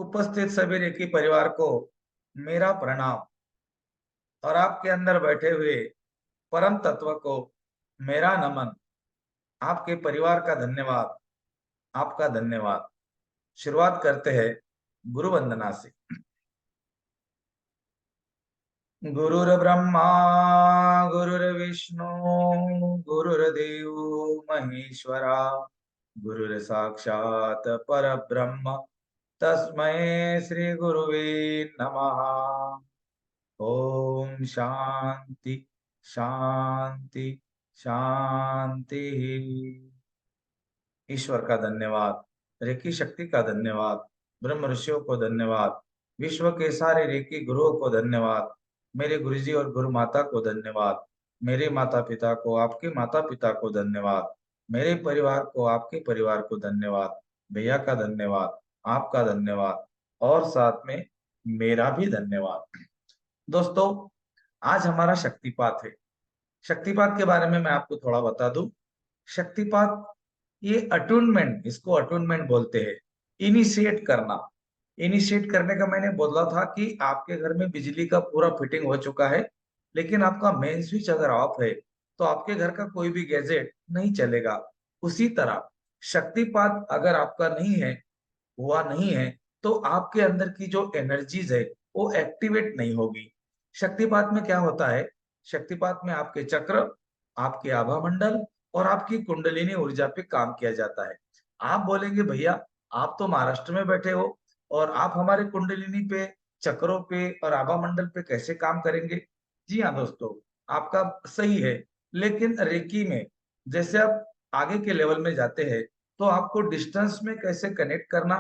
उपस्थित सभी रेकी परिवार को मेरा प्रणाम और आपके अंदर बैठे हुए परम तत्व को मेरा नमन। आपके परिवार का धन्यवाद, आपका धन्यवाद। शुरुआत करते हैं गुरु वंदना से। गुरुर्ब्रह्मा गुरुर्विष्णु गुरुर्देव महेश्वरा, गुरुर्साक्षात् परब्रह्म तस्मै श्री गुरुवे नमः। ओम शांति शांति शांति। ईश्वर का धन्यवाद, रेकी शक्ति का धन्यवाद, ब्रह्म ऋषियों को धन्यवाद, विश्व के सारे रेकी गुरुओं को धन्यवाद, मेरे गुरुजी और गुरु माता को धन्यवाद, मेरे माता पिता को, आपके माता पिता को धन्यवाद, मेरे परिवार को, आपके परिवार को धन्यवाद, भैया का धन्यवाद, आपका धन्यवाद और साथ में मेरा भी धन्यवाद। दोस्तों, आज हमारा शक्तिपात है। शक्तिपात के बारे में मैं आपको थोड़ा बता दूं। शक्तिपात ये अटूनमेंट, इसको अटूनमेंट बोलते हैं। इनिशिएट करना। इनिशिएट करने का मैंने बोला था कि आपके घर में बिजली का पूरा फिटिंग हो चुका है, लेकिन आपका मेन स्विच अगर ऑफ है तो आपके घर का कोई भी गैजेट नहीं चलेगा। उसी तरह शक्तिपात अगर आपका नहीं है, हुआ नहीं है, तो आपके अंदर की जो एनर्जीज है वो एक्टिवेट नहीं होगी। शक्तिपात में क्या होता है? शक्तिपात में आपके चक्र, आपके आभा मंडल और आपकी कुंडलिनी ऊर्जा पे काम किया जाता है। आप बोलेंगे भैया आप तो महाराष्ट्र में बैठे हो और आप हमारे कुंडलिनी पे, चक्रों पे और आभा मंडल पे कैसे काम करेंगे? जी हाँ दोस्तों, आपका सही है। लेकिन रेकी में जैसे आप आगे के लेवल में जाते हैं तो आपको डिस्टेंस में कैसे कनेक्ट करना,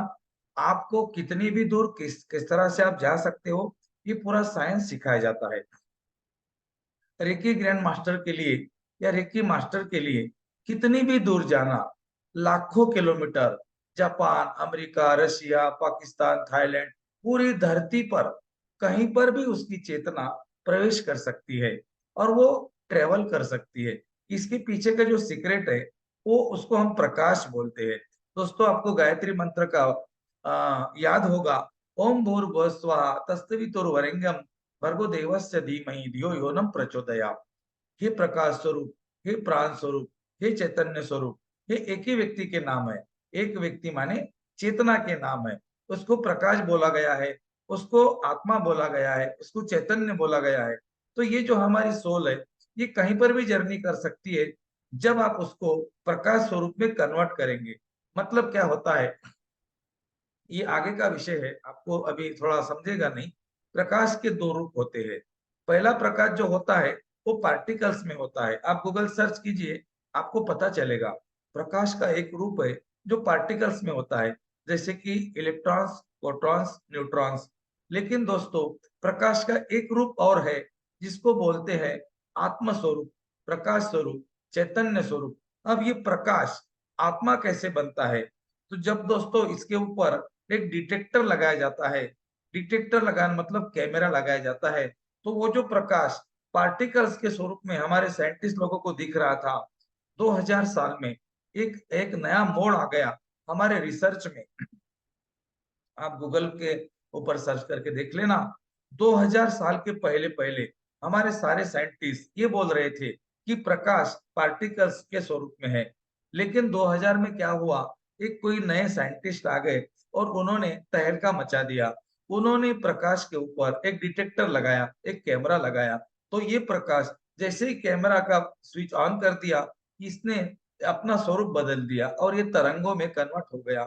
आपको कितनी भी दूर किस किस तरह से आप जा सकते हो, ये पूरा साइंस सिखाया जाता है। रेकी ग्रैंड मास्टर के लिए या रेकी मास्टर के लिए कितनी भी दूर जाना, लाखों kilometre, Japan, America, Russia, Pakistan, Thailand, पूरी धरती पर कहीं पर भी उसकी चेतना प्रवेश कर सकती है और वो ट्रेवल कर सकती है। इसके पीछे का जो सीक्रेट है वो उसको हम प्रकाश बोलते हैं। दोस्तों, आपको गायत्री मंत्र का याद होगा। ओम भूर्भुवः स्वः तत्सवितुर्वरेण्यं भर्गो देवस्य धीमहि धियो यो न प्रचोदयात्। हे प्रकाश स्वरूप, हे प्राण स्वरूप, हे चैतन्य स्वरूप, ये एक ही व्यक्ति के नाम है। एक व्यक्ति माने चेतना के नाम है। उसको प्रकाश बोला गया है, उसको आत्मा बोला गया है, उसको चैतन्य बोला गया है। तो ये जो हमारी सोल है, ये कहीं पर भी जर्नी कर सकती है जब आप उसको प्रकाश स्वरूप में कन्वर्ट करेंगे। मतलब क्या होता है, ये आगे का विषय है, आपको अभी थोड़ा समझेगा नहीं। प्रकाश के दो रूप होते हैं। पहला प्रकाश जो होता है वो पार्टिकल्स में होता है। आप गूगल सर्च कीजिए, आपको पता चलेगा। प्रकाश का एक रूप है जो पार्टिकल्स में होता है, जैसे कि इलेक्ट्रॉन्स, प्रोटॉन्स, न्यूट्रॉन्स। लेकिन दोस्तों, प्रकाश का एक रूप और है जिसको बोलते हैं आत्म स्वरूप, प्रकाश स्वरूप, चैतन्य स्वरूप। अब ये प्रकाश आत्मा कैसे बनता है? तो जब दोस्तों इसके ऊपर एक डिटेक्टर लगाया जाता है, डिटेक्टर लगाना मतलब कैमरा लगाया जाता है, तो वो जो प्रकाश पार्टिकल्स के स्वरूप में हमारे साइंटिस्ट लोगों को दिख रहा था, 2000 साल में एक एक नया मोड़ आ गया हमारे रिसर्च में। आप गूगल के ऊपर सर्च करके देख लेना। 2000 साल के पहले पहले हमारे सारे साइंटिस्ट ये बोल रहे थे कि प्रकाश पार्टिकल्स के स्वरूप में है। लेकिन 2000 में क्या हुआ, एक कोई नए साइंटिस्ट आ गए और उन्होंने तहलका मचा दिया। उन्होंने प्रकाश के ऊपर एक डिटेक्टर लगाया, एक कैमरा लगाया। तो ये प्रकाश जैसे ही कैमरा का स्विच ऑन कर दिया, इसने अपना स्वरूप बदल दिया और ये तरंगों में कन्वर्ट हो गया।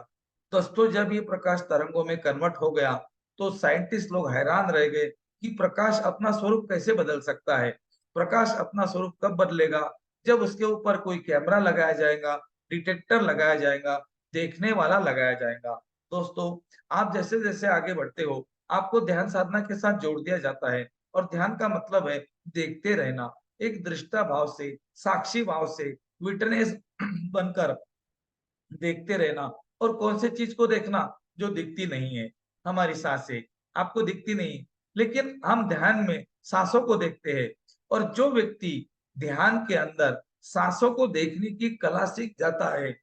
दोस्तों, जब ये प्रकाश तरंगों में कन्वर्ट हो गया तो साइंटिस्ट लोग हैरान रह गए कि प्रकाश अपना स्वरूप कैसे बदल सकता है। प्रकाश अपना स्वरूप कब बदलेगा? जब उसके ऊपर कोई कैमरा लगाया जाएगा, डिटेक्टर लगाया जाएगा, देखने वाला लगाया जाएगा। दोस्तों, आप जैसे जैसे आगे बढ़ते हो आपको ध्यान साधना के साथ जोड़ दिया जाता है। और ध्यान का मतलब है देखते रहना, एक दृष्टा भाव से, साक्षी भाव से, विटनेस बनकर देखते रहना। और कौन से चीज को देखना? जो दिखती नहीं है। हमारी सांसें आपको दिखती नहीं, लेकिन हम ध्यान में सांसों को देखते हैं। और जो व्यक्ति ध्यान के अंदर सांसों को देखने की कला सीख जाता है,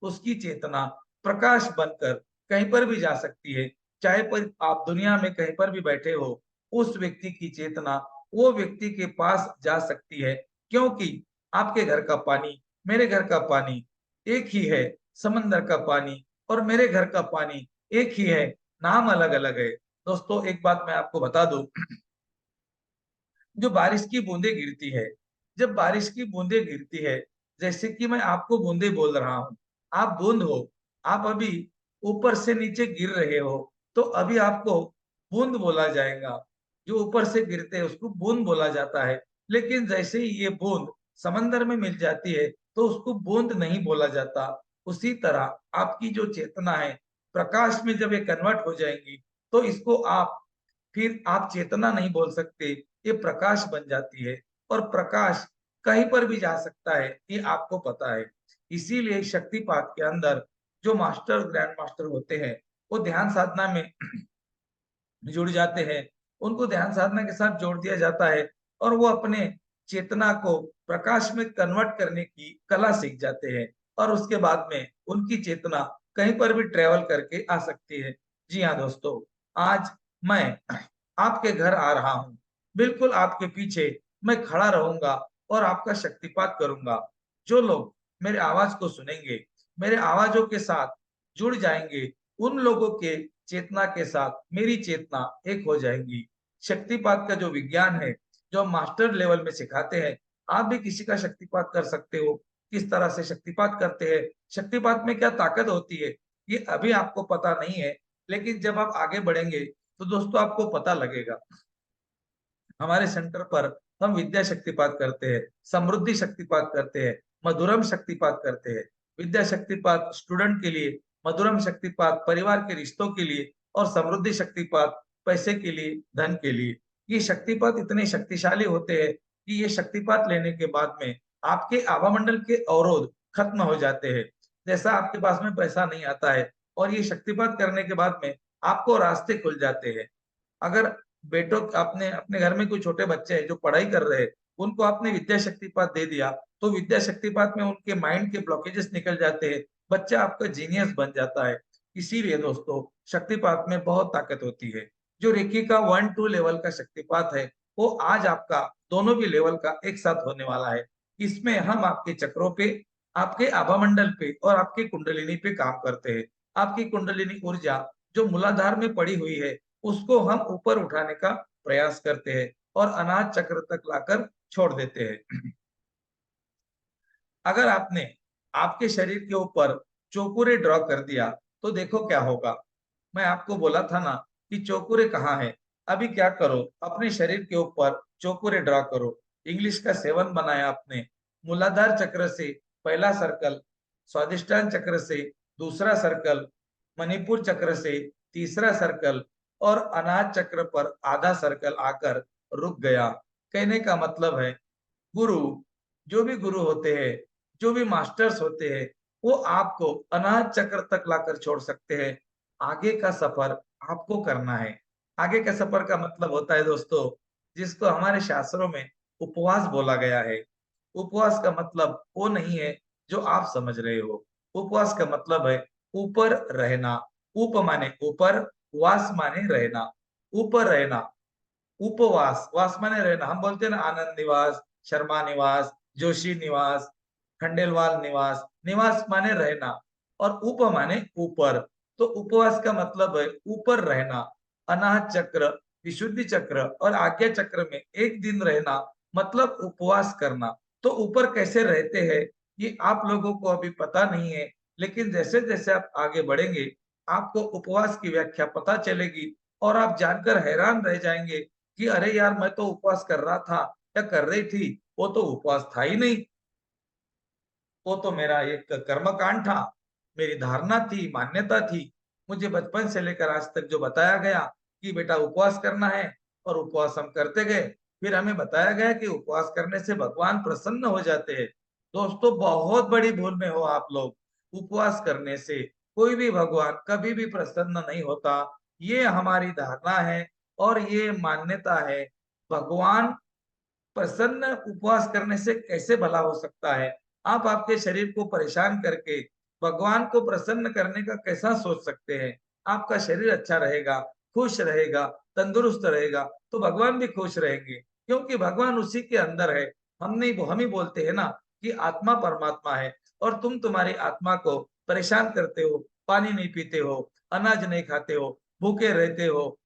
उसकी चेतना प्रकाश बनकर कहीं पर भी जा सकती है। चाहे पर आप दुनिया में कहीं पर भी बैठे हो, उस व्यक्ति की चेतना वो व्यक्ति के पास जा सकती है, क्योंकि आपके घर का पानी, मेरे घर का पानी एक ही है, समंदर का पानी और मेरे घर का पानी एक ही है, नाम अलग-अलग है। दोस्तों एक बात मैं आपको बता दूं, जो बारिश की बूंदें गिरती है, जब बारिश की बूंदें गिरती है, जैसे कि मैं आपको बूंदे बोल रहा हूँ, आप बूंद हो, आप अभी ऊपर से नीचे गिर रहे हो, तो अभी आपको बूंद बोला जाएगा। जो ऊपर से गिरते हैं उसको बूंद बोला जाता है, लेकिन जैसे ही ये बूंद समंदर में मिल जाती है, तो उसको बूंद नहीं बोला जाता। उसी तरह आपकी जो चेतना है, प्रकाश में जब ये कन्वर्ट हो जाएंगी, तो इसको आप फिर आप चेतना नहीं बोल सकते, ये प्रकाश बन जाती है और प्रकाश कहीं पर भी जा सकता है, ये आपको पता है। इसीलिए शक्तिपात के अंदर जो मास्टर ग्रैंड मास्टर होते हैं, वो ध्यान साधना में जुड़ जाते हैं, उनको ध्यान साधना के साथ जोड़ दिया जाता है और वो अपने चेतना को प्रकाश में कन्वर्ट करने की कला सीख जाते हैं और उसके बाद में उनकी चेतना कहीं पर भी ट्रेवल करके आ सकती है। जी हाँ दोस्तों, आज मैं आपके घर आ रहा हूँ, बिल्कुल आपके पीछे मैं खड़ा रहूंगा और आपका शक्तिपात करूंगा। जो लोग मेरे आवाज को सुनेंगे, मेरे आवाजों के साथ जुड़ जाएंगे, उन लोगों के चेतना के साथ मेरी चेतना एक हो जाएगी। शक्तिपात का जो विज्ञान है, जो हम मास्टर लेवल में सिखाते हैं, आप भी किसी का शक्तिपात कर सकते हो। किस तरह से शक्तिपात करते हैं, शक्तिपात में क्या ताकत होती है, ये अभी आपको पता नहीं है, लेकिन जब आप आगे बढ़ेंगे तो दोस्तों आपको पता लगेगा। हमारे सेंटर पर हम विद्या शक्तिपात करते हैं, समृद्धि शक्तिपात करते हैं, मधुरम शक्तिपात करते हैं। विद्या शक्तिपात स्टूडेंट के लिए, मधुरम शक्तिपात परिवार के रिश्तों के लिए और समृद्धि शक्तिपात पैसे के लिए, धन के लिए। ये शक्तिपात इतने शक्तिशाली होते हैं कि ये शक्तिपात लेने के बाद में आपके आभामंडल के अवरोध खत्म हो जाते हैं। जैसा आपके पास में पैसा नहीं आता है और ये शक्तिपात करने के बाद में आपको रास्ते खुल जाते हैं। अगर बेटों आपने अपने घर में कोई छोटे बच्चे हैं जो पढ़ाई कर रहे हैं, उनको आपने विद्या शक्तिपात दे दिया, तो विद्या शक्तिपात में उनके माइंड के ब्लॉकेजेस निकल जाते हैं, बच्चा आपका जीनियस बन जाता है। इसीलिए दोस्तों शक्तिपात में बहुत ताकत होती है। जो रेकी का 1-2 लेवल का शक्तिपात है, वो आज आपका दोनों भी लेवल का एक साथ होने वाला है। इसमें हम आपके चक्रों पे, आपके आभामंडल पे और आपकी कुंडलिनी पे काम करते हैं। आपकी कुंडलिनी ऊर्जा जो मूलाधार में पड़ी हुई है, उसको हम ऊपर उठाने का प्रयास करते हैं और अनाज चक्र तक लाकर छोड़ देते हैं। अगर आपने आपके शरीर के ऊपर चौकुरे ड्रॉ कर दिया, तो देखो क्या होगा। मैं आपको बोला था ना कि चौकुरे कहाँ है। अभी क्या करो, अपने शरीर के ऊपर चौकुरे ड्रॉ करो। इंग्लिश का 7 बनाया आपने। मूलाधार चक्र से पहला सर्कल, स्वादिष्टान चक्र से दूसरा सर्कल, मणिपुर चक्र से तीसरा सर्कल और अनाज चक्र पर आधा सर्कल आकर रुक गया। कहने का मतलब है, गुरु, जो भी गुरु होते हैं, जो भी मास्टर्स होते हैं, वो आपको अनाहत चक्र तक लाकर छोड़ सकते हैं। आगे का सफर आपको करना है। आगे का सफर का मतलब होता है दोस्तों, जिसको हमारे शास्त्रों में उपवास बोला गया है। उपवास का मतलब वो नहीं है जो आप समझ रहे हो। उपवास का मतलब है ऊपर रहना। उप माने ऊपर, वास माने रहना। ऊपर रहना, उपवास, वास माने रहना। हम बोलते हैं ना आनंद निवास, शर्मा निवास, जोशी निवास, खंडेलवाल निवास। निवास माने रहना और उप माने ऊपर। तो उपवास का मतलब है ऊपर रहना। अनाहत चक्र, विशुद्धि चक्र और आज्ञा चक्र में एक दिन रहना मतलब उपवास करना। तो ऊपर कैसे रहते हैं, ये आप लोगों को अभी पता नहीं है, लेकिन जैसे जैसे आप आगे बढ़ेंगे, आपको उपवास की व्याख्या पता चलेगी और आप जानकर हैरान रह जाएंगे कि अरे यार, मैं तो उपवास कर रहा था या कर रही थी, वो तो उपवास था ही नहीं, वो तो मेरा एक कर्मकांड था, मेरी धारणा थी, मान्यता थी। मुझे बचपन से लेकर आज तक जो बताया गया कि बेटा उपवास करना है और उपवास हम करते गए। फिर हमें बताया गया कि उपवास करने से भगवान प्रसन्न हो जाते हैं। दोस्तों बहुत बड़ी भूल में हो आप लोग। उपवास करने से कोई भी भगवान कभी भी प्रसन्न नहीं होता। ये हमारी धारणा है और ये मान्यता है। भगवान प्रसन्न उपवास करने से कैसे भला हो सकता है? आप आपके शरीर को परेशान करके भगवान को प्रसन्न करने का कैसा सोच सकते हैं? आपका शरीर अच्छा रहेगा, खुश रहेगा, तंदुरुस्त रहेगा, तो भगवान भी खुश रहेंगे, क्योंकि भगवान उसी के अंदर है। हम ही बोलते हैं ना कि आत्मा परमात्मा है, और तुम तुम्हारी आत्मा को परेशान करते हो, पानी नहीं पीते हो, अनाज नहीं खाते हो, भूखे रहते हो।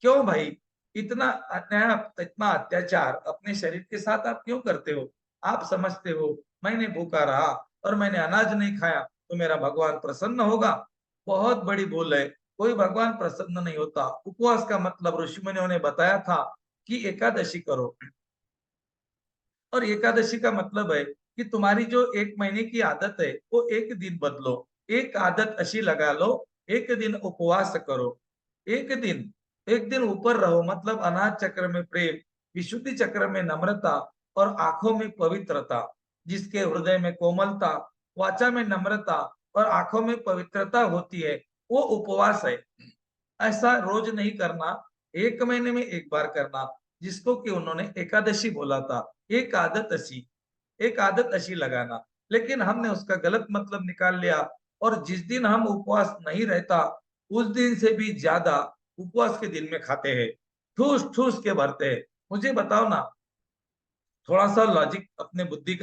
क्यों भाई? इतना अन्याय, इतना अत्याचार अपने शरीर के साथ आप क्यों करते हो? आप समझते हो मैंने भूखा रहा और मैंने अनाज नहीं खाया तो मेरा भगवान प्रसन्न होगा? बहुत बड़ी भूल है। कोई भगवान प्रसन्न नहीं होता। उपवास का मतलब ऋषि मुनियों ने बताया था कि एकादशी करो, और एकादशी का मतलब है कि तुम्हारी जो एक महीने की आदत है वो एक दिन बदलो। एक आदत अच्छी लगा लो, एक दिन उपवास करो, एक दिन एक दिन ऊपर रहो, मतलब अनाज चक्र में प्रेम, विशुद्धि चक्र में नम्रता, और आंखों में पवित्रता। जिसके हृदय में कोमलता, वाचा में नम्रता और आंखों में पवित्रता होती है, वो उपवास है। ऐसा रोज नहीं करना, एक महीने में एक बार करना, जिसको कि उन्होंने एकादशी बोला था। एक आदत असी, एक आदत असी लगाना। लेकिन हमने उसका गलत मतलब निकाल लिया, और जिस दिन हम उपवास नहीं रहता उस दिन से भी ज्यादा उपवास के दिन में खाते हैं, ठूस ठूस के भरते हैं। मुझे बताओ ना, थोड़ा सा लॉजिक अपने बुद्धि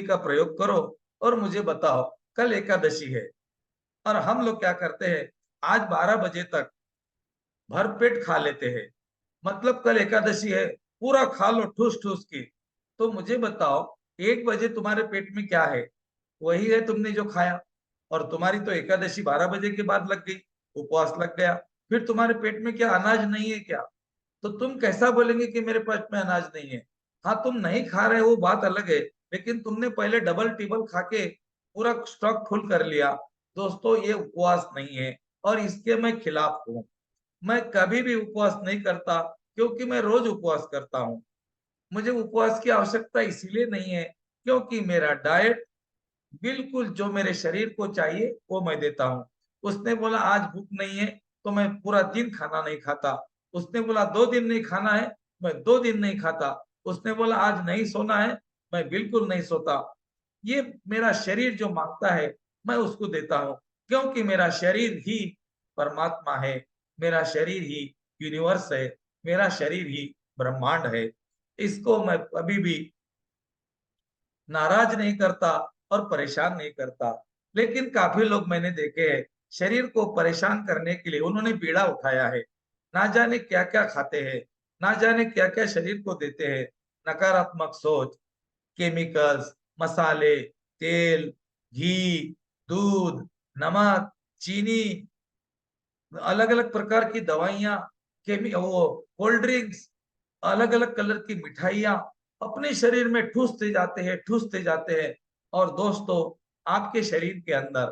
का प्रयोग करो, और मुझे बताओ, कल एकादशी है और हम लोग क्या करते हैं, आज 12 बजे तक भर पेट खा लेते हैं। मतलब कल एकादशी है, पूरा खा लो ठूस ठूस की। तो मुझे बताओ, 1 बजे तुम्हारे पेट में क्या है? वही है तुमने जो खाया। और तुम्हारी तो एकादशी 12 बजे के बाद लग गई, उपवास लग गया। फिर तुम्हारे पेट में क्या अनाज नहीं है क्या? तो तुम कैसा बोलेंगे कि मेरे पेट में अनाज नहीं है? हाँ, तुम नहीं खा रहे हो वो बात अलग है, लेकिन तुमने पहले डबल टिबल खा के पूरा स्टॉक फुल कर लिया। दोस्तों, ये उपवास नहीं है, और इसके मैं खिलाफ हूँ। मैं कभी भी उपवास नहीं करता, क्योंकि मैं रोज उपवास करता हूँ। मुझे उपवास की आवश्यकता इसीलिए नहीं है, क्योंकि मेरा डाइट बिल्कुल जो मेरे शरीर को चाहिए वो मैं देता हूँ। उसने बोला आज भूख नहीं है, तो मैं पूरा दिन खाना नहीं खाता। उसने बोला 2 दिन नहीं खाना है, मैं 2 दिन नहीं खाता। उसने बोला आज नहीं सोना है, मैं बिल्कुल नहीं सोता। ये मेरा शरीर जो मांगता है मैं उसको देता हूँ, क्योंकि मेरा शरीर ही परमात्मा है, मेरा शरीर ही यूनिवर्स है, मेरा शरीर ही ब्रह्मांड है। इसको मैं कभी भी नाराज नहीं करता और परेशान नहीं करता। लेकिन काफी लोग मैंने देखे हैं, शरीर को परेशान करने के लिए उन्होंने बीड़ा उठाया है। ना जाने क्या क्या खाते हैं, ना जाने क्या क्या शरीर को देते हैं। नकारात्मक सोच, केमिकल्स, मसाले, तेल, घी, दूध, नमक, चीनी, अलग अलग प्रकार की दवाइयाँ, केमी वो कोल्ड ड्रिंक्स, अलग अलग कलर की मिठाइयाँ अपने शरीर में ठूसते जाते हैं। और दोस्तों, आपके शरीर के अंदर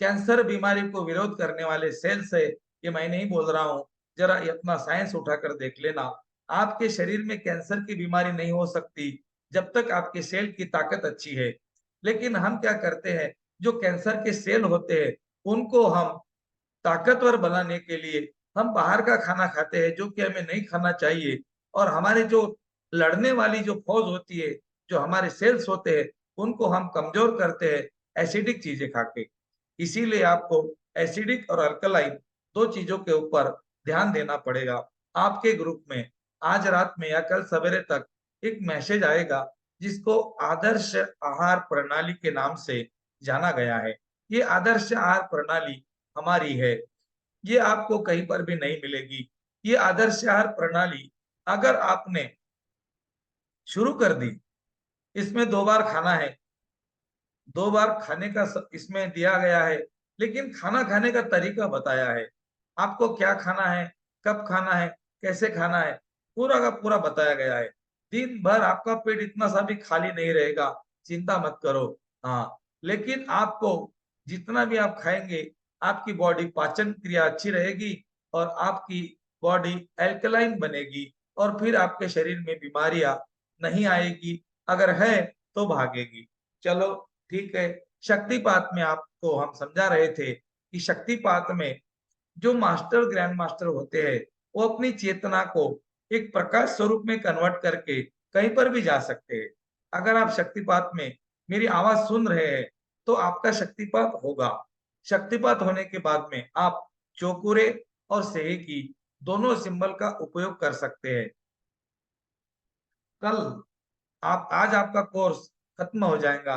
कैंसर बीमारी को विरोध करने वाले सेल्स है, ये मैं नहीं बोल रहा हूँ। जरा ये अपना साइंस उठाकर देख लेना। आपके शरीर में कैंसर की बीमारी नहीं हो सकती जब तक आपके सेल की ताकत अच्छी है। लेकिन हम क्या करते हैं, जो कैंसर के सेल होते हैं उनको हम ताकतवर बनाने के लिए हम बाहर का खाना खाते हैं, जो कि हमें नहीं खाना चाहिए। और हमारे जो लड़ने वाली जो फौज होती है, जो हमारे सेल्स होते हैं, उनको हम कमजोर करते हैं एसिडिक चीजें खा के। इसीलिए आपको एसिडिक और अल्कलाइन दो चीजों के ऊपर ध्यान देना पड़ेगा। आपके ग्रुप में आज रात में या कल सवेरे तक एक मैसेज आएगा, जिसको आदर्श आहार प्रणाली के नाम से जाना गया है। ये आदर्श आहार प्रणाली हमारी है, ये आपको कहीं पर भी नहीं मिलेगी। ये आदर्श आहार प्रणाली अगर आपने शुरू कर दी, इसमें 2 बार खाना है, 2 बार खाने का इसमें दिया गया है, लेकिन खाना खाने का तरीका बताया है। आपको क्या खाना है, कब खाना है, कैसे खाना है, पूरा का पूरा बताया गया है। दिन भर आपका पेट इतना सा भी खाली नहीं रहेगा, चिंता मत करो। हाँ, लेकिन आपको जितना भी आप खाएंगे, आपकी बॉडी पाचन क्रिया अच्छी रहेगी, और आपकी बॉडी एल्कलाइन बनेगी, और फिर आपके शरीर में बीमारियां नहीं आएगी, अगर है तो भागेगी। चलो ठीक है। शक्तिपात में आपको हम समझा रहे थे कि शक्तिपात में जो मास्टर ग्रैंड मास्टर होते हैं, वो अपनी चेतना को एक प्रकाश स्वरूप में कन्वर्ट करके कहीं पर भी जा सकते हैं। अगर आप शक्तिपात में मेरी आवाज सुन रहे हैं, तो आपका शक्तिपात होगा। शक्तिपात होने के बाद में आप चौकुरे और सेही की दोनों सिंबल का उपयोग कर सकते हैं। कल आप आज आपका कोर्स खत्म हो जाएगा,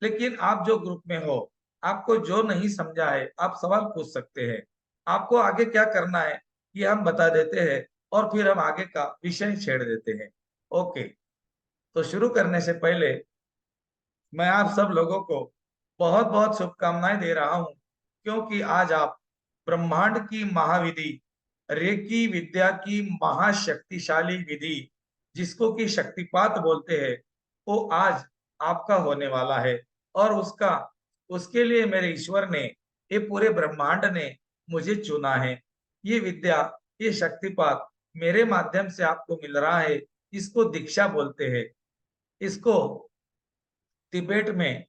लेकिन आप जो ग्रुप में हो, आपको जो नहीं समझा है, आप सवाल पूछ सकते हैं। आपको आगे क्या करना है, ये हम बता देते हैं और फिर हम आगे का विषय छेड़ देते हैं। ओके, तो शुरू करने से पहले मैं आप सब लोगों को बहुत बहुत शुभकामनाएं दे रहा हूं, क्योंकि आज आप ब्रह्मांड की महाविधि, रेकी विद्या की महाशक्तिशाली विधि, जिसको कि शक्तिपात बोलते हैं, वो आज आपका होने वाला है। और उसके लिए मेरे ईश्वर ने, ये पूरे ब्रह्मांड ने मुझे चुना है। ये विद्या, ये शक्तिपात मेरे माध्यम से आपको मिल रहा है। इसको दीक्षा बोलते हैं। इसको तिबेट में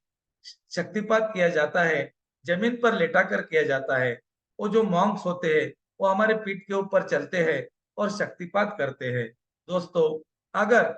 शक्तिपात किया जाता है, जमीन पर लेटा कर किया जाता है। वो जो मॉन्क्स होते हैं, वो हमारे पीठ के ऊपर चलते हैं और शक्तिपात करते हैं। दोस्तों, अगर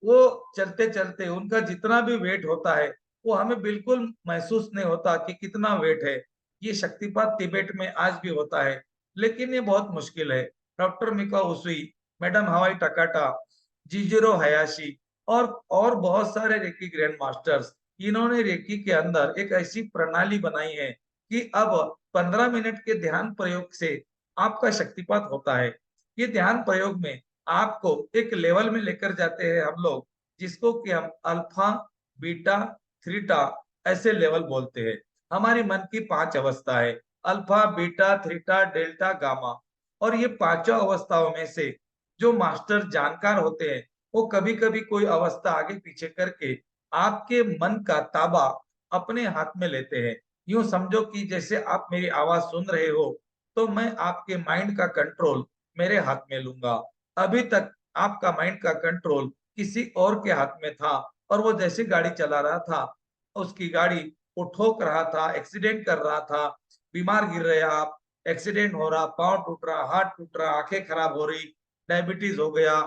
वो चलते चलते उनका जितना भी वेट होता है, वो हमें बिल्कुल महसूस नहीं होता कि कितना वेट है। ये शक्तिपात तिबेट में आज भी होता है, लेकिन ये बहुत मुश्किल है। डॉक्टर मिका उसुई, मैडम हवाई टकाटा, जीजिरो हयाशी और बहुत सारे रेकी ग्रैंड मास्टर्स, इन्होंने रेकी के अंदर एक ऐसी प्रणाली बनाई है कि अब 15 मिनट के ध्यान प्रयोग से आपका शक्तिपात होता है। ये ध्यान प्रयोग में आपको एक लेवल में लेकर जाते हैं हम लोग, जिसको कि हम अल्फा, बीटा, थीटा ऐसे लेवल बोलते हैं। हमारी मन की 5 अवस्था है, alpha, beta, theta, delta, gamma. और ये पांचों अवस्थाओं में से जो मास्टर जानकार होते हैं, वो कभी कभी कोई अवस्था आगे पीछे करके आपके मन का ताबा अपने हाथ में लेते हैं। यूं समझो कि जैसे आप मेरी आवाज सुन रहे हो, तो मैं आपके माइंड का कंट्रोल मेरे हाथ में लूंगा। अभी तक आपका माइंड का कंट्रोल किसी और के हाथ में था, और वो जैसे गाड़ी चला रहा था, उसकी गाड़ी वो ठोक रहा था, एक्सीडेंट कर रहा था, बीमार गिर रहे आप, एक्सीडेंट हो रहा, पांव टूट रहा, हाथ टूट रहा, आंखें खराब हो रही, डायबिटीज हो गया,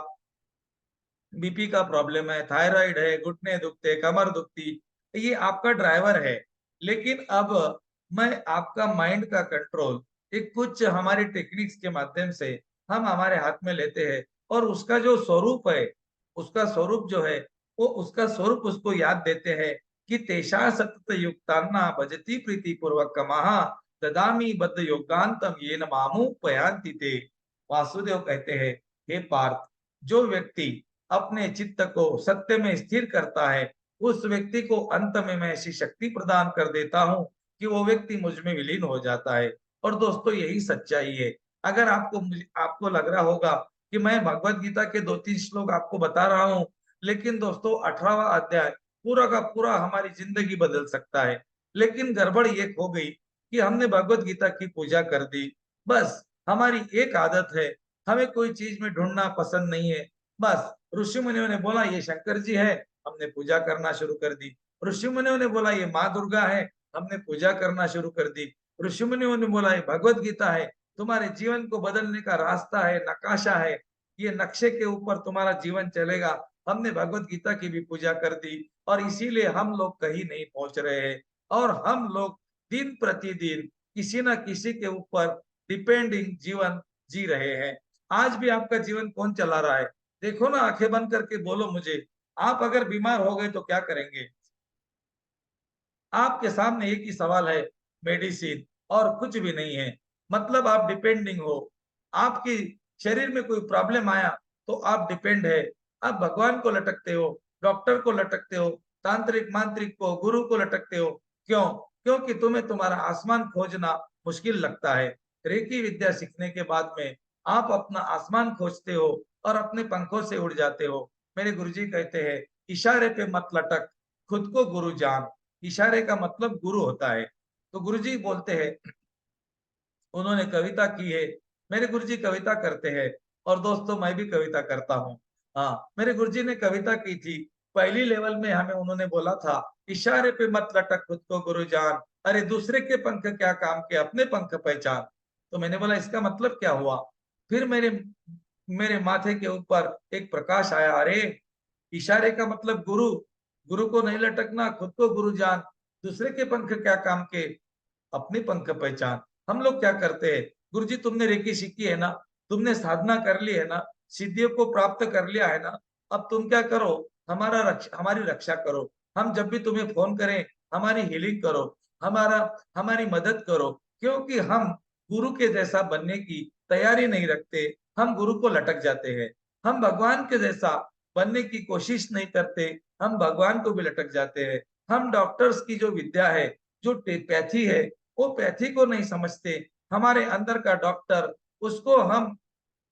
बीपी का प्रॉब्लम है, थायराइड है, घुटने दुखते, कमर दुखती, ये आपका ड्राइवर है। लेकिन अब मैं आपका माइंड का कंट्रोल एक कुछ हमारी टेक्निक्स के माध्यम से हम हमारे हाथ में लेते हैं, और उसका जो स्वरूप है, उसका स्वरूप जो है, वो उसका स्वरूप उसको याद देते हैं कि तेषा सतत युक्तान्ना भजति प्रीति पूर्वक कमाहा ददामी बद्ध योगांतम येन मामु पयांति ते। वासुदेव कहते हैं, हे पार्थ, जो व्यक्ति अपने चित्त को सत्य में स्थिर करता है, उस व्यक्ति को अंत में मैं ऐसी शक्ति प्रदान कर देता हूं कि वो व्यक्ति मुझ में विलीन हो जाता है। और दोस्तों, यही सच्चाई है। अगर आपको लग रहा होगा कि मैं भगवत गीता के 2-3 श्लोक आपको बता रहा हूं, लेकिन दोस्तों 18वां अध्याय पूरा का पूरा हमारी जिंदगी बदल सकता है। लेकिन गड़बड़ ये हो गई कि हमने भगवत गीता की पूजा कर दी। बस हमारी एक आदत है, हमें कोई चीज में ढूंढना पसंद नहीं है। बस ऋषि मुनियों ने बोला ये शंकर जी है, हमने पूजा करना शुरू कर दी। ऋषि मुनियों ने बोला ये माँ दुर्गा है, हमने पूजा करना शुरू कर दी। ऋषि मुनियों ने बोला ये भगवत गीता है, तुम्हारे जीवन को बदलने का रास्ता है, नकाशा है, ये नक्शे के ऊपर तुम्हारा जीवन चलेगा। हमने भगवत गीता की भी पूजा कर दी, और इसीलिए हम लोग कहीं नहीं पहुंच रहे हैं। और हम लोग दिन प्रतिदिन किसी ना किसी के ऊपर डिपेंडिंग जीवन जी रहे हैं। आज भी आपका जीवन कौन चला रहा है? देखो ना, आंखें बंद करके बोलो मुझे, आप अगर बीमार हो गए तो क्या करेंगे? आपके सामने एक ही सवाल है, मेडिसिन, और कुछ भी नहीं है। मतलब आप डिपेंडिंग हो। आपकी शरीर में कोई प्रॉब्लम आया तो आप डिपेंड है। आप भगवान को लटकते हो, डॉक्टर को लटकते हो, तांत्रिक मांत्रिक को, गुरु को लटकते हो। क्यों? क्योंकि तुम्हें तुम्हारा आसमान खोजना मुश्किल लगता है। रेकी विद्या सीखने के बाद में आप अपना आसमान खोजते हो और अपने पंखों से उड़ जाते हो। मेरे गुरुजी कहते हैं, इशारे पे मत लटक, खुद को गुरु जान। इशारे का मतलब गुरु होता है। तो गुरुजी बोलते हैं, उन्होंने कविता की है। मेरे गुरुजी कविता करते हैं, और दोस्तों मैं भी कविता करता हूँ। हाँ, मेरे गुरुजी ने कविता की थी। पहली लेवल में हमें उन्होंने बोला था, इशारे पे मत लटक, खुद को गुरु जान, अरे दूसरे के पंख क्या काम के, अपने पंख पहचान। तो मैंने बोला इसका मतलब क्या हुआ? फिर मेरे मेरे माथे के ऊपर एक प्रकाश आया, अरे इशारे का मतलब गुरु, गुरु को नहीं लटकना, खुद को गुरु जान, दूसरे के पंख क्या काम के, अपने पंख पहचान। हम लोग क्या करते हैं, गुरुजी तुमने रेकी सीखी है ना, तुमने साधना कर ली है ना, सिद्धियों को प्राप्त कर लिया है ना, अब तुम क्या करो, हमारी रक्षा करो। हम जब भी तुम्हें फोन करें, हमारी हीलिंग करो, हमारा हमारी मदद करो, क्योंकि हम गुरु के जैसा बनने की तैयारी नहीं रखते, हम गुरु को लटक जाते हैं। हम भगवान के जैसा बनने की कोशिश नहीं करते, हम भगवान को भी लटक जाते हैं। हम डॉक्टर्स की जो विद्या है, जो पैथी है, वो पैथी को नहीं समझते। हमारे अंदर का डॉक्टर, उसको हम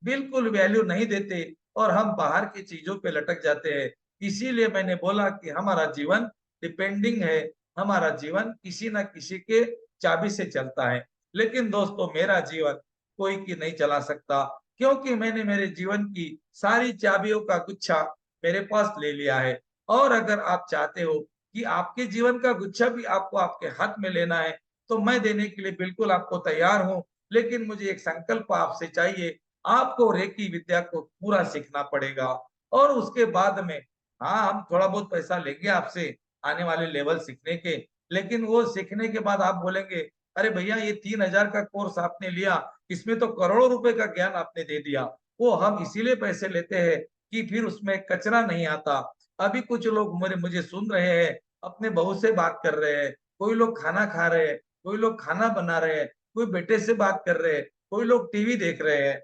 बिल्कुल वैल्यू नहीं देते और हम बाहर की चीजों पे लटक जाते हैं। इसीलिए मैंने बोला कि हमारा जीवन डिपेंडिंग है, हमारा जीवन किसी न किसी के चाबी से चलता है। लेकिन दोस्तों मेरा जीवन कोई की नहीं चला सकता, क्योंकि मैंने मेरे जीवन की सारी चाबियों का गुच्छा मेरे पास ले लिया है। और अगर आप चाहते हो कि आपके जीवन का गुच्छा भी आपको आपके हाथ में लेना है, तो मैं देने के लिए बिल्कुल आपको तैयार हूँ। लेकिन मुझे एक संकल्प आपसे चाहिए, आपको रेकी विद्या को पूरा सीखना पड़ेगा। और उसके बाद में हाँ, हम थोड़ा बहुत पैसा लेंगे आपसे आने वाले लेवल सीखने के, लेकिन वो सीखने के बाद आप बोलेंगे, अरे भैया ये 3000 का कोर्स आपने लिया, इसमें तो करोड़ों रुपए का ज्ञान आपने दे दिया। वो हम इसीलिए पैसे लेते हैं कि फिर उसमें कचरा नहीं आता। अभी कुछ लोग मुझे मुझे सुन रहे हैं, अपने बहू से बात कर रहे हैं, कोई लोग खाना खा रहे हैं, कोई लोग खाना बना रहे हैं, कोई बेटे से बात कर रहे हैं, कोई लोग टीवी देख रहे हैं।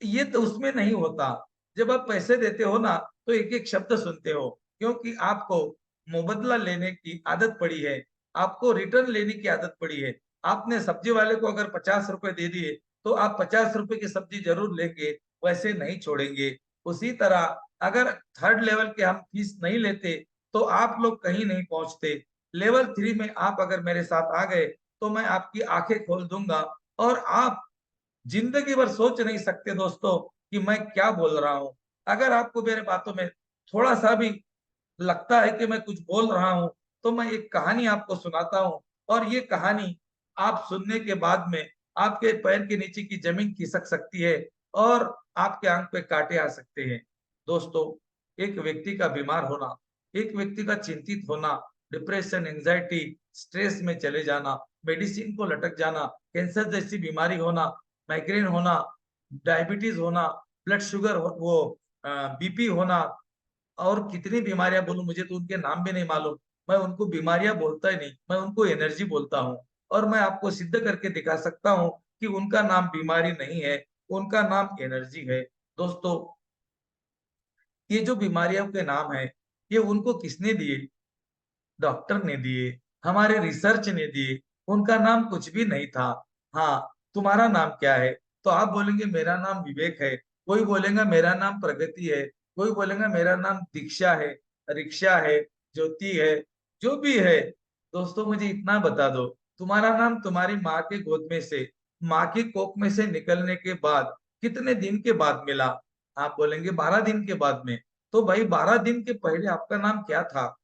ये तो उसमें नहीं होता। जब आप पैसे देते हो ना, तो एक-एक शब्द सुनते हो, क्योंकि आपको मुबदला लेने की आदत पड़ी है, आपको रिटर्न लेने की आदत पड़ी है। आपने सब्जी वाले को अगर ₹50 दे दिए, तो आप ₹50 की सब्जी ज़रूर लेंगे, वैसे नहीं छोड़ेंगे। उसी तरह अगर थर्ड लेवल के हम फीस नहीं लेते, तो आप लोग कहीं नहीं पहुँचते। लेवल 3 में आप अगर मेरे साथ आ गए, तो मैं आपकी आँखें खोल दूँगा और आप जिंदगी भर सोच नहीं सकते दोस्तों कि मैं क्या बोल रहा हूँ। अगर आपको मेरे बातों में थोड़ा-सा भी लगता है कि मैं कुछ बोल रहा हूँ, तो मैं एक कहानी आपको सुनाता हूँ और ये कहानी आप सुनने के बाद में आपके पैर के नीचे की ज़मीन खिसक सकती है और आपके आँख पे काँटे आ सकते हैं। दोस्तों, एक व्यक्ति का बीमार होना, एक व्यक्ति का चिंतित होना, डिप्रेशन, एंग्ज़ायटी, स्ट्रेस में चले जाना, मेडिसिन को लटक जाना, कैंसर जैसी बीमारी होना, माइग्रेन होना, डायबिटीज़ होना, ब्लड शुगर वो बीपी होना और कितनी बीमारियाँ बोलूँ, मुझे तो उनके नाम भी नहीं मालूम। मैं उनको बीमारियाँ बोलता ही नहीं, मैं उनको एनर्जी बोलता हूँ और मैं आपको सिद्ध करके दिखा सकता हूँ कि उनका नाम बीमारी नहीं है, उनका नाम एनर्जी है। दोस्तों, ये जो बीमारियों के नाम हैं, ये उनको किसने दिए? डॉक्टर ने दिए, हमारे रिसर्च ने दिए, उनका नाम कुछ भी नहीं था। हाँ, तुम्हारा नाम क्या है? तो आप बोलेंगे मेरा नाम विवेक है, कोई बोलेगा मेरा नाम प्रगति है, कोई बोलेगा मेरा नाम दीक्षा है, रिक्शा है, ज्योति है, जो भी है। दोस्तों मुझे इतना बता दो, तुम्हारा नाम तुम्हारी माँ के गोद में से, माँ की कोख में से निकलने के बाद कितने दिन के बाद मिला? आप बोलेंगे 12 दिन के बाद में। तो भाई 12 दिन के पहले आपका नाम क्या था?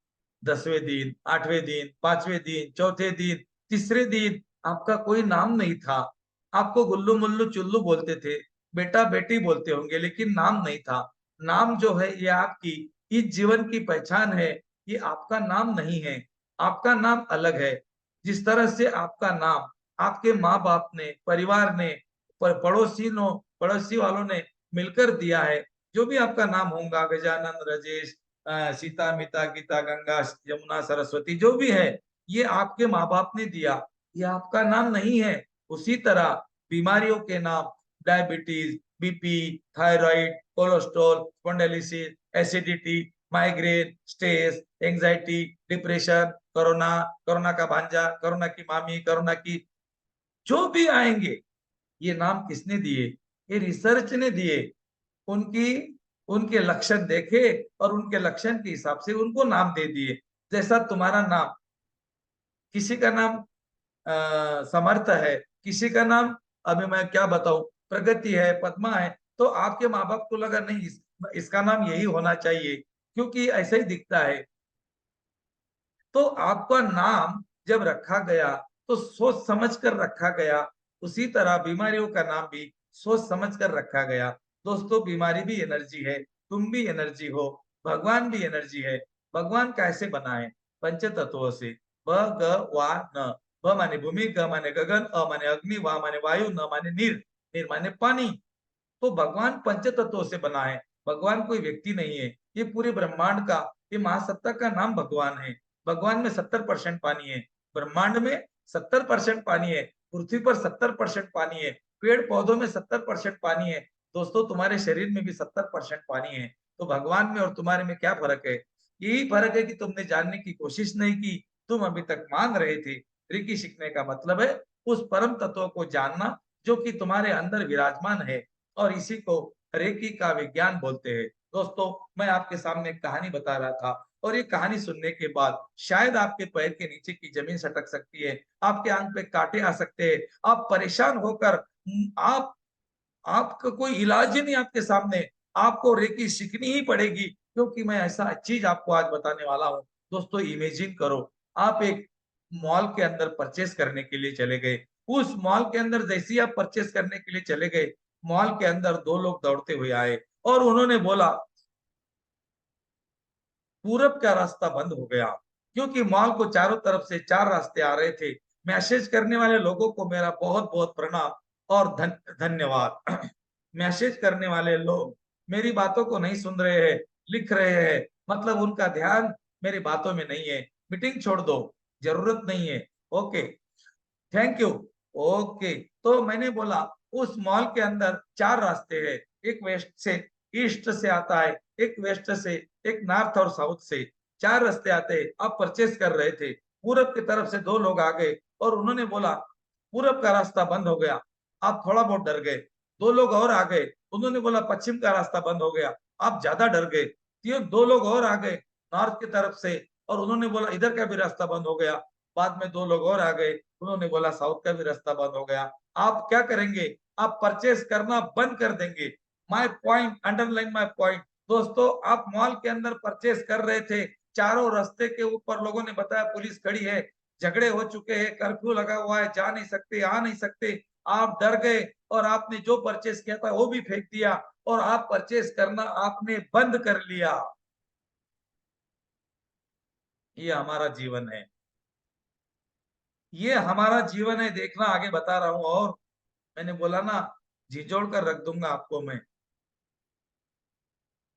10वें दिन, 8वें दिन, 5वें दिन, चौथे दिन, तीसरे दिन आपका कोई नाम नहीं था। आपको गुल्लू मुल्लू चुल्लू बोलते थे, बेटा बेटी बोलते होंगे, लेकिन नाम नहीं था। नाम जो है ये आपकी इस जीवन की पहचान है, ये आपका नाम नहीं है, आपका नाम अलग है। जिस तरह से आपका नाम आपके माँ-बाप ने, परिवार ने, पड़ोसी वालों ने मिलकर दिया है, जो भी आपका नाम होगा गजानन, राजेश, सीता, मिता, गीता, गंगा, यमुना, सरस्वती जो भी है, ये आपके माँ-बाप ने दिया, ये आपका नाम नहीं है। उसी तरह बीमारियों के नाम diabetes, BP, thyroid, cholesterol, spondylosis, acidity, migraine, stress, anxiety, depression, corona, corona का भांजा, कोरोना की मामी, कोरोना की जो भी आएँगे, ये नाम किसने दिए? ये रिसर्च ने दिए। उनकी उनके लक्षण देखे और उनके लक्षण के हिसाब से उनको नाम दे दिए। जैसा तुम्हारा नाम, किसी का नाम समर्थ है, किसी का नाम अभी मैं क्या बताऊँ प्रगति है, पद्मा है, तो आपके माँ-बाप को लगा नहीं इसका नाम यही होना चाहिए, क्योंकि ऐसा ही दिखता है। तो आपका नाम जब रखा गया, तो सोच समझ कर रखा गया। उसी तरह बीमारियों का नाम भी सोच समझ कर रखा गया। दोस्तों बीमारी भी एनर्जी है, तुम भी एनर्जी हो, भगवान भी एनर्जी है। भगवान कैसे बना है? पंच तत्वों से, भगवान। भ माने भूमि, ग माने गगन, अ माने अग्नि, वा माने वायु, न माने नीर, नीर माने पानी। तो भगवान पंच तत्वों से बना है। भगवान कोई व्यक्ति नहीं है। ये पूरे ब्रह्मांड का, ये महासत्ता का नाम भगवान है। भगवान में 70% पानी है, ब्रह्मांड में 70% पानी है, पृथ्वी पर 70% पानी है, पेड़ पौधों में 70% पानी है। दोस्तों, तुम्हारे शरीर में भी 70% पानी है। तो भगवान में और तुम्हारे में क्या फर्क है? यही फर्क है कि तुमने जानने की कोशिश नहीं की, तुम अभी तक मान रहे थे। ऋषि सीखने का मतलब है उस परम तत्व को जानना जो कि तुम्हारे अंदर विराजमान है, और इसी को रेकी का विज्ञान बोलते हैं। दोस्तों, मैं आपके सामने एक कहानी बता रहा था, और ये कहानी सुनने के बाद शायद आपके पैर के नीचे की जमीन सटक सकती है, आपके आंख पे कांटे आ सकते हैं, आप परेशान होकर आप आपका कोई इलाज ही नहीं आपके सामने, आपको रेकी सीखनी ही पड़ेगी, क्योंकि मैं ऐसा चीज आपको आज बताने वाला हूँ। दोस्तों, इमेजिन करो, आप एक मॉल के अंदर परचेस करने के लिए चले गए। उस मॉल के अंदर जैसे ही आप परचेस करने के लिए चले गए, मॉल के अंदर दो लोग दौड़ते हुए आए और उन्होंने बोला, पूरब का रास्ता बंद हो गया, क्योंकि मॉल को चारों तरफ से चार रास्ते आ रहे थे। मैसेज करने वाले लोगों को मेरा बहुत बहुत प्रणाम और धन्यवाद। मैसेज करने वाले लोग मेरी बातों को नहीं सुन रहे हैं, लिख रहे हैं, मतलब उनका ध्यान मेरी बातों में नहीं है। मीटिंग छोड़ दो, जरूरत नहीं है। Okay, thank you. ओके, तो मैंने बोला, उस मॉल के अंदर चार रास्ते हैं, एक वेस्ट से, ईस्ट से आता है, एक वेस्ट से, एक नॉर्थ और साउथ से, चार रास्ते आते हैं। आप परचेस कर रहे थे, पूरब की तरफ से दो लोग आ गए और उन्होंने बोला, पूरब का रास्ता बंद हो गया। आप थोड़ा बहुत डर गए। दो लोग और आ गए, उन्होंने बोला पश्चिम का रास्ता बंद हो गया। आप ज्यादा डर गए। तीन दो लोग और आ गए नॉर्थ की तरफ से, और उन्होंने बोला इधर का भी रास्ता बंद हो गया। बाद में दो लोग और आ गए, उन्होंने बोला साउथ का भी रास्ता बंद हो गया। आप क्या करेंगे? आप परचेस करना बंद कर देंगे। My point, underline my point. दोस्तों, आप मॉल के अंदर परचेस कर रहे थे, चारों रास्ते के ऊपर लोगों ने बताया पुलिस खड़ी है, झगड़े हो चुके हैं, कर्फ्यू लगा हुआ है, जा नहीं सकते, आ नहीं सकते। आप डर गए और आपने जो परचेस किया था वो भी फेंक दिया, और आप परचेस करना आपने बंद कर लिया। ये हमारा जीवन है, ये हमारा जीवन है। देखना, आगे बता रहा हूं। और मैंने बोला ना, झिझोड़ कर रख दूंगा आपको मैं।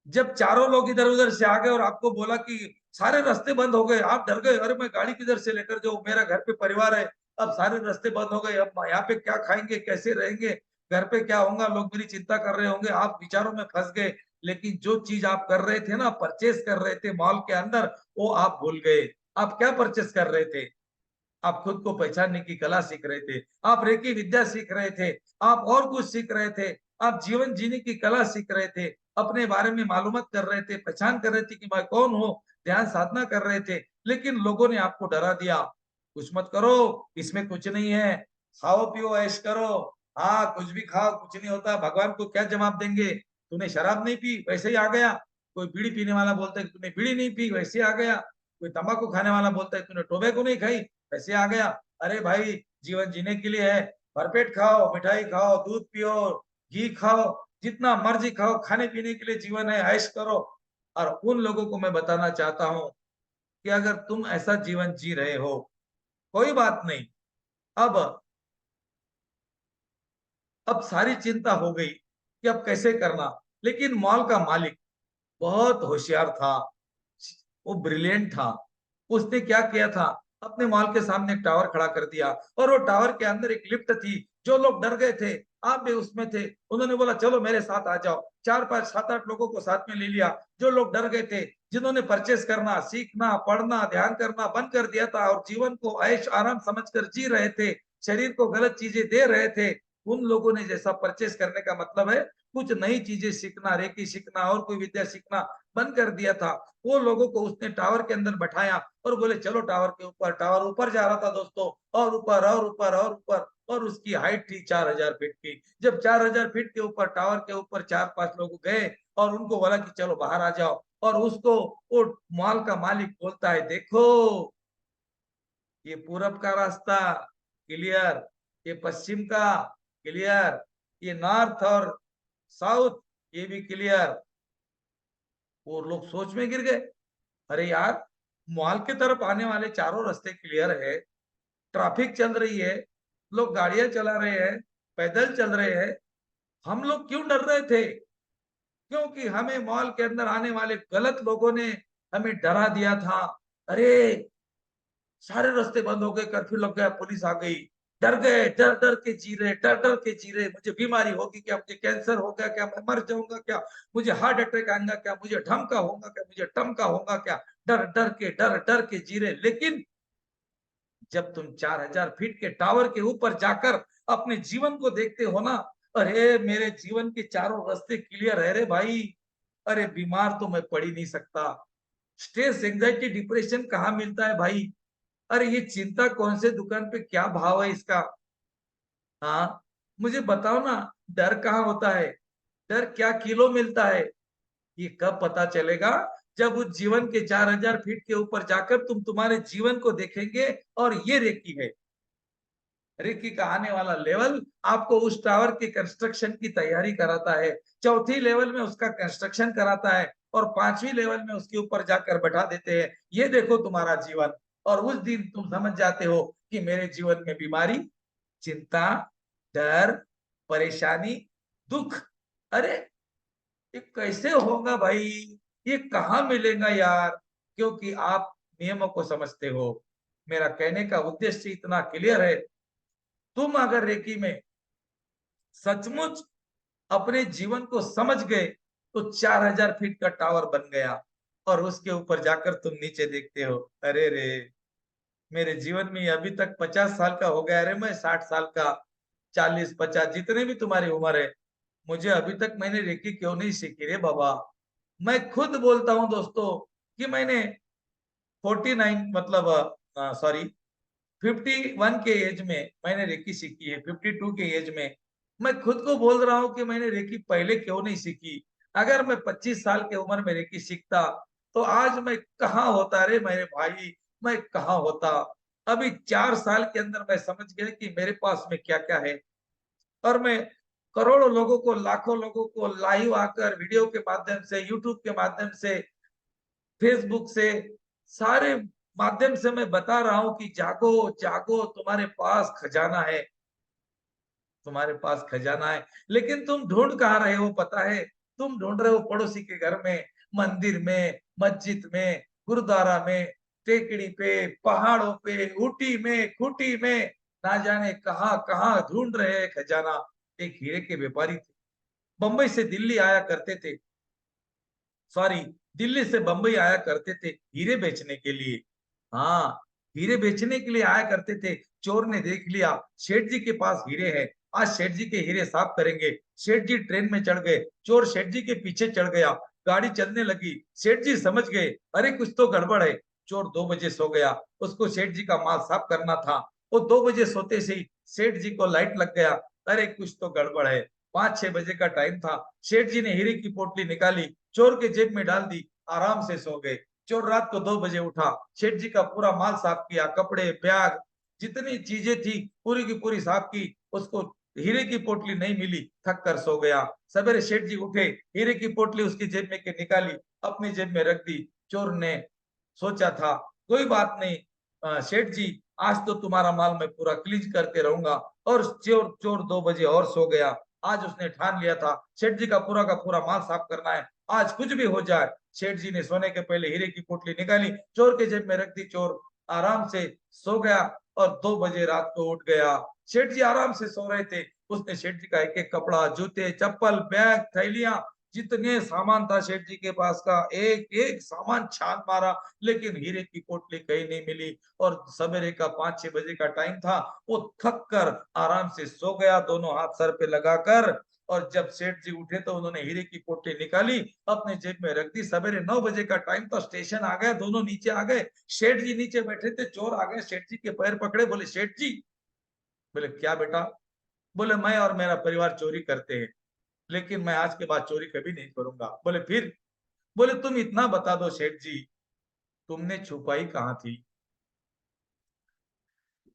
जब चारों लोग इधर उधर से आ गए और आपको बोला कि सारे रास्ते बंद हो गए, आप डर गए, अरे मैं गाड़ी किधर से लेकर जाऊं, मेरा घर पे परिवार है, अब सारे रास्ते बंद हो गए, अब यहाँ पे क्या खाएंगे, कैसे रहेंगे, घर पे क्या होगा, लोग मेरी चिंता कर रहे होंगे, आप विचारों में फंस गए। लेकिन जो चीज आप कर रहे थे ना, परचेस कर रहे थे मॉल के अंदर, वो आप भूल गए। आप क्या परचेस कर रहे थे? आप खुद को पहचानने की कला सीख रहे थे, आप रेकी विद्या सीख रहे थे, आप और कुछ सीख रहे थे, आप जीवन जीने की कला सीख रहे थे, अपने बारे में मालूमात कर रहे थे, पहचान कर रहे थे कि मैं कौन हूँ, ध्यान साधना कर रहे थे। लेकिन लोगों ने आपको डरा दिया, कुछ मत करो, इसमें कुछ नहीं है, खाओ पियो ऐश करो। हाँ, कुछ भी खाओ, कुछ नहीं होता, भगवान को क्या जवाब देंगे? तूने शराब नहीं पी, वैसे ही आ गया। कोई बीड़ी पीने वाला बोलता है कि तूने बीड़ी नहीं पी, वैसे ही आ गया। कोई तंबाकू खाने वाला बोलता है तूने टोबैको नहीं खाई, वैसे आ गया। अरे भाई, जीवन जीने के लिए है, भरपेट खाओ, मिठाई खाओ, दूध पियो, घी खाओ, जितना मर्जी खाओ, खाने पीने के लिए जीवन है, ऐश करो। और उन लोगों को मैं बताना चाहता हूँ कि अगर तुम ऐसा जीवन जी रहे हो, कोई बात नहीं। अब अब सारी चिंता हो गई कि अब कैसे करना। लेकिन मॉल का मालिक बहुत होशियार था, वो ब्रिलियंट था। उसने क्या किया था, अपने मॉल के सामने एक टावर खड़ा कर दिया, और वो टावर के अंदर एक लिफ्ट थी। जो लोग डर गए थे, आप भी उसमें थे, उन्होंने बोला चलो मेरे साथ आ जाओ। चार पांच सात आठ लोगों को साथ में ले लिया, जो लोग डर गए थे, जिन्होंने परचेस करना, सीखना, पढ़ना, ध्यान करना बंद कर दिया था और जीवन को ऐश आराम समझकर जी रहे थे, शरीर को गलत चीजें दे रहे थे, उन लोगों ने जैसा परचेस करने का मतलब है कुछ नई चीजें सीखना, रेकी सीखना और कोई विद्या सीखना बंद कर दिया था, वो लोगों को उसने टावर के अंदर बैठाया और बोले चलो टावर के ऊपर। टावर ऊपर जा रहा था दोस्तों, और ऊपर और ऊपर और ऊपर, और उसकी हाइट थी 4000 फीट की। जब 4000 फीट के ऊपर, टावर के ऊपर चार पांच लोग गए और उनको बोला कि चलो बाहर आ जाओ, और उसको वो मॉल का मालिक बोलता है, देखो ये पूरब का रास्ता क्लियर, ये पश्चिम का क्लियर, ये नॉर्थ और साउथ ये भी क्लियर। वो लोग सोच में गिर गए, अरे यार, मॉल की तरफ आने वाले चारों रास्ते क्लियर है, ट्रैफिक चल रही है, लोग गाड़ियां चला रहे हैं, पैदल चल रहे हैं, हम लोग क्यों डर रहे थे? क्योंकि हमें मॉल के अंदर आने वाले गलत लोगों ने हमें डरा दिया था। अरे सारे रास्ते बंद हो गए, कर्फ्यू लग गया, पुलिस आ गई। डर गए, डर डर के जी रहे, डर डर के जी रहे, मुझे बीमारी होगी क्या, मुझे कैंसर होगा क्या, मैं मर जाऊंगा क्या, मुझे हार्ट अटैक आएगा क्या, मुझे ढमका होगा क्या, मुझे टमका होगा क्या। डर डर के जी रहे। लेकिन जब तुम 4000 फीट के टावर के ऊपर जाकर अपने जीवन को देखते हो ना, अरे मेरे जीवन के चारों रास्ते क्लियर है रे भाई। अरे बीमार तो मैं पड़ ही नहीं सकता। स्ट्रेस, एंजाइटी, डिप्रेशन कहाँ मिलता है भाई? अरे ये चिंता कौन से दुकान पे क्या भाव है इसका? हाँ, मुझे बताओ ना, डर कहाँ होता है? डर क्या किलो मिलता है? ये कब पता चलेगा? जब उस जीवन के 4000 फीट के ऊपर जाकर तुम तुम्हारे जीवन को देखेंगे। और ये रेकी है, रेकी का आने वाला लेवल आपको उस टावर के कंस्ट्रक्शन की तैयारी कराता है, चौथी लेवल में उसका कंस्ट्रक्शन कराता है, और पांचवी लेवल में उसके ऊपर जाकर बैठा देते हैं, ये देखो तुम्हारा जीवन। और उस दिन तुम समझ जाते हो कि मेरे जीवन में बीमारी, चिंता, डर, परेशानी, दुख, अरे ये कैसे होगा भाई? ये कहाँ मिलेगा यार? क्योंकि आप नियमों को समझते हो। मेरा कहने का उद्देश्य इतना क्लियर है, तुम अगर रेकी में सचमुच अपने जीवन को समझ गए तो 4000 फीट का टावर बन गया। और उसके ऊपर जाकर तुम नीचे देखते हो, अरे रे, मेरे जीवन में अभी तक 50 साल का हो गया, अरे मैं 60 साल का, 40 50 जितने भी तुम्हारी उम्र है, मुझे अभी तक मैंने रेकी क्यों नहीं सीखी रे बाबा? मैं खुद बोलता हूँ दोस्तों कि मैंने 49 मतलब सॉरी 51 के एज में मैंने रेकी सीखी है, 52 के एज में। मैं खुद को बोल रहा हूँ कि मैंने रेकी पहले क्यों नहीं सीखी? अगर मैं 25 साल की उम्र में रेकी सीखता तो आज मैं कहाँ होता रे मेरे भाई? मैं कहाँ होता? अभी 4 साल के अंदर मैं समझ गया कि मेरे पास में क्या क्या है। और मैं करोड़ों लोगों को, लाखों लोगों को लाइव आकर वीडियो के माध्यम से, यूट्यूब के माध्यम से, फेसबुक से, सारे माध्यम से मैं बता रहा हूं कि जागो, जागो, तुम्हारे पास खजाना है, तुम्हारे पास खजाना है। लेकिन तुम ढूंढ कहाँ रहे हो पता है? तुम ढूंढ रहे हो पड़ोसी के घर में, मंदिर में, मस्जिद में, गुरुद्वारा में, टेकड़ी पे, पहाड़ों पे, ऊटी में, खूटी में, ना जाने कहाँ कहाँ ढूंढ रहे हैं खजाना। एक हीरे के व्यापारी थे, बंबई से दिल्ली आया करते थे, सॉरी, दिल्ली से बंबई आया करते थे हीरे बेचने के लिए। हाँ, हीरे बेचने के लिए आया करते थे। चोर ने देख लिया, सेठ जी के पास हीरे हैं, आज सेठ जी के हीरे साफ करेंगे। सेठ जी ट्रेन में चढ़ गए, चोर सेठ जी के पीछे चढ़ गया, गाड़ी चलने लगी। सेठ जी समझ गए, अरे कुछ तो गड़बड़ है। चोर 2 बजे सो गया, उसको सेठ जी का माल साफ करना था। वो 2 बजे सोते से ही सेठ जी को लाइट लग गया, अरे कुछ तो गड़बड़ है। 5 6 बजे का टाइम था, सेठ जी ने हीरे की पोटली निकाली, चोर के जेब में डाल दी, आराम से सो गए। चोर रात को 2 बजे उठा, सेठ जी का पूरा माल साफ किया, कपड़े, बैग, जितनी चीजें थी पूरी की पूरी साफ की। उसको हीरे की पोटली नहीं मिली, थक कर सो गया। सवेरे सेठ जी उठे, हीरे की पोटली उसकी जेब में के निकाली, अपनी जेब में रख दी। चोर ने सोचा था, कोई बात नहीं, सेठ जी आज तो तुम्हारा माल मैं पूरा क्लीन करके रहूंगा। और चोर चोर 2 बजे और सो गया। आज उसने ठान लिया था, सेठ जी का पूरा माल साफ करना है, आज कुछ भी हो जाए। सेठ जी ने सोने के पहले हीरे की पोटली निकाली, चोर के जेब में रख दी, चोर आराम से सो गया। और 2 बजे रात को उठ गया। सेठ जी आराम से सो रहे थे, उसने सेठ जी का एक एक कपड़ा, जूते, चप्पल, बैग, थैलियां, जितने सामान था सेठ जी के पास का, एक एक सामान छान मारा, लेकिन हीरे की पोटली कहीं नहीं मिली। और सवेरे का 5 6 बजे का टाइम था, वो थक कर आराम से सो गया, दोनों हाथ सर पे लगाकर। और जब सेठ जी उठे तो उन्होंने हीरे की पोटली निकाली, अपने जेब में रख दी। सवेरे 9 बजे का टाइम था, स्टेशन आ गया, दोनों नीचे आ गए। सेठ जी नीचे बैठे थे, चोर आ गए, सेठ जी के पैर पकड़े, बोले सेठ जी। बोले क्या बेटा? बोले मैं और मेरा परिवार चोरी करते हैं, लेकिन मैं आज के बाद चोरी कभी नहीं करूंगा। बोले फिर? बोले तुम इतना बता दो सेठ जी, तुमने छुपाई कहाँ थी?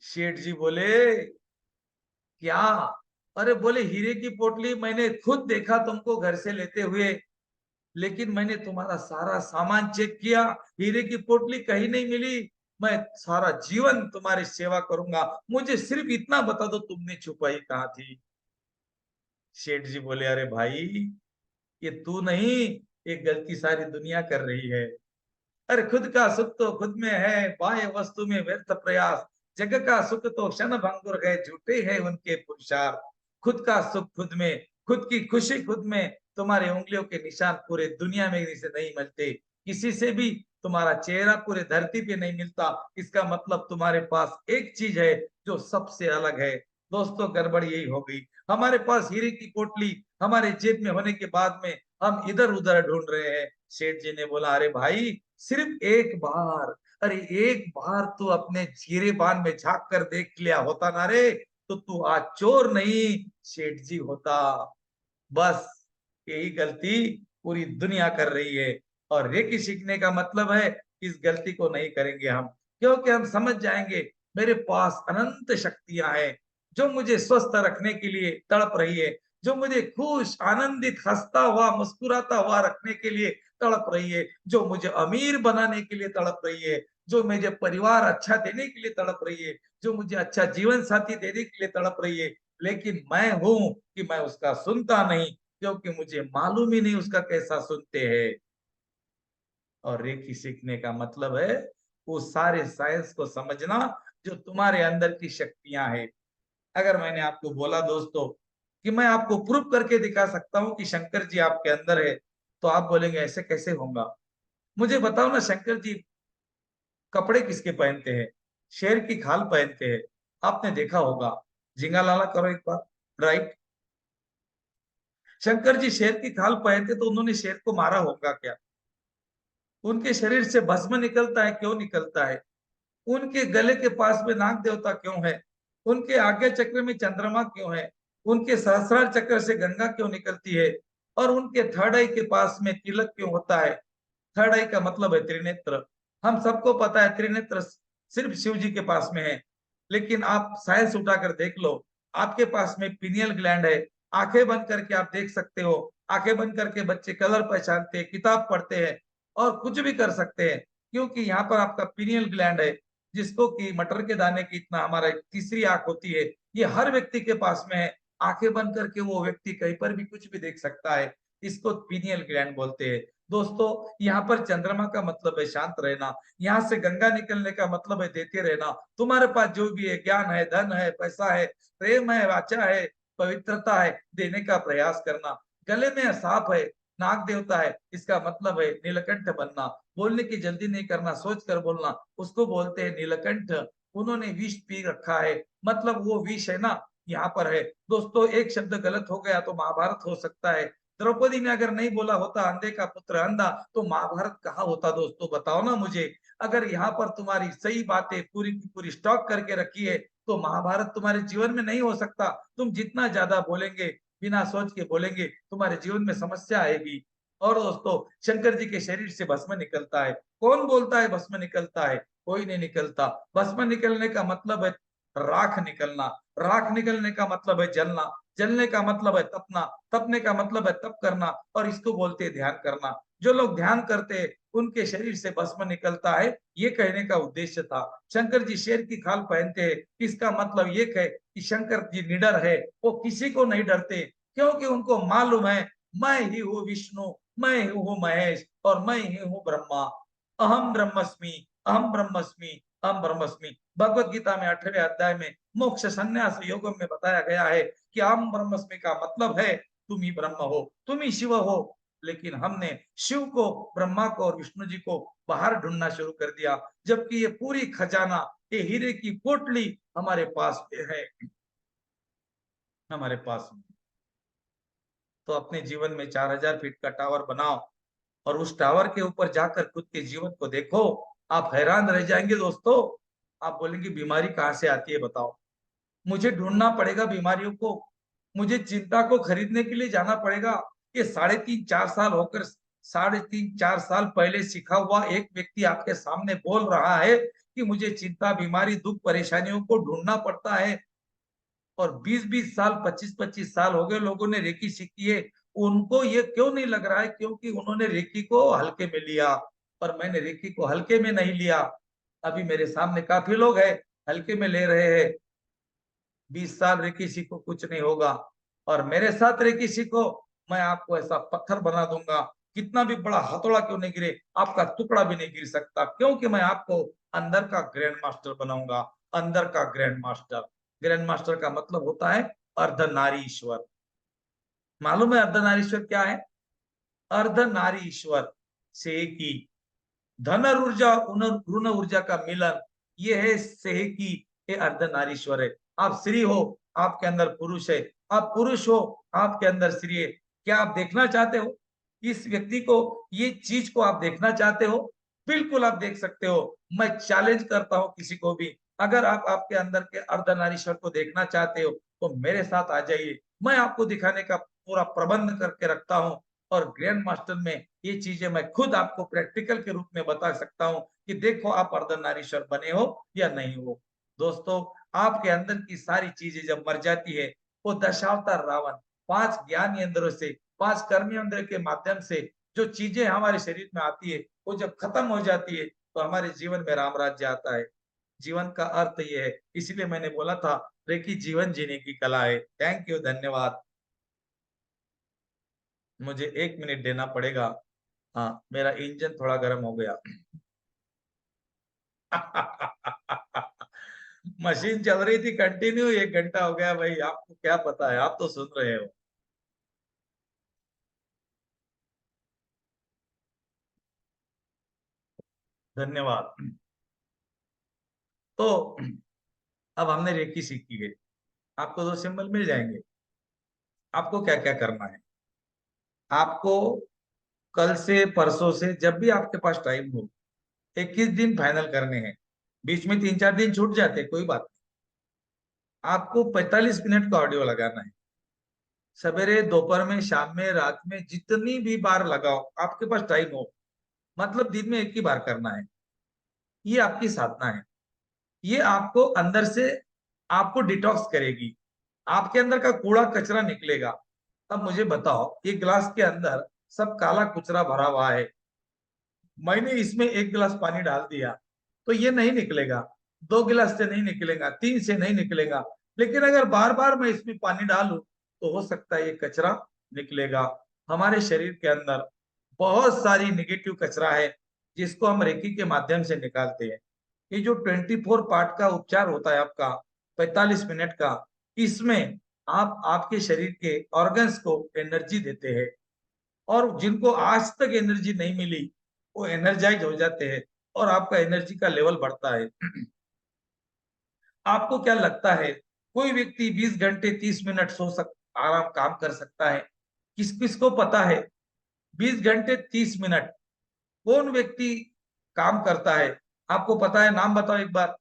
सेठ जी बोले क्या? अरे बोले हीरे की पोटली मैंने खुद देखा तुमको घर से लेते हुए, लेकिन मैंने तुम्हारा सारा सामान चेक किया, हीरे की पोटली कहीं नहीं मिली। मैं सारा जीवन तुम्हारी सेवा करूंगा, मुझे सिर्फ इतना बता दो तुमने छुपाई कहाँ थी। शेठ जी बोले, अरे भाई, ये तू नहीं, ये गलती सारी दुनिया कर रही है। अरे खुद का सुख तो खुद में है, बाह्य वस्तु में व्यर्थ प्रयास। जग का सुख तो क्षण भंगुर है, झूठे हैं उनके पुरुषार्थ। खुद का सुख खुद में, खुद की खुशी खुद में। तुम्हारे उंगलियों के निशान पूरे दुनिया में से नहीं मिलते, किसी से भी। तुम्हारा चेहरा पूरे धरती पे नहीं मिलता। इसका मतलब तुम्हारे पास एक चीज है जो सबसे अलग है। दोस्तों, गड़बड़ यही हो गई। हमारे पास हीरे की पोटली हमारे जेब में होने के बाद में हम इधर उधर ढूंढ रहे हैं। सेठ जी ने बोला, अरे भाई, सिर्फ एक बार, अरे एक बार तू अपने जीरेबान में झांक कर देख लिया होता ना रे, तो तू आज चोर नहीं, सेठ जी होता। बस यही गलती पूरी दुनिया कर रही है। और रेकी सीखने का मतलब है इस गलती को नहीं करेंगे हम, क्योंकि हम समझ जाएंगे मेरे पास अनंत शक्तियां हैं जो मुझे स्वस्थ रखने के लिए तड़प रही है, जो मुझे खुश आनंदित हंसता हुआ मुस्कुराता हुआ रखने के लिए तड़प रही है, जो मुझे अमीर बनाने के लिए तड़प रही है, जो मुझे परिवार अच्छा देने के लिए तड़प रही है, जो मुझे अच्छा जीवन साथी देने के लिए तड़प रही है। लेकिन मैं हूं कि मैं उसका सुनता नहीं, क्योंकि मुझे मालूम ही नहीं उसका कैसा सुनते हैं। और रेकी सीखने का मतलब है वो सारे साइंस को समझना जो तुम्हारे अंदर की शक्तियां हैं। अगर मैंने आपको बोला दोस्तों कि मैं आपको प्रूफ करके दिखा सकता हूं कि शंकर जी आपके अंदर है, तो आप बोलेंगे ऐसे कैसे होगा। मुझे बताओ ना, शंकर जी कपड़े किसके पहनते हैं? शेर की खाल पहनते हैं। आपने देखा होगा। झिंगा लाला करो एक बार। राइट। शंकर जी शेर की खाल पहनते तो उन्होंने शेर को मारा होगा क्या? उनके शरीर से भस्म निकलता है, क्यों निकलता है? उनके गले के पास में नाग देवता क्यों है? उनके आज्ञा चक्र में चंद्रमा क्यों है? उनके सहस्रार चक्र से गंगा क्यों निकलती है? और उनके थर्ड आई के पास में तिलक क्यों होता है? थर्ड आई का मतलब है त्रिनेत्र। हम सबको पता है त्रिनेत्र सिर्फ शिव जी के पास में है। लेकिन आप साइंस उठाकर देख लो, आपके पास में पिनियल ग्लैंड है। आंखें बंद करके आप देख सकते हो। आंखें बंद करके बच्चे कलर पहचानते हैं, किताब पढ़ते हैं और कुछ भी कर सकते हैं, क्योंकि यहाँ पर आपका पिनियल ग्लैंड है, जिसको कि मटर के दाने की इतना हमारा एक तीसरी आंख होती है। ये हर व्यक्ति के पास में है। आंखें बंद करके वो व्यक्ति कहीं पर भी कुछ भी देख सकता है। इसको पीनियल ग्लैंड बोलते हैं। दोस्तों, यहाँ पर चंद्रमा का मतलब है शांत रहना। यहाँ से गंगा निकलने का मतलब है देते रहना। तुम्हारे पास जो भी है, ज्ञान है, धन है, पैसा है, प्रेम है, वाचा है, पवित्रता है, देने का प्रयास करना। गले में सांप है, नाग देवता है, इसका मतलब है नीलकंठ बनना। बोलने की जल्दी नहीं करना, सोच कर बोलना, उसको बोलते हैं नीलकंठ। उन्होंने विष पी रखा है, मतलब वो विष है ना, यहाँ पर है। दोस्तों, एक शब्द गलत हो गया तो महाभारत हो सकता है। द्रौपदी ने अगर नहीं बोला होता अंधे का पुत्र अंधा, तो महाभारत कहाँ होता? दोस्तों बताओ ना मुझे। अगर यहाँ पर तुम्हारी सही बातें पूरी की पूरी स्टॉक करके रखी है, तो महाभारत तुम्हारे जीवन में नहीं हो सकता। तुम जितना ज्यादा बोलेंगे, बिना सोच के बोलेंगे, तुम्हारे जीवन में समस्या आएगी। और दोस्तों, शंकर जी के शरीर से भस्म निकलता है। कौन बोलता है भस्म निकलता है? कोई नहीं निकलता। भस्म निकलने का मतलब है राख निकलना। राख निकलने का मतलब है जलना। जलने का मतलब है तपना। तपने का मतलब है तप करना, और इसको बोलते हैं ध्यान करना। जो लोग ध्यान करते हैं उनके शरीर से भस्म निकलता है, ये कहने का उद्देश्य था। शंकर जी शेर की खाल पहनते हैं, इसका मतलब ये है कि शंकर जी निडर है, वो किसी को नहीं डरते, क्योंकि उनको मालूम है मैं ही हूँ विष्णु, मैं ही हूँ महेश, और मैं ही हूँ ब्रह्मा। अहम ब्रह्मस्मि, अहम ब्रह्मस्मि, अहम ब्रह्मस्मि। भगवत गीता में 8वें अध्याय में मोक्ष संन्यास योग में बताया गया है कि अहम ब्रह्मस्मि का मतलब है तुम ही ब्रह्म हो, तुम ही शिव हो। लेकिन हमने शिव को, ब्रह्मा को और विष्णु जी को बाहर ढूंढना शुरू कर दिया, जबकि ये पूरी खजाना, ये हीरे की पोटली हमारे पास में है, हमारे पास में। तो अपने जीवन में 4000 फीट का टावर बनाओ, और उस टावर के ऊपर जाकर खुद के जीवन को देखो। आप हैरान रह जाएंगे दोस्तों। आप बोलेंगे बीमारी कहाँ से आती है बताओ? मुझे ढूंढना पड़ेगा बीमारियों को, मुझे चिंता को खरीदने के लिए जाना पड़ेगा। ये 3.5 4 साल होकर 3.5 4 साल पहले सीखा हुआ एक व्यक्ति आपके सामने बोल रहा है कि मुझे चिंता, बीमारी, दुख, परेशानियों को ढूंढना पड़ता है। और 20-20 साल, 25-25 साल हो गए लोगों ने रेकी सीखी है। उनको ये क्यों नहीं लग रहा है? क्योंकि उन्होंने रेकी को हल्के में लिया, और मैंने रेकी को हल्के में नहीं लिया। अभी मेरे सामने काफी लोग हैं, हल्के में ले रहे हैं, 20 साल रेकी सीखो कुछ नहीं होगा, और मेरे साथ रेकी सीखो, मैं आपको ऐसा पत्थर बना दूंगा, कितना भी बड़ा हथौड़ा क्यों नहीं गिरे, आपका टुकड़ा भी नहीं गिर सकता, क्योंकि मैं आपको अंदर का ग्रैंड मास्टर बनाऊंगा। अंदर का ग्रैंड मास्टर, ग्रैंड मास्टर का मतलब होता है अर्धनारीश्वर। मालूम है अर्धनारीश्वर क्या है? अर्धनारीश्वर से की धन और ऊर्जा ऋण ऊर्जा का मिलन, ये है सेह की, ये अर्धनारीश्वर है। आप स्त्री हो, आपके अंदर पुरुष है, आप पुरुष हो, आपके अंदर स्त्री है। क्या आप देखना चाहते हो इस व्यक्ति को, ये चीज को आप देखना चाहते हो? बिल्कुल आप देख सकते हो। मैं चैलेंज करता हूं किसी को भी, अगर आप आपके अंदर के अर्धनारीश्वर को देखना चाहते हो तो मेरे साथ आ जाइए, मैं आपको दिखाने का पूरा प्रबंध करके रखता हूँ। और ग्रैंड मास्टर में ये चीजें मैं खुद आपको प्रैक्टिकल के रूप में बता सकता हूँ कि देखो आप अर्धनारीश्वर बने हो या नहीं हो। दोस्तों, आपके अंदर की सारी चीजें जब मर जाती है, वो दशावतार रावण 5 ज्ञान इंद्रियों से, 5 कर्मेंद्र के माध्यम से जो चीजें हमारे शरीर में आती है, वो जब खत्म हो जाती है तो हमारे जीवन में राम राज्य आता है। जीवन का अर्थ ये है, इसलिए मैंने बोला था रेकी जीवन जीने की कला है। थैंक यू, धन्यवाद। मुझे 1 मिनट देना पड़ेगा। हाँ, मेरा इंजन थोड़ा गर्म हो गया। मशीन चल रही थी कंटिन्यू, 1 घंटा हो गया भाई, आपको क्या पता है, आप तो सुन रहे हो। धन्यवाद। तो अब हमने रेकी सीखी है, आपको 2 सिंबल मिल जाएंगे। आपको क्या क्या करना है? आपको कल से परसों से जब भी आपके पास टाइम हो, 21 दिन फाइनल करने हैं। बीच में 3-4 दिन छूट जाते, कोई बात नहीं। आपको 45 मिनट का ऑडियो लगाना है। सवेरे, दोपहर में, शाम में, रात में, जितनी भी बार लगाओ आपके पास टाइम हो, मतलब दिन में एक ही बार करना है। ये आपकी साधना है। ये आपको अंदर से, आपको डिटॉक्स करेगी, आपके अंदर का कूड़ा कचरा निकलेगा। अब मुझे बताओ, ये गिलास के अंदर सब काला कुचरा भरा हुआ है, मैंने इसमें 1 गिलास पानी डाल दिया तो ये नहीं निकलेगा, 2 गिलास से नहीं निकलेगा, 3 से नहीं निकलेगा। लेकिन अगर बार बार मैं इसमें पानी डालूं तो हो सकता है ये कचरा निकलेगा। हमारे शरीर के अंदर बहुत सारी निगेटिव कचरा है, जिसको हम रेकी के माध्यम से निकालते हैं। ये जो 24 पार्ट का उपचार होता है आपका, 45 मिनट का, इसमें आप आपके शरीर के ऑर्गन्स को एनर्जी देते हैं, और जिनको आज तक एनर्जी नहीं मिली वो एनर्जाइज हो जाते हैं, और आपका एनर्जी का लेवल बढ़ता है। आपको क्या लगता है कोई व्यक्ति 20 घंटे 30 मिनट आराम काम कर सकता है? किस किस को पता है 20 घंटे 30 मिनट कौन व्यक्ति काम करता है? आपको पता है? नाम बताओ एक बार,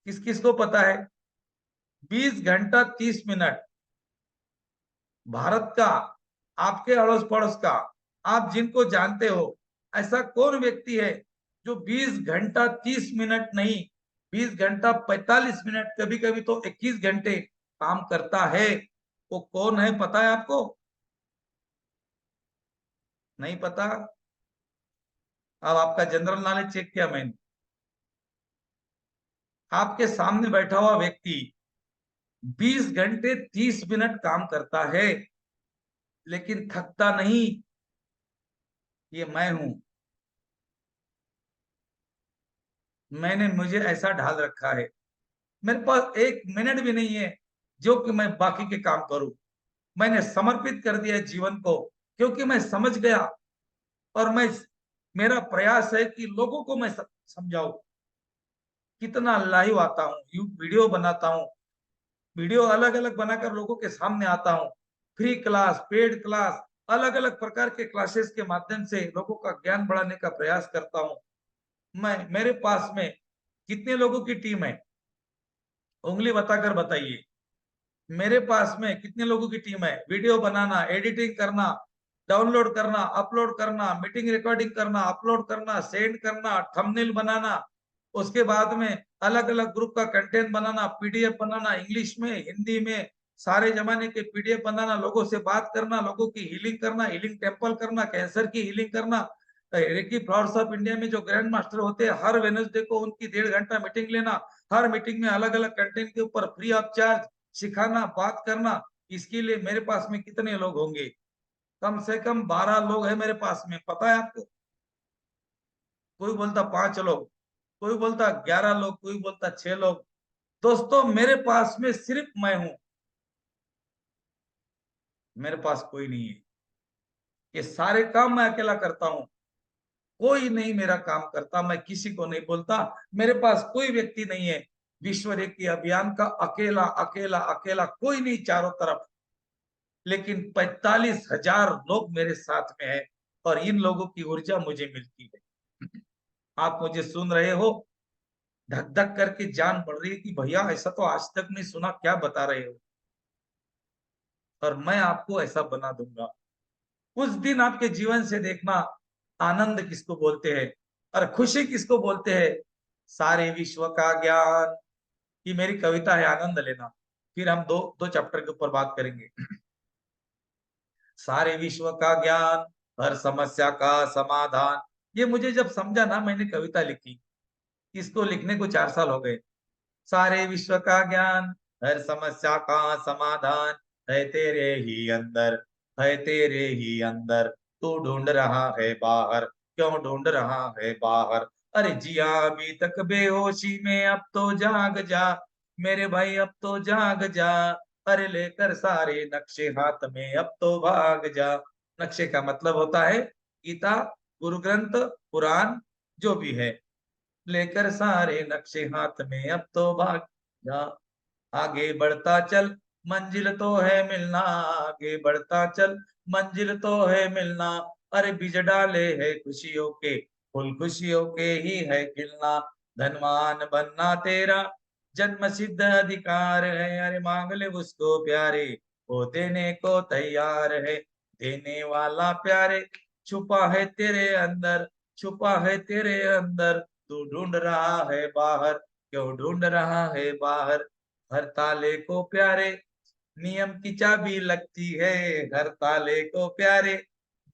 किस किस को पता है? 20 घंटा 30 मिनट भारत का, आपके अड़ोस पड़ोस का, आप जिनको जानते हो, ऐसा कौन व्यक्ति है जो 20 घंटा 30 मिनट नहीं, 20 घंटा 45 मिनट, कभी कभी तो 21 घंटे काम करता है? वो कौन है, पता है आपको? नहीं पता? अब आपका जनरल नॉलेज चेक किया मैंने। आपके सामने बैठा हुआ व्यक्ति 20 घंटे 30 मिनट काम करता है, लेकिन थकता नहीं। ये मैं हूं। मैंने, मुझे ऐसा ढाल रखा है, मेरे पास 1 मिनट भी नहीं है जो कि मैं बाकी के काम करूं। मैंने समर्पित कर दिया जीवन को, क्योंकि मैं समझ गया, और मैं, मेरा प्रयास है कि लोगों को मैं समझाऊं। कितना लाइव आता हूँ, यू वीडियो बनाता हूँ, वीडियो अलग अलग बनाकर लोगों के सामने आता हूँ, फ्री क्लास, पेड क्लास, अलग अलग प्रकार के क्लासेस के माध्यम से लोगों का ज्ञान बढ़ाने का प्रयास करता हूँ। मैं, मेरे पास में कितने लोगों की टीम है, उंगली बताकर बताइए। मेरे पास में कितने लोगों की टीम है? वीडियो बनाना, एडिटिंग करना, डाउनलोड करना, अपलोड करना, मीटिंग रिकॉर्डिंग करना, अपलोड करना, सेंड करना, थंबनेल बनाना, उसके बाद में अलग अलग ग्रुप का कंटेंट बनाना, पीडीएफ बनाना, इंग्लिश में, हिंदी में, सारे जमाने के पीडीएफ बनाना, लोगों से बात करना, लोगों की हीलिंग करना, हीलिंग टेम्पल करना, कैंसर की हीलिंग करना, रेकी फ्लावर्स ऑफ इंडिया में जो ग्रैंड मास्टर होते हैं, हर वेडनेसडे को उनकी 1.5 घंटा मीटिंग लेना, हर मीटिंग में अलग अलग कंटेंट के ऊपर फ्री ऑफ चार्ज सिखाना, बात करना। इसके लिए मेरे पास में कितने लोग होंगे? कम से कम 12 लोग है मेरे पास में, पता है आपको? कोई बोलता 5 लोग, कोई बोलता 11 लोग, कोई बोलता 6 लोग। दोस्तों मेरे पास में सिर्फ मैं हूं, मेरे पास कोई नहीं है। ये सारे काम मैं अकेला करता हूं, कोई नहीं मेरा काम करता, मैं किसी को नहीं बोलता। मेरे पास कोई व्यक्ति नहीं है विश्व रेकी अभियान का, अकेला अकेला अकेला कोई नहीं चारों तरफ। लेकिन 45,000 लोग मेरे साथ में है और इन लोगों की ऊर्जा मुझे मिलती है। आप मुझे सुन रहे हो, धक धक करके जान पड़ रही है कि भैया ऐसा तो आज तक नहीं सुना, क्या बता रहे हो? और मैं आपको ऐसा बना दूंगा। उस दिन आपके जीवन से देखना, आनंद किसको बोलते हैं और खुशी किसको बोलते हैं। सारे विश्व का ज्ञान, ये मेरी कविता है, आनंद लेना। फिर हम दो दो चैप्टर के ऊपर बात करेंगे। सारे विश्व का ज्ञान, हर समस्या का समाधान। ये मुझे जब समझा ना, मैंने कविता लिखी। इसको लिखने को 4 साल हो गए। सारे विश्व का ज्ञान, हर समस्या का समाधान है तेरे ही अंदर, है तेरे ही अंदर। तू ढूंढ रहा है बाहर, क्यों ढूंढ रहा है बाहर? अरे जिया अभी तक बेहोशी में, अब तो जाग जा मेरे भाई, अब तो जाग जा। अरे लेकर सारे नक्शे हाथ में, अब तो भाग जा। नक्शे का मतलब होता है गीता, गुरु ग्रंथ, पुराण, जो भी है। लेकर सारे नक्शे हाथ में, अब तो भाग जा। आगे बढ़ता चल, मंजिल तो है मिलना, आगे बढ़ता चल, मंजिल तो है मिलना। अरे बीज डाले है खुशियों के, फूल खुशियों के ही है खिलना। धनवान बनना तेरा जन्म सिद्ध अधिकार है, अरे मांग ले उसको प्यारे, वो देने को तैयार है। देने वाला प्यारे, छुपा है तेरे अंदर, छुपा है तेरे अंदर। तू ढूंढ रहा है बाहर, क्यों ढूंढ रहा है बाहर? हर ताले को प्यारे, नियम की चाबी लगती है। हर ताले को प्यारे,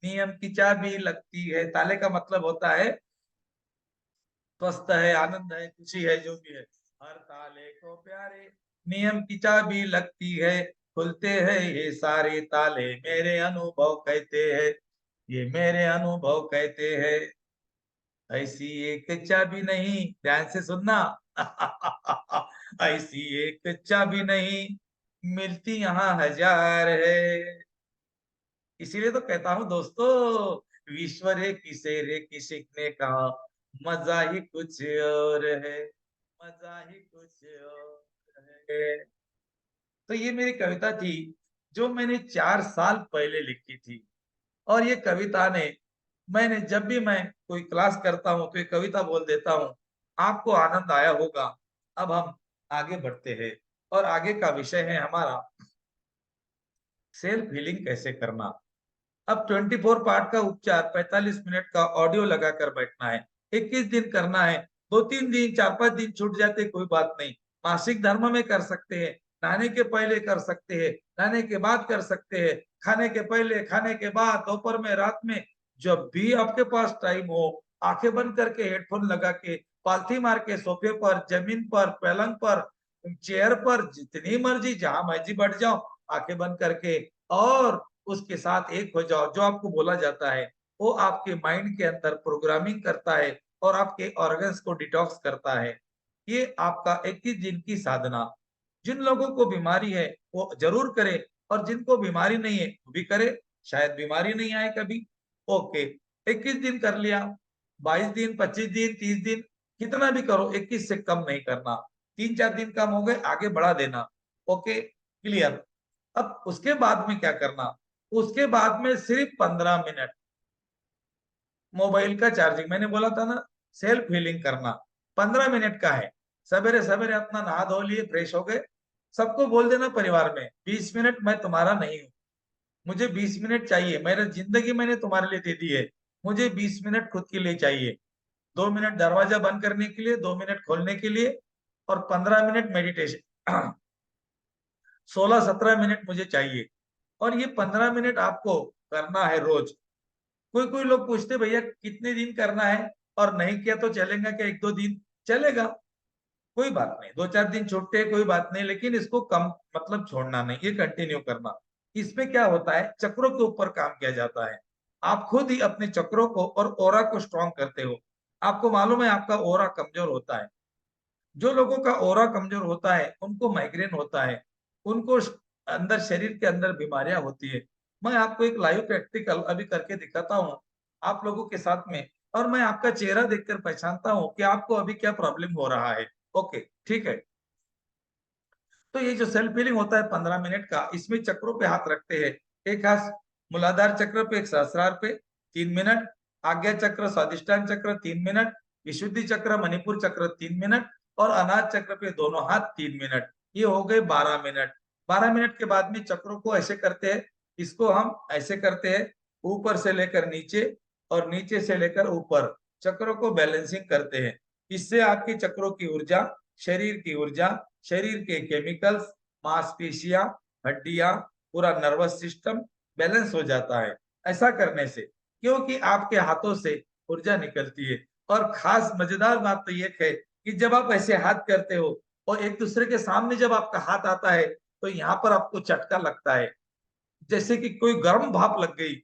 नियम की चाबी लगती है। ताले का मतलब होता है स्वस्थ है, आनंद है, खुशी है, जो भी है। हर ताले को प्यारे, नियम की चाबी लगती है। खुलते हैं ये सारे ताले, मेरे अनुभव कहते हैं, ये मेरे अनुभव कहते हैं। ऐसी एक चाबी नहीं, ध्यान से सुनना। ऐसी एक चाबी नहीं, मिलती यहाँ हजार है। इसीलिए तो कहता हूँ दोस्तों, विश्व रे की सीखने का मजा ही कुछ और है, मजा ही कुछ और है। तो ये मेरी कविता थी, जो मैंने 4 साल पहले लिखी थी। और ये कविता ने, मैंने जब भी मैं कोई क्लास करता हूँ तो ये कविता बोल देता हूँ। आपको आनंद आया होगा। अब हम आगे बढ़ते हैं और आगे का विषय है हमारा सेल्फ हीलिंग कैसे करना। अब 24 पार्ट का उपचार 45 मिनट का ऑडियो लगाकर बैठना है। 21 दिन करना है। 2-3 दिन, 4-5 दिन छूट जाते कोई बात नहीं। मासिक धर्म में कर सकते हैं, नहाने के पहले कर सकते हैं, नहाने के बाद कर सकते हैं, खाने के पहले, खाने के बाद, दोपहर में, रात में, जब भी आपके पास टाइम हो। आंखें बंद करके, हेडफोन लगा के, पालथी मार के, सोफे पर, जमीन पर, पलंग पर, चेयर पर, जितनी मर्जी जहां मर्जी बैठ जाओ, आंखें बंद करके। और उसके साथ एक हो जाओ। जो आपको बोला जाता है वो आपके माइंड के अंदर प्रोग्रामिंग करता है और आपके ऑर्गन्स को डिटॉक्स करता है। ये आपका 21 दिन की साधना। जिन लोगों को बीमारी है वो जरूर करे, और जिनको बीमारी नहीं है वो भी करे। शायद बीमारी नहीं आए कभी। ओके, 21 दिन कर लिया, 22 दिन, 25 दिन, 30 दिन, कितना भी करो, 21 से कम नहीं करना। 3-4 दिन कम हो गए, आगे बढ़ा देना। Okay, clear. अब उसके बाद में क्या करना? उसके बाद में सिर्फ 15 मिनट मोबाइल का चार्जिंग, मैंने बोला था ना, सेल्फ हीलिंग करना 15 मिनट का है। सवेरे सवेरे अपना नहा धो लिए, फ्रेश हो गए। सबको बोल देना परिवार में, 20 मिनट मैं तुम्हारा नहीं हूँ, मुझे 20 मिनट चाहिए। मेरी जिंदगी मैंने तुम्हारे लिए दे दी है, मुझे 20 मिनट खुद के लिए चाहिए। 2 मिनट दरवाजा बंद करने के लिए, 2 मिनट खोलने के लिए, और 15 मिनट मेडिटेशन। 16-17 मिनट मुझे चाहिए। और ये 15 मिनट आपको करना है रोज। कोई कोई लोग पूछते भैया कितने दिन करना है, और नहीं किया तो चलेगा क्या, एक दो दिन चलेगा, कोई बात नहीं, दो चार दिन छूटते कोई बात नहीं, लेकिन इसको कम मतलब छोड़ना नहीं, ये कंटिन्यू करना। इसमें क्या होता है, चक्रों के ऊपर काम किया जाता है। आप खुद ही अपने चक्रों को और ओरा को स्ट्रॉन्ग करते हो। आपको मालूम है आपका ओरा कमजोर होता है। जो लोगों का ओरा कमजोर होता है उनको माइग्रेन होता है, उनको अंदर शरीर के अंदर बीमारियां होती है। मैं आपको एक लाइव प्रैक्टिकल अभी करके दिखाता हूँ आप लोगों के साथ में, और मैं आपका चेहरा देखकर पहचानता हूँ कि आपको अभी क्या प्रॉब्लम हो रहा है। ओके, ठीक है। तो ये जो सेल्फ हीलिंग होता है 15 मिनट का, इसमें चक्रों पे हाथ रखते हैं। एक हाथ मूलाधार चक्र पे, एक सहस्रार पे 3 मिनट, आज्ञा चक्र स्वादिष्टान चक्र 3 मिनट, विशुद्धि चक्र मणिपुर चक्र 3 मिनट, और अनाज चक्र पे दोनों हाथ 3 मिनट। ये हो गए 12 मिनट। 12 मिनट के बाद में चक्रों को ऐसे करते हैं, इसको हम ऐसे करते हैं, ऊपर से लेकर नीचे और नीचे से लेकर ऊपर, चक्रों को बैलेंसिंग करते हैं। इससे आपकी चक्रों की ऊर्जा, शरीर की ऊर्जा, शरीर के केमिकल्स, मांसपेशियां, हड्डियां, पूरा नर्वस सिस्टम बैलेंस हो जाता है ऐसा करने से, क्योंकि आपके हाथों से ऊर्जा निकलती है। और खास मजेदार बात तो ये है कि जब आप ऐसे हाथ करते हो और एक दूसरे के सामने जब आपका हाथ आता है, तो यहाँ पर आपको झटका लगता है, जैसे कि कोई गर्म भाप लग गई।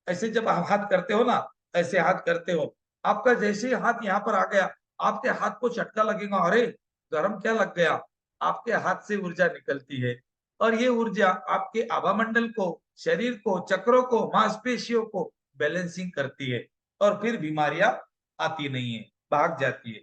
ऐसे जब आप हाथ करते हो ना, ऐसे हाथ करते हो, आपका जैसे ही हाथ यहाँ पर आ गया, आपके हाथ को झटका लगेगा, अरे गर्म क्या लग गया। आपके हाथ से ऊर्जा निकलती है, और ये ऊर्जा आपके आभामंडल को, शरीर को, चक्रों को, मांसपेशियों को बैलेंसिंग करती है, और फिर बीमारियां आती नहीं है, भाग जाती है।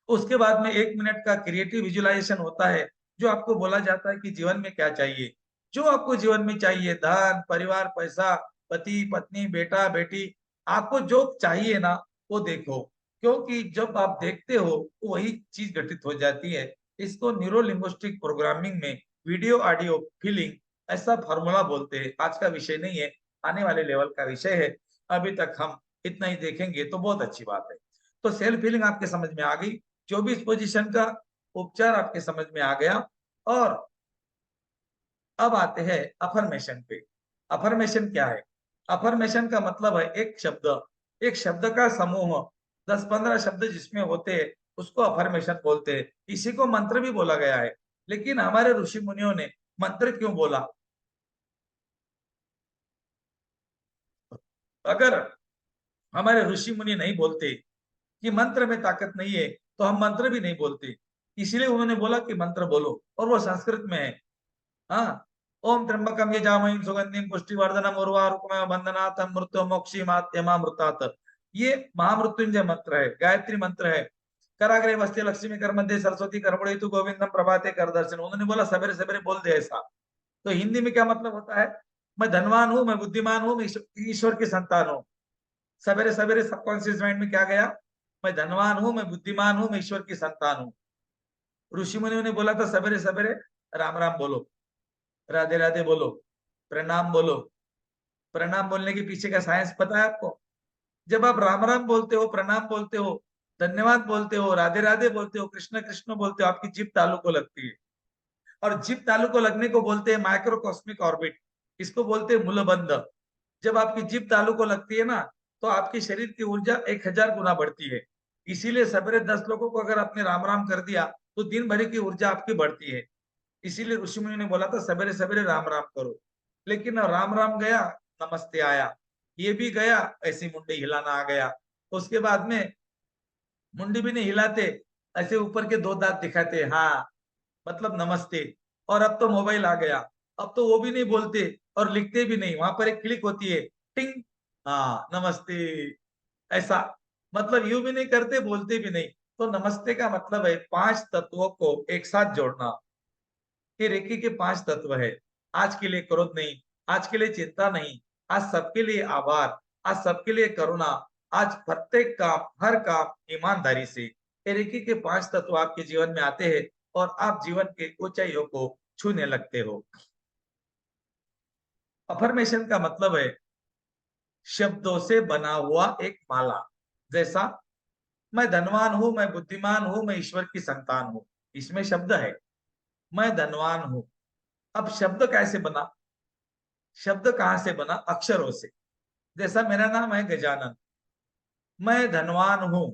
उसके बाद में 1 मिनट का क्रिएटिव विजुअलाइजेशन होता है, जो आपको बोला जाता है कि जीवन में क्या चाहिए। जो आपको जीवन में चाहिए, धन, परिवार, पैसा, पति, पत्नी, बेटा, बेटी, आपको जो चाहिए ना, वो देखो। क्योंकि जब आप देखते हो तो वही चीज घटित हो जाती है। इसको न्यूरो लिंग्विस्टिक प्रोग्रामिंग में वीडियो ऑडियो फीलिंग ऐसा फॉर्मूला बोलते हैं। आज का विषय नहीं है, आने वाले लेवल का विषय है। अभी तक हम इतना ही देखेंगे तो बहुत अच्छी बात है। तो सेल्फ हीलिंग आपके समझ में आ गई, 24 पोजीशन का उपचार आपके समझ में आ गया। और अब आते हैं अफर्मेशन पे। अफर्मेशन क्या है? अफर्मेशन का मतलब है एक शब्द का समूह, 10-15 शब्द जिसमें होते हैं उसको अफर्मेशन बोलते हैं। इसी को मंत्र भी बोला गया है। लेकिन हमारे ऋषि मुनियों ने मंत्र क्यों बोला? अगर हमारे ऋषि मुनि नहीं बोलते कि मंत्र में ताकत नहीं है, तो हम मंत्र भी नहीं बोलते। इसलिए उन्होंने बोला कि मंत्र बोलो, और वो संस्कृत में है। हाँ, ओम त्र्यंबकम यजामहे सुगंधिम पुष्टिवर्धनम उर्वारुकमेव बंधनात् मृत्यु मोक्षीमात् यमामृतात्। ये महामृत्युंजय मंत्र है, गायत्री मंत्र है। कराग्रे वस्ते लक्ष्मी कर मध्य सरस्वती कर्मणे तु गोविंदम प्रभाते कर दर्शन। उन्होंने बोला सवेरे सवेरे बोल दे ऐसा। तो हिंदी में क्या मतलब होता है? मैं धनवान हूं, मैं बुद्धिमान हूं, मैं ईश्वर की संतान हूं। सवेरे सवेरे सबकॉन्शियस माइंड में क्या गया? मैं धनवान हूं, मैं बुद्धिमान हूं, मैं ईश्वर की संतान हूं। ऋषि मुनियों ने बोला था सवेरे सवेरे राम राम बोलो, राधे राधे बोलो, प्रणाम बोलो। प्रणाम बोलने के पीछे का साइंस पता है आपको? जब आप राम राम बोलते हो, प्रणाम बोलते हो, धन्यवाद बोलते हो, राधे राधे बोलते हो, कृष्ण कृष्ण बोलते हो, आपकी जीभ तालू को लगती है। और जीभ तालू को लगने को बोलते हैं माइक्रोकॉस्मिक ऑर्बिट। इसको बोलते हैं मूलबंध। जब आपकी जीभ तालू को लगती है ना, तो आपके शरीर की ऊर्जा 1000 गुना बढ़ती है। इसीलिए सवेरे 10 लोगों को अगर आपने राम राम कर दिया, तो दिन भर की ऊर्जा आपकी बढ़ती है। इसीलिए ऋषि मुनि ने बोला था सवेरे सवेरे राम राम करो। लेकिन राम राम गया, नमस्ते आया। ये भी गया, ऐसी मुंडी हिलाना आ गया। उसके बाद में मुंडी भी नहीं हिलाते, ऐसे ऊपर के दो दांत दिखाते, हाँ मतलब नमस्ते। और अब तो मोबाइल आ गया, अब तो वो भी नहीं बोलते और लिखते भी नहीं, वहां पर एक क्लिक होती है, टिंग, हाँ नमस्ते, ऐसा। मतलब यूं भी नहीं करते, बोलते भी नहीं। तो नमस्ते का मतलब है 5 तत्वों को एक साथ जोड़ना। ये रेकी के 5 तत्व है। आज के लिए क्रोध नहीं, आज के लिए चिंता नहीं, आज सबके लिए आभार, आज सबके लिए करुणा, आज प्रत्येक काम, हर काम ईमानदारी से। ये रेकी के 5 तत्व आपके जीवन में आते हैं, और आप जीवन के ऊंचाइयों को छूने लगते हो। अफर्मेशन का मतलब है शब्दों से बना हुआ एक माला। जैसा मैं धनवान हूं, मैं बुद्धिमान हूं, मैं ईश्वर की संतान हूं, इसमें शब्द है मैं धनवान हूं। अब शब्द कैसे बना? शब्द कहां से बना? अक्षरों से। जैसा मेरा नाम है गजानन, मैं धनवान हूं।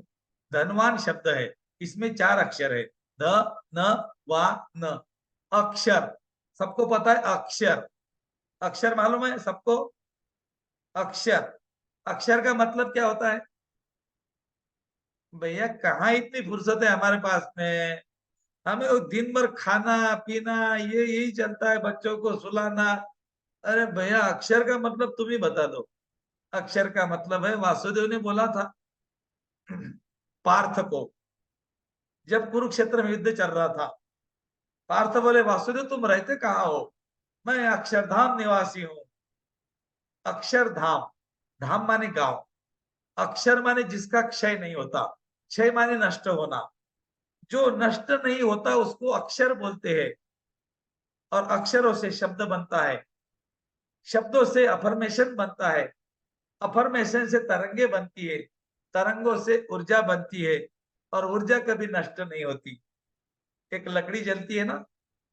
धनवान शब्द है, इसमें 4 अक्षर है, ध, न, वा, न। अक्षर, सबको पता है अक्षर। अक्षर मालूम है सबको? अक्षर, अक्षर का मतलब क्या होता है? भैया कहाँ इतनी फुर्सत है हमारे पास में। हमें वो दिन भर खाना पीना ये यही चलता है, बच्चों को सुलाना। अरे भैया अक्षर का मतलब तुम ही बता दो। अक्षर का मतलब है, वासुदेव ने बोला था पार्थ को, जब कुरुक्षेत्र में युद्ध चल रहा था। पार्थ बोले वासुदेव तुम रहते कहाँ हो? मैं अक्षरधाम निवासी हूँ। अक्षरधाम, धाम माने गांव, अक्षर माने जिसका क्षय नहीं होता, क्षय माने नष्ट होना। जो नष्ट नहीं होता उसको अक्षर बोलते हैं। और अक्षरों से शब्द बनता है, शब्दों से अफर्मेशन बनता है, अफर्मेशन से तरंगे बनती है, तरंगों से ऊर्जा बनती है, और ऊर्जा कभी नष्ट नहीं होती। एक लकड़ी जलती है ना,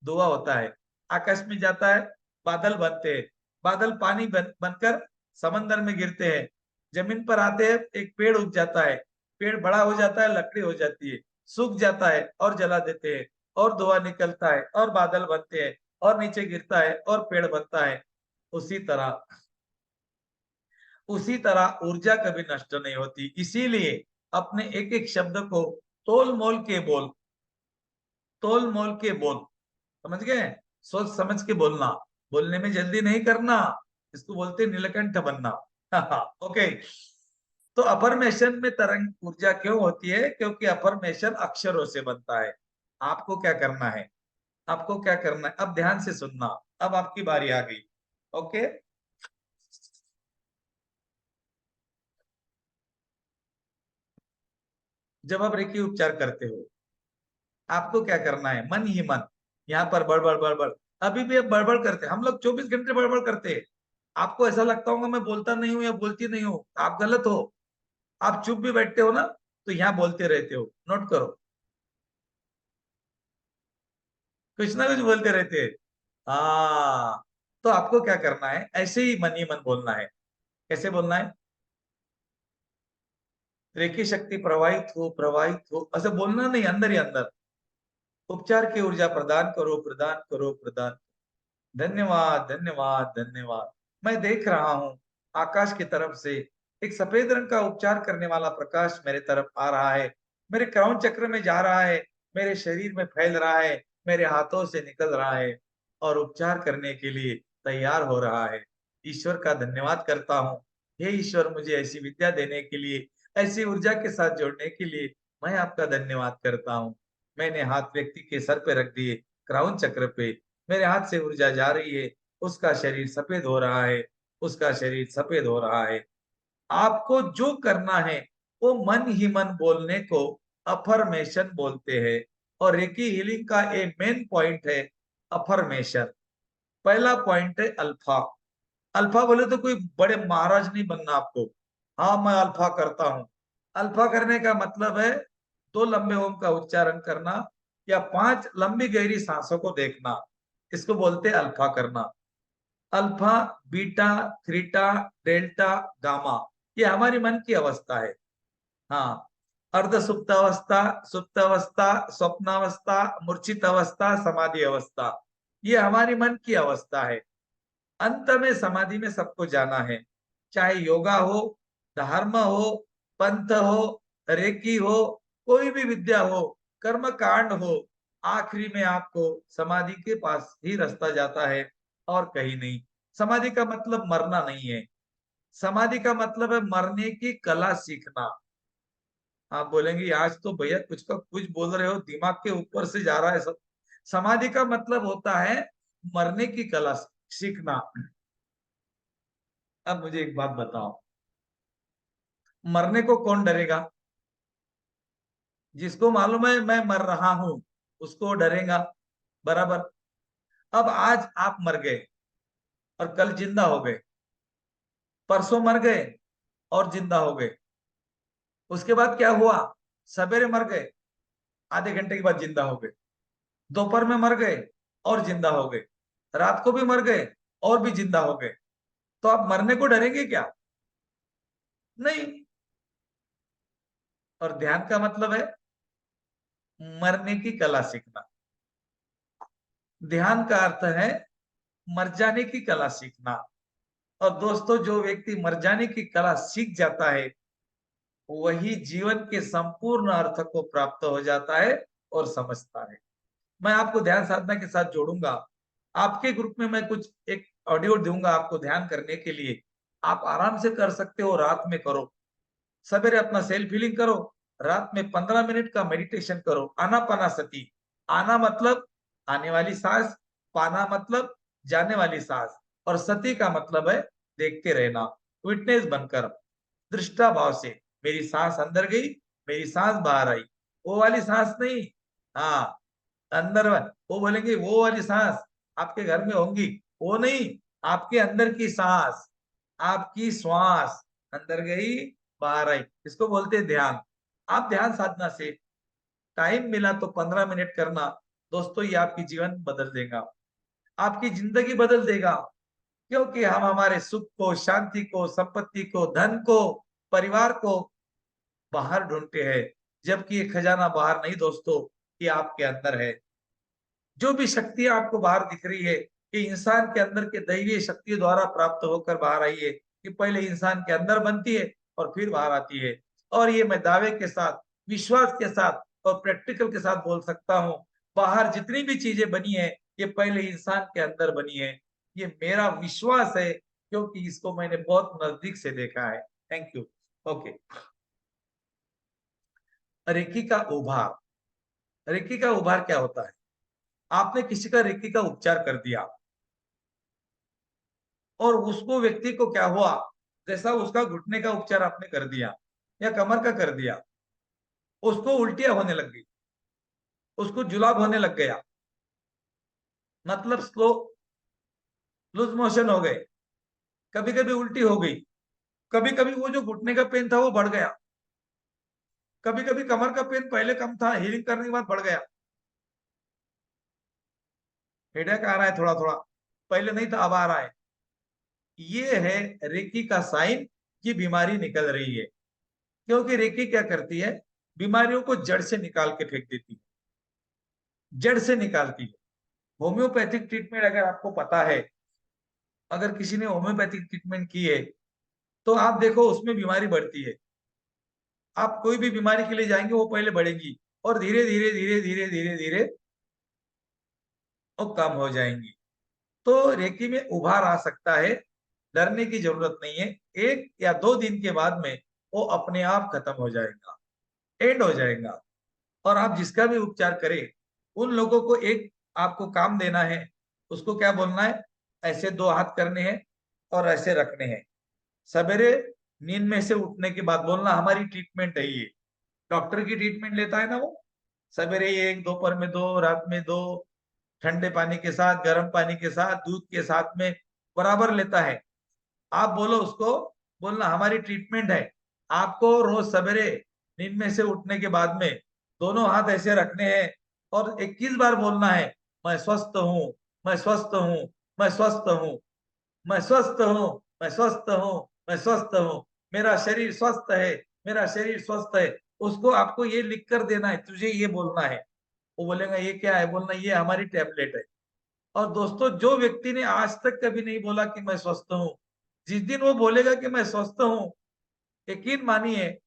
धुआं होता है, आकाश में जाता है, बादल बनते हैं। बादल पानी बनकर समंदर में गिरते हैं, जमीन पर आते हैं, एक पेड़ उग जाता है, पेड़ बड़ा हो जाता है, लकड़ी हो जाती है, सूख जाता है और जला देते हैं, और धुआं निकलता है और बादल बनते हैं, और नीचे गिरता है और पेड़ बनता है। उसी तरह, उसी तरह ऊर्जा कभी नष्ट नहीं होती। इसीलिए अपने एक एक शब्द को तोल मोल के बोल, तोल मोल के बोल, समझ गए? सोच समझ के बोलना, बोलने में जल्दी नहीं करना, इसको बोलते नीलकंठ बनना। ओके। तो अफर्मेशन में तरंग ऊर्जा क्यों होती है? क्योंकि अफर्मेशन अक्षरों से बनता है। आपको क्या करना है? आपको क्या करना है, अब ध्यान से सुनना। अब आपकी बारी आ गई। ओके। जब आप रेकी उपचार करते हो, आपको क्या करना है? मन ही मन, यहाँ पर बड़बड़ बड़बड़, अभी भी आप बड़बड़ करते हैं। हम लोग 24 घंटे बड़बड़ करते हैं। आपको ऐसा लगता होगा मैं बोलता नहीं हूँ या बोलती नहीं हूँ, आप गलत हो। आप चुप भी बैठते हो ना, तो यहाँ बोलते रहते हो, नोट करो। कुछ ना कुछ बोलते रहते हैं। हाँ, तो आपको क्या करना है? ऐसे ही मन ही मन बोलना है। कैसे बोलना है? रेखी शक्ति प्रवाहित हो, प्रवाहित हो, ऐसे बोलना नहीं, अंदर ही अंदर। उपचार की ऊर्जा प्रदान करो, प्रदान करो, प्रदान। धन्यवाद, धन्यवाद, धन्यवाद। मैं देख रहा हूं आकाश की तरफ से एक सफेद रंग का उपचार करने वाला प्रकाश मेरे तरफ आ रहा है, मेरे क्राउन चक्र में जा रहा है, मेरे शरीर में फैल रहा है, मेरे हाथों से निकल रहा है, और उपचार करने के लिए तैयार हो रहा है। ईश्वर का धन्यवाद करता हूँ। हे ईश्वर, मुझे ऐसी विद्या देने के लिए, ऐसी ऊर्जा के साथ जोड़ने के लिए मैं आपका धन्यवाद करता हूँ। मैंने हाथ व्यक्ति के सर पे रख दिए, क्राउन चक्र पे। मेरे हाथ से ऊर्जा जा रही है, उसका शरीर सफेद हो रहा है, उसका शरीर सफेद हो रहा है। आपको जो करना है वो मन ही मन बोलने को अफर्मेशन बोलते हैं। और रेकी हीलिंग का एक मेन पॉइंट है अफर्मेशन। पहला पॉइंट है अल्फा। अल्फा बोले तो कोई बड़े महाराज नहीं बनना आपको। हाँ मैं अल्फा करता हूं। अल्फा करने का मतलब है 2 लंबे ओम का उच्चारण करना, या 5 लंबी गहरी सांसों को देखना। इसको बोलते हैं अल्फा करना। Alpha, beta, theta, delta, gamma, ये हमारी मन की अवस्था है। हाँ, अर्ध सुप्त अवस्था, सुप्त अवस्था, स्वप्नावस्था, मूर्छित अवस्था, समाधि अवस्था, ये हमारी मन की अवस्था है। अंत में समाधि में सबको जाना है। चाहे योगा हो, धर्म हो, पंथ हो, रेकी हो, कोई भी विद्या हो, कर्म कांड हो, आखिरी में आपको समाधि के पास ही रास्ता जाता है, और कहीं नहीं। समाधि का मतलब मरना नहीं है। समाधि का मतलब है मरने की कला सीखना। आप बोलेंगे आज तो भैया कुछ का कुछ बोल रहे हो, दिमाग के ऊपर से जा रहा है सब। समाधि का मतलब होता है मरने की कला सीखना। अब मुझे एक बात बताओ, मरने को कौन डरेगा? जिसको मालूम है मैं मर रहा हूं, उसको डरेगा, बराबर। अब आज आप मर गए और कल जिंदा हो गए, परसों मर गए और जिंदा हो गए, उसके बाद क्या हुआ? सवेरे मर गए, आधे घंटे के बाद जिंदा हो गए, दोपहर में मर गए और जिंदा हो गए, रात को भी मर गए और भी जिंदा हो गए। तो आप मरने को डरेंगे क्या? नहीं। और ध्यान का मतलब है मरने की कला सीखना। ध्यान का अर्थ है मर जाने की कला सीखना। और दोस्तों, जो व्यक्ति मर जाने की कला सीख जाता है वही जीवन के संपूर्ण अर्थ को प्राप्त हो जाता है और समझता है। मैं आपको ध्यान साधना के साथ जोड़ूंगा। आपके ग्रुप में मैं कुछ एक ऑडियो दूंगा आपको ध्यान करने के लिए। आप आराम से कर सकते हो, रात में करो। सवेरे अपना सेल्फ हीलिंग करो, रात में 15 मिनट का मेडिटेशन करो। आनापानासती। आना मतलब आने वाली सांस, पाना मतलब जाने वाली सांस, और सती का मतलब है देखते रहना, विटनेस बनकर, दृष्टा भाव से। मेरी सांस अंदर गई, मेरी सांस बाहर आई। वो वाली सांस नहीं, हाँ, अंदर वो बोलेंगे वो वाली सांस आपके घर में होंगी, वो नहीं, आपके अंदर की सांस, आपकी श्वास अंदर गई बाहर आई, इसको बोलते हैं ध्यान। आप ध्यान साधना से टाइम मिला तो 15 मिनट करना। दोस्तों, ये आपकी जीवन बदल देगा, आपकी जिंदगी बदल देगा। क्योंकि हम हमारे सुख को, शांति को, संपत्ति को, धन को, परिवार को बाहर ढूंढते हैं, जबकि ये खजाना बाहर नहीं दोस्तों, ये आपके अंदर है। जो भी शक्ति आपको बाहर दिख रही है, ये इंसान के अंदर के दैवीय शक्ति द्वारा प्राप्त होकर बाहर आई है। कि पहले इंसान के अंदर बनती है और फिर बाहर आती है। और ये मैं दावे के साथ, विश्वास के साथ और प्रैक्टिकल के साथ बोल सकता हूँ, बाहर जितनी भी चीजें बनी है ये पहले इंसान के अंदर बनी है। ये मेरा विश्वास है, क्योंकि इसको मैंने बहुत नजदीक से देखा है। Thank you. ओके। रेकी का उभार। रेकी का उभार क्या होता है? आपने किसी का रेकी का उपचार कर दिया और उसको व्यक्ति को क्या हुआ, जैसा उसका घुटने का उपचार आपने कर दिया या कमर का कर दिया, उसको उल्टियां होने लग गई, उसको जुलाब होने लग गया, मतलब स्लो लूज मोशन हो गए, कभी कभी उल्टी हो गई, कभी कभी वो जो घुटने का पेन था वो बढ़ गया, कभी कभी कमर का पेन पहले कम था, हीलिंग करने के बाद बढ़ गया, हेडेक आ रहा है थोड़ा थोड़ा, पहले नहीं था अब आ रहा है। ये है रेकी का साइन कि बीमारी निकल रही है। क्योंकि रेकी क्या करती है, बीमारियों को जड़ से निकाल के फेंक देती है, जड़ से निकालती है। होम्योपैथिक ट्रीटमेंट अगर आपको पता है, अगर किसी ने होम्योपैथिक ट्रीटमेंट की है तो आप देखो उसमें बीमारी बढ़ती है। आप कोई भी बीमारी के लिए जाएंगे वो पहले बढ़ेगी और धीरे धीरे धीरे धीरे धीरे धीरे वो कम हो जाएंगी। तो रेकी में उभार आ सकता है, डरने की जरूरत नहीं है। 1 या 2 दिन के बाद में वो अपने आप खत्म हो जाएगा, एंड हो जाएगा। और आप जिसका भी उपचार करें, उन लोगों को एक आपको काम देना है। उसको क्या बोलना है, ऐसे 2 हाथ करने हैं और ऐसे रखने हैं। सवेरे नींद में से उठने के बाद बोलना हमारी ट्रीटमेंट है ये। डॉक्टर की ट्रीटमेंट लेता है ना वो, सवेरे एक, दोपहर में 2, रात में 2, ठंडे पानी के साथ, गर्म पानी के साथ, दूध के साथ में बराबर लेता है। आप बोलो उसको, बोलना हमारी ट्रीटमेंट है। आपको रोज सवेरे नींद में से उठने के बाद में दोनों हाथ ऐसे रखने हैं और 21 बार बोलना है, मैं स्वस्थ हूँ, मैं स्वस्थ हूँ, मैं स्वस्थ हूँ, मैं स्वस्थ हूँ, मैं स्वस्थ हूँ, मैं स्वस्थ हूँ, मेरा शरीर स्वस्थ है, मेरा शरीर स्वस्थ है। उसको आपको ये लिख कर देना है, तुझे ये बोलना है। वो बोलेगा ये क्या है, बोलना ये हमारी टैबलेट है। और दोस्तों, जो व्यक्ति ने आज तक कभी नहीं बोला कि मैं स्वस्थ हूँ, जिस दिन वो बोलेगा कि मैं स्वस्थ हूँ, यकीन मानिए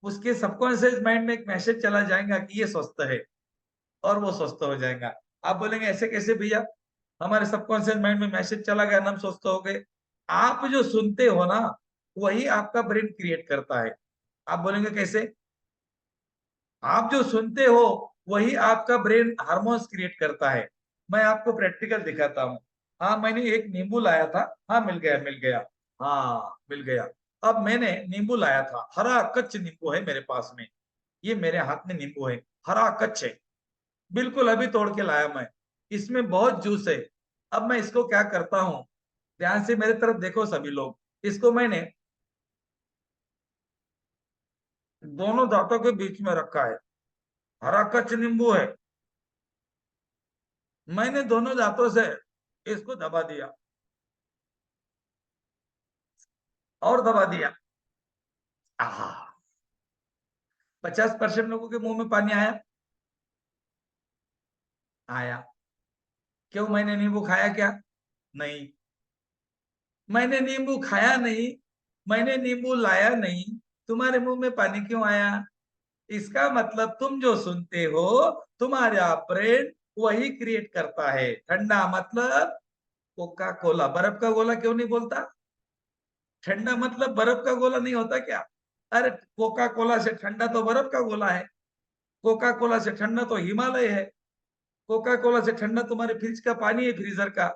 उसके सबकॉन्शियस माइंड में एक मैसेज चला जाएगा कि ये स्वस्थ है, और वो स्वस्थ हो जाएगा। आप बोलेंगे ऐसे कैसे भैया, हमारे सबकॉन्शियस माइंड में मैसेज चला गया, हम स्वस्थ हो गए। आप जो सुनते हो ना, वही आपका ब्रेन क्रिएट करता है। आप बोलेंगे कैसे? आप जो सुनते हो वही आपका ब्रेन हार्मोन्स क्रिएट करता है। मैं आपको प्रैक्टिकल दिखाता हूँ। हाँ, मैंने एक नींबू लाया था। हाँ, मिल गया मिल गया। हाँ, मिल गया। अब मैंने नींबू लाया था, हरा कच्च नींबू है मेरे पास में। ये मेरे हाथ में नींबू है, हरा कच्च है, बिल्कुल अभी तोड़ के लाया मैं। इसमें बहुत जूस है। अब मैं इसको क्या करता हूँ, ध्यान से मेरे तरफ देखो सभी लोग। इसको मैंने दोनों दांतों के बीच में रखा है, हरा कच्च नींबू है। मैंने दोनों दांतों से इसको दबा दिया और दबा दिया। आहा, 50% लोगों के मुंह में पानी आया? आया। क्यों? मैंने नींबू खाया क्या? नहीं। मैंने नींबू खाया नहीं, मैंने नींबू लाया नहीं, तुम्हारे मुंह में पानी क्यों आया? इसका मतलब तुम जो सुनते हो, तुम्हारा ब्रेन वही क्रिएट करता है। ठंडा मतलब कोका कोला। बर्फ का गोला क्यों नहीं बोलता? ठंडा मतलब बर्फ का गोला नहीं होता क्या? अरे कोका कोला से ठंडा तो बर्फ का गोला है। कोका कोला से ठंडा तो हिमालय है। कोका कोला से ठंडा तुम्हारे फ्रिज का पानी है, फ्रीजर का।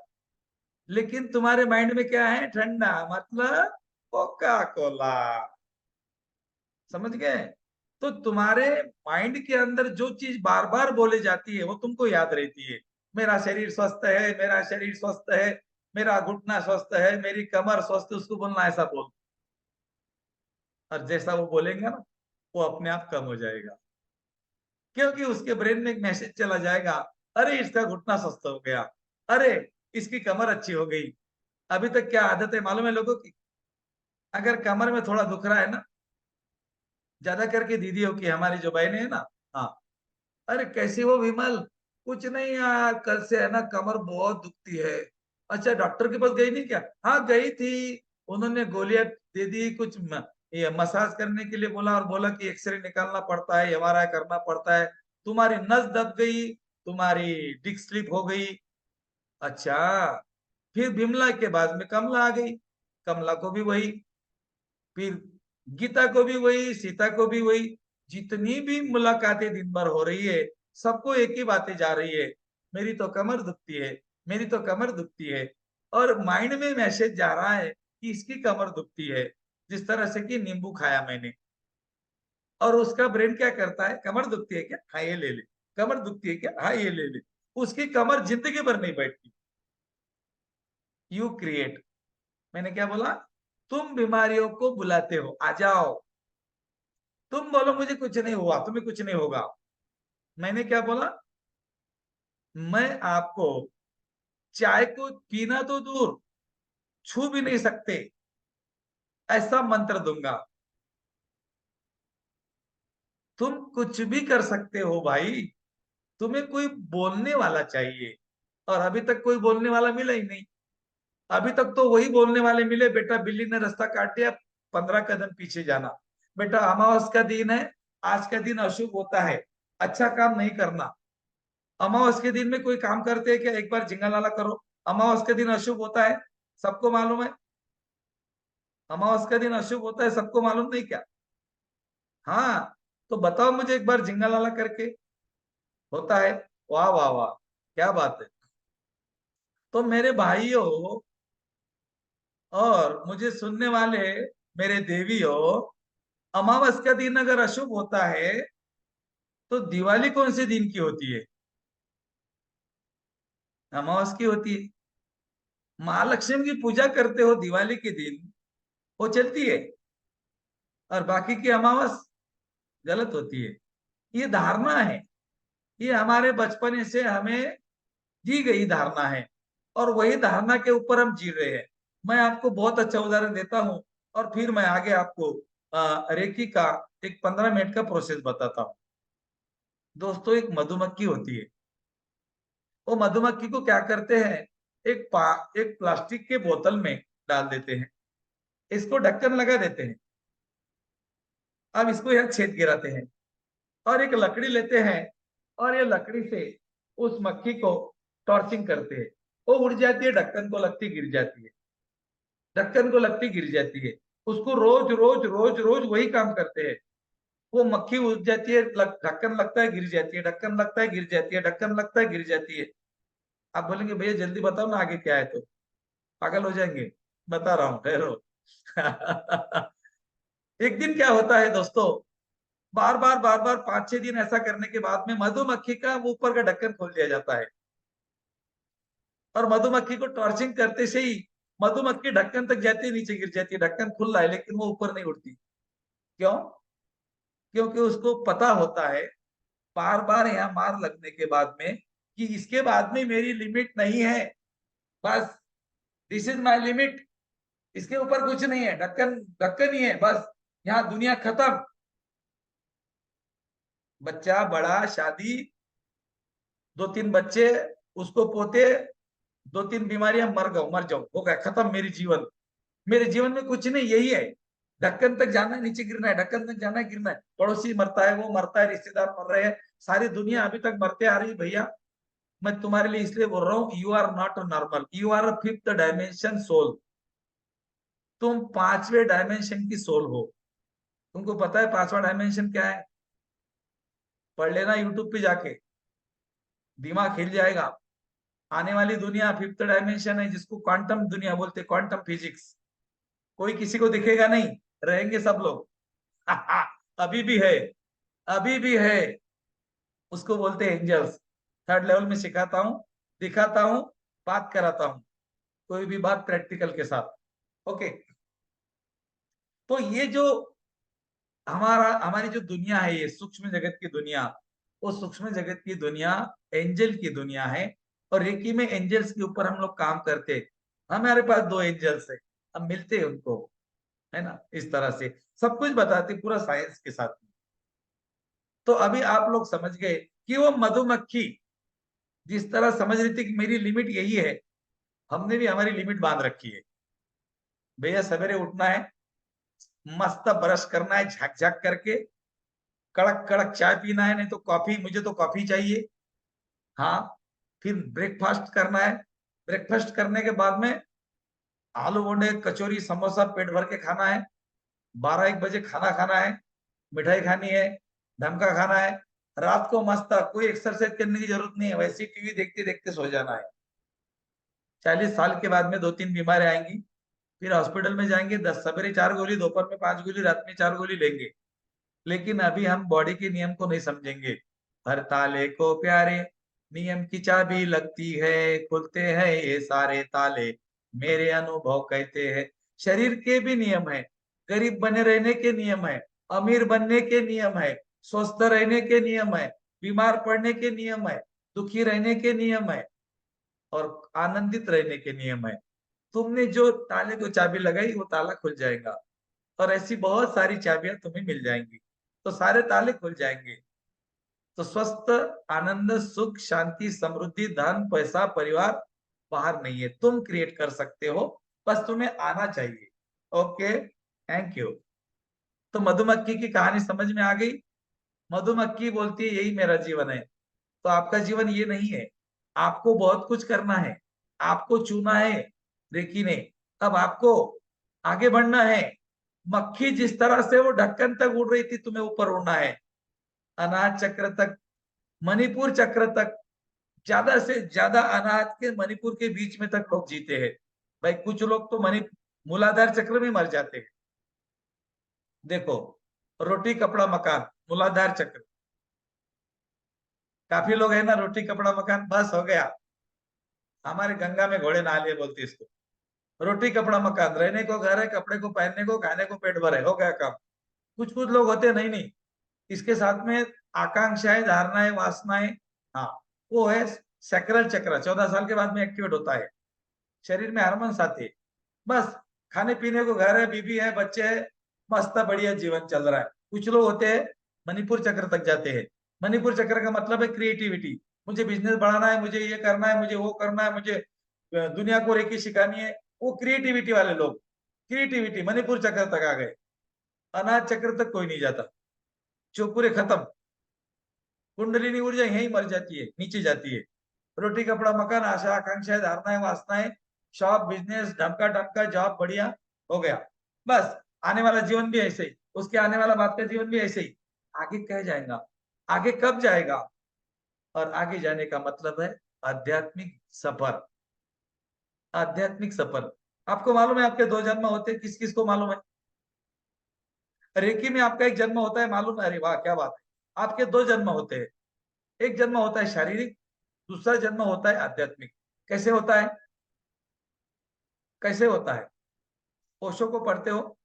लेकिन तुम्हारे माइंड में क्या है? ठंडा मतलब कोका कोला। समझ गए? तो तुम्हारे माइंड के अंदर जो चीज बार बार बोली जाती है वो तुमको याद रहती है। मेरा शरीर स्वस्थ है, मेरा शरीर स्वस्थ है, मेरा घुटना स्वस्थ है, मेरी कमर स्वस्थ है, उसको बोलना ऐसा बोल। और जैसा वो बोलेंगे ना, वो अपने आप कम हो जाएगा। क्योंकि उसके ब्रेन में एक मैसेज चला जाएगा, अरे इसका घुटना स्वस्थ हो गया, अरे इसकी कमर अच्छी हो गई। अभी तक क्या आदत है मालूम है लोगों की? अगर कमर में थोड़ा दुख रहा है ना, ज्यादा करके दीदियों की, हमारी जो बहनें है ना, हाँ, अरे कैसी हो विमल? कुछ नहीं यार, कल से है ना कमर बहुत दुखती है। अच्छा डॉक्टर के पास गई नहीं क्या? हाँ गई थी। उन्होंने गोलियां दे दी, कुछ ये मसाज करने के लिए बोला, और बोला कि एक्सरे निकालना पड़ता है, एमआरआई करना पड़ता है। तुम्हारी नस दब गई, तुम्हारी डिस्क स्लिप हो गई। अच्छा। फिर बिमला के बाद में कमला आ गई। कमला को भी वही। फिर गीता को भी वही, सीता को भी वही। जितनी भी मुलाकातें दिन भर हो रही है, सबको एक ही बातें जा रही है, मेरी तो कमर दुखती है, मेरी तो कमर दुखती है। और माइंड में मैसेज जा रहा है कि इसकी कमर दुखती है, जिस तरह से कि नींबू खाया मैंने। और उसका ब्रेन क्या करता है? कमर दुखती है क्या? हाँ ये ले ले। कमर दुखती है क्या? हाँ ये ले ले। उसकी कमर जिंदगी भर नहीं बैठती। You create. मैंने क्या बोला? तुम बीमारियों को बुलाते हो, आ जाओ। तुम बोलो मुझे कुछ नहीं हुआ, तुम्हें कुछ नहीं होगा। मैंने क्या बोला? मैं आपको चाय को पीना तो दूर, छू भी नहीं सकते, ऐसा मंत्र दूंगा। तुम कुछ भी कर सकते हो भाई। तुम्हें कोई बोलने वाला चाहिए, और अभी तक कोई बोलने वाला मिला ही नहीं। अभी तक तो वही बोलने वाले मिले, बेटा बिल्ली ने रास्ता काट दिया, 15 कदम पीछे जाना। बेटा अमावस का दिन है, आज का दिन अशुभ होता है, अच्छा काम नहीं करना। अमावस के दिन में कोई काम करते हैं क्या? एक बार जिंगलाला करो। अमावस का दिन अशुभ होता है, सबको मालूम है। अमावस का दिन अशुभ होता है, सबको मालूम नहीं क्या? हाँ। तो बताओ मुझे एक बार जिंगलाला करके। होता है। वाह वाह वाह, क्या बात है। तो मेरे भाइयों और मुझे सुनने वाले मेरे देवियों, अमावस का दिन अगर अशुभ होता है, तो दिवाली कौन से दिन की होती है? अमावस की होती है। महालक्ष्मी की पूजा करते हो दिवाली के दिन, वो चलती है। और बाकी की अमावस गलत होती है। ये धारणा है, ये हमारे बचपन से हमें दी गई धारणा है, और वही धारणा के ऊपर हम जी रहे हैं। मैं आपको बहुत अच्छा उदाहरण देता हूँ, और फिर मैं आगे आपको रेकी का एक 15 मिनट का प्रोसेस बताता हूँ। दोस्तों, एक मधुमक्खी होती है। वो मधुमक्खी को क्या करते हैं? एक प्लास्टिक के बोतल में डाल देते हैं, इसको ढक्कन लगा देते हैं। अब इसको यहाँ छेद गिराते हैं, और एक लकड़ी लेते हैं, और ये लकड़ी से उस मक्खी को टॉर्चिंग करते हैं। वो उड़ जाती है, ढक्कन को लगती गिर जाती है, ढक्कन को लगती गिर जाती है। उसको रोज रोज रोज रोज वही काम करते हैं। वो मक्खी उड़ जाती है, ढक्कन लगता है गिर जाती है, ढक्कन लगता है गिर जाती है, ढक्कन लगता है गिर जाती है। आप बोलेंगे भैया जल्दी बताओ ना आगे क्या है, तो पागल हो जाएंगे। बता रहा हूँ, ठहरो। एक दिन क्या होता है दोस्तों, बार बार 5-6 दिन ऐसा करने के बाद में मधुमक्खी का ऊपर का ढक्कन खोल दिया जाता है। और मधुमक्खी को टॉर्चिंग करते से ही मधुमक्खी ढक्कन तक जाती है, नीचे गिर जाती है। ढक्कन खुल रहा है लेकिन वो ऊपर नहीं उड़ती। क्यों? क्योंकि उसको पता होता है, बार बार यहाँ मार लगने के बाद में, कि इसके बाद में मेरी लिमिट नहीं है। बस, दिस इज माई लिमिट। इसके ऊपर कुछ नहीं है, ढक्कन ढक्कन ही है बस। यहाँ दुनिया खत्म, बच्चा बड़ा, शादी, 2-3 बच्चे, उसको पोते, 2-3 बीमारियां, मर जाओ, हो गया खत्म मेरी जीवन। मेरे जीवन में कुछ नहीं, यही है। ढक्कन तक जाना है, नीचे गिरना है, ढक्कन तक जाना है, गिरना है, पड़ोसी मरता है, वो मरता है, रिश्तेदार मर रहे हैं, सारी दुनिया अभी तक मरते आ रही भैया। मैं तुम्हारे लिए इसलिए बोल रहा हूँ, you are not normal, you are fifth dimension soul. तुम 5वें डायमेंशन की सोल हो। तुमको पता है 5वां डायमेंशन क्या है? पढ़ लेना यूट्यूब पे जाके, दिमाग हिल जाएगा। आने वाली दुनिया फिफ्थ डायमेंशन है, जिसको क्वांटम दुनिया बोलते, क्वांटम फिजिक्स। कोई किसी को दिखेगा नहीं, रहेंगे सब लोग। अभी भी है, अभी भी है। उसको बोलते हैं एंजल्स। थर्ड लेवल में सिखाता हूँ, दिखाता हूँ, बात कराता हूँ, कोई भी बात प्रैक्टिकल के साथ। ओके। तो ये जो हमारी जो दुनिया है, ये सूक्ष्म जगत की दुनिया, वो सूक्ष्म जगत की दुनिया एंजल की दुनिया है। और रेकी में एंजल्स के ऊपर हम लोग काम करते हैं। हमारे पास 2 एंजल्स है, हम मिलते हैं उनको, है ना, इस तरह से सब कुछ बताते पूरा साइंस के साथ। तो अभी आप लोग समझ गए कि वो मधुमक्खी जिस तरह समझ रही थी कि मेरी लिमिट यही है, हमने भी हमारी लिमिट बांध रखी है। भैया सवेरे उठना है, मस्त ब्रश करना है झक झक करके, कड़क कड़क चाय पीना है, नहीं तो कॉफी, मुझे तो कॉफी चाहिए। हाँ, फिर ब्रेकफास्ट करना है। ब्रेकफास्ट करने के बाद में आलू बोंडे, कचौरी, समोसा पेट भर के खाना है। 12-1 बजे खाना खाना है, मिठाई खानी है, धमका खाना है। रात को मस्त, कोई एक्सरसाइज करने की जरूरत नहीं है, वैसे टीवी देखते देखते सो जाना है। 40 साल के बाद में 2-3 बीमारियां आएंगी, फिर हॉस्पिटल में जाएंगे, 10 सवेरे 4 गोली, दोपहर में 5 गोली, रात में 4 गोली लेंगे। लेकिन अभी हम बॉडी के नियम को नहीं समझेंगे। हर ताले को प्यारे, नियम की चाबी लगती है, खुलते हैं ये सारे ताले, मेरे अनुभव कहते हैं। शरीर के भी नियम है, गरीब बने रहने के नियम है, अमीर बनने के नियम है, स्वस्थ रहने के नियम है, बीमार पड़ने के नियम है, दुखी रहने के नियम है, और आनंदित रहने के नियम है। तुमने जो ताले को चाबी लगाई, वो ताला खुल जाएगा। और ऐसी बहुत सारी चाबियां तुम्हें मिल जाएंगी, तो सारे ताले खुल जाएंगे। तो स्वस्थ, आनंद, सुख, शांति, समृद्धि, धन, पैसा, परिवार बाहर नहीं है, तुम क्रिएट कर सकते हो, बस तुम्हें आना चाहिए। Okay, thank you. तो मधुमक्खी की कहानी समझ में आ गई? मधुमक्खी बोलती है यही मेरा जीवन है। तो आपका जीवन ये नहीं है, आपको बहुत कुछ करना है, आपको चुना है रेकी ने। अब आपको आगे बढ़ना है। मक्खी जिस तरह से वो ढक्कन तक उड़ रही थी, तुम्हें ऊपर उड़ना है, अनाज चक्र तक, मणिपुर चक्र तक। ज्यादा से ज्यादा अनाज के मणिपुर के बीच में तक लोग जीते हैं। भाई कुछ लोग तो मणि मूलाधार चक्र में मर जाते हैं। देखो, रोटी कपड़ा मकान, मूलाधार चक्र। काफी लोग है ना, रोटी कपड़ा मकान, बस हो गया। हमारे गंगा में घोड़े नहा लिए बोलते इसको। रोटी कपड़ा मकान, रहने को घर है, कपड़े को पहनने को, खाने को पेट भरे, हो गया काम। कुछ कुछ लोग होते नहीं नहीं, इसके साथ में आकांक्षाएं, धारणाएं, वासनाएं। हाँ, वो है सैक्रल चक्र, 14 साल के बाद में एक्टिवेट होता है। शरीर में हार्मोन्स आते हैं। बस, खाने पीने को घर है, बीबी है, बच्चे है, मस्त बढ़िया जीवन चल रहा है। कुछ लोग होते हैं मणिपुर चक्र तक जाते हैं। मणिपुर चक्र का मतलब है क्रिएटिविटी। मुझे बिजनेस बढ़ाना है, मुझे ये करना है, मुझे वो करना है, मुझे दुनिया को रेकी सिखानी है। वो क्रिएटिविटी वाले लोग, क्रिएटिविटी मणिपुर चक्र तक आ गए। अनाज चक्र तक कोई नहीं जाता, जो पूरे खत्म। कुंडलिनी ऊर्जा यही मर जाती है, नीचे जाती है। रोटी कपड़ा मकान, आशा आकांक्षाएं, धारणाएं, वासनाएं, शॉप, बिजनेस, ढमका ढमका जॉब, बढ़िया, हो गया। बस, आने वाला जीवन भी ऐसे ही, उसके आने वाला बाद का जीवन भी ऐसे ही। आगे कह जाएगा, आगे कब जाएगा? और आगे जाने का मतलब है आध्यात्मिक सफर। आध्यात्मिक सफर। आपको मालूम है आपके 2 जन्म होते हैं, किस किस को मालूम है? रेकी में आपका एक जन्म होता है, मालूम है? अरे वाह, क्या बात है। आपके 2 जन्म होते हैं। एक जन्म होता है शारीरिक, दूसरा जन्म होता है आध्यात्मिक। कैसे होता है? कैसे होता है? ओशो को पढ़ते हो?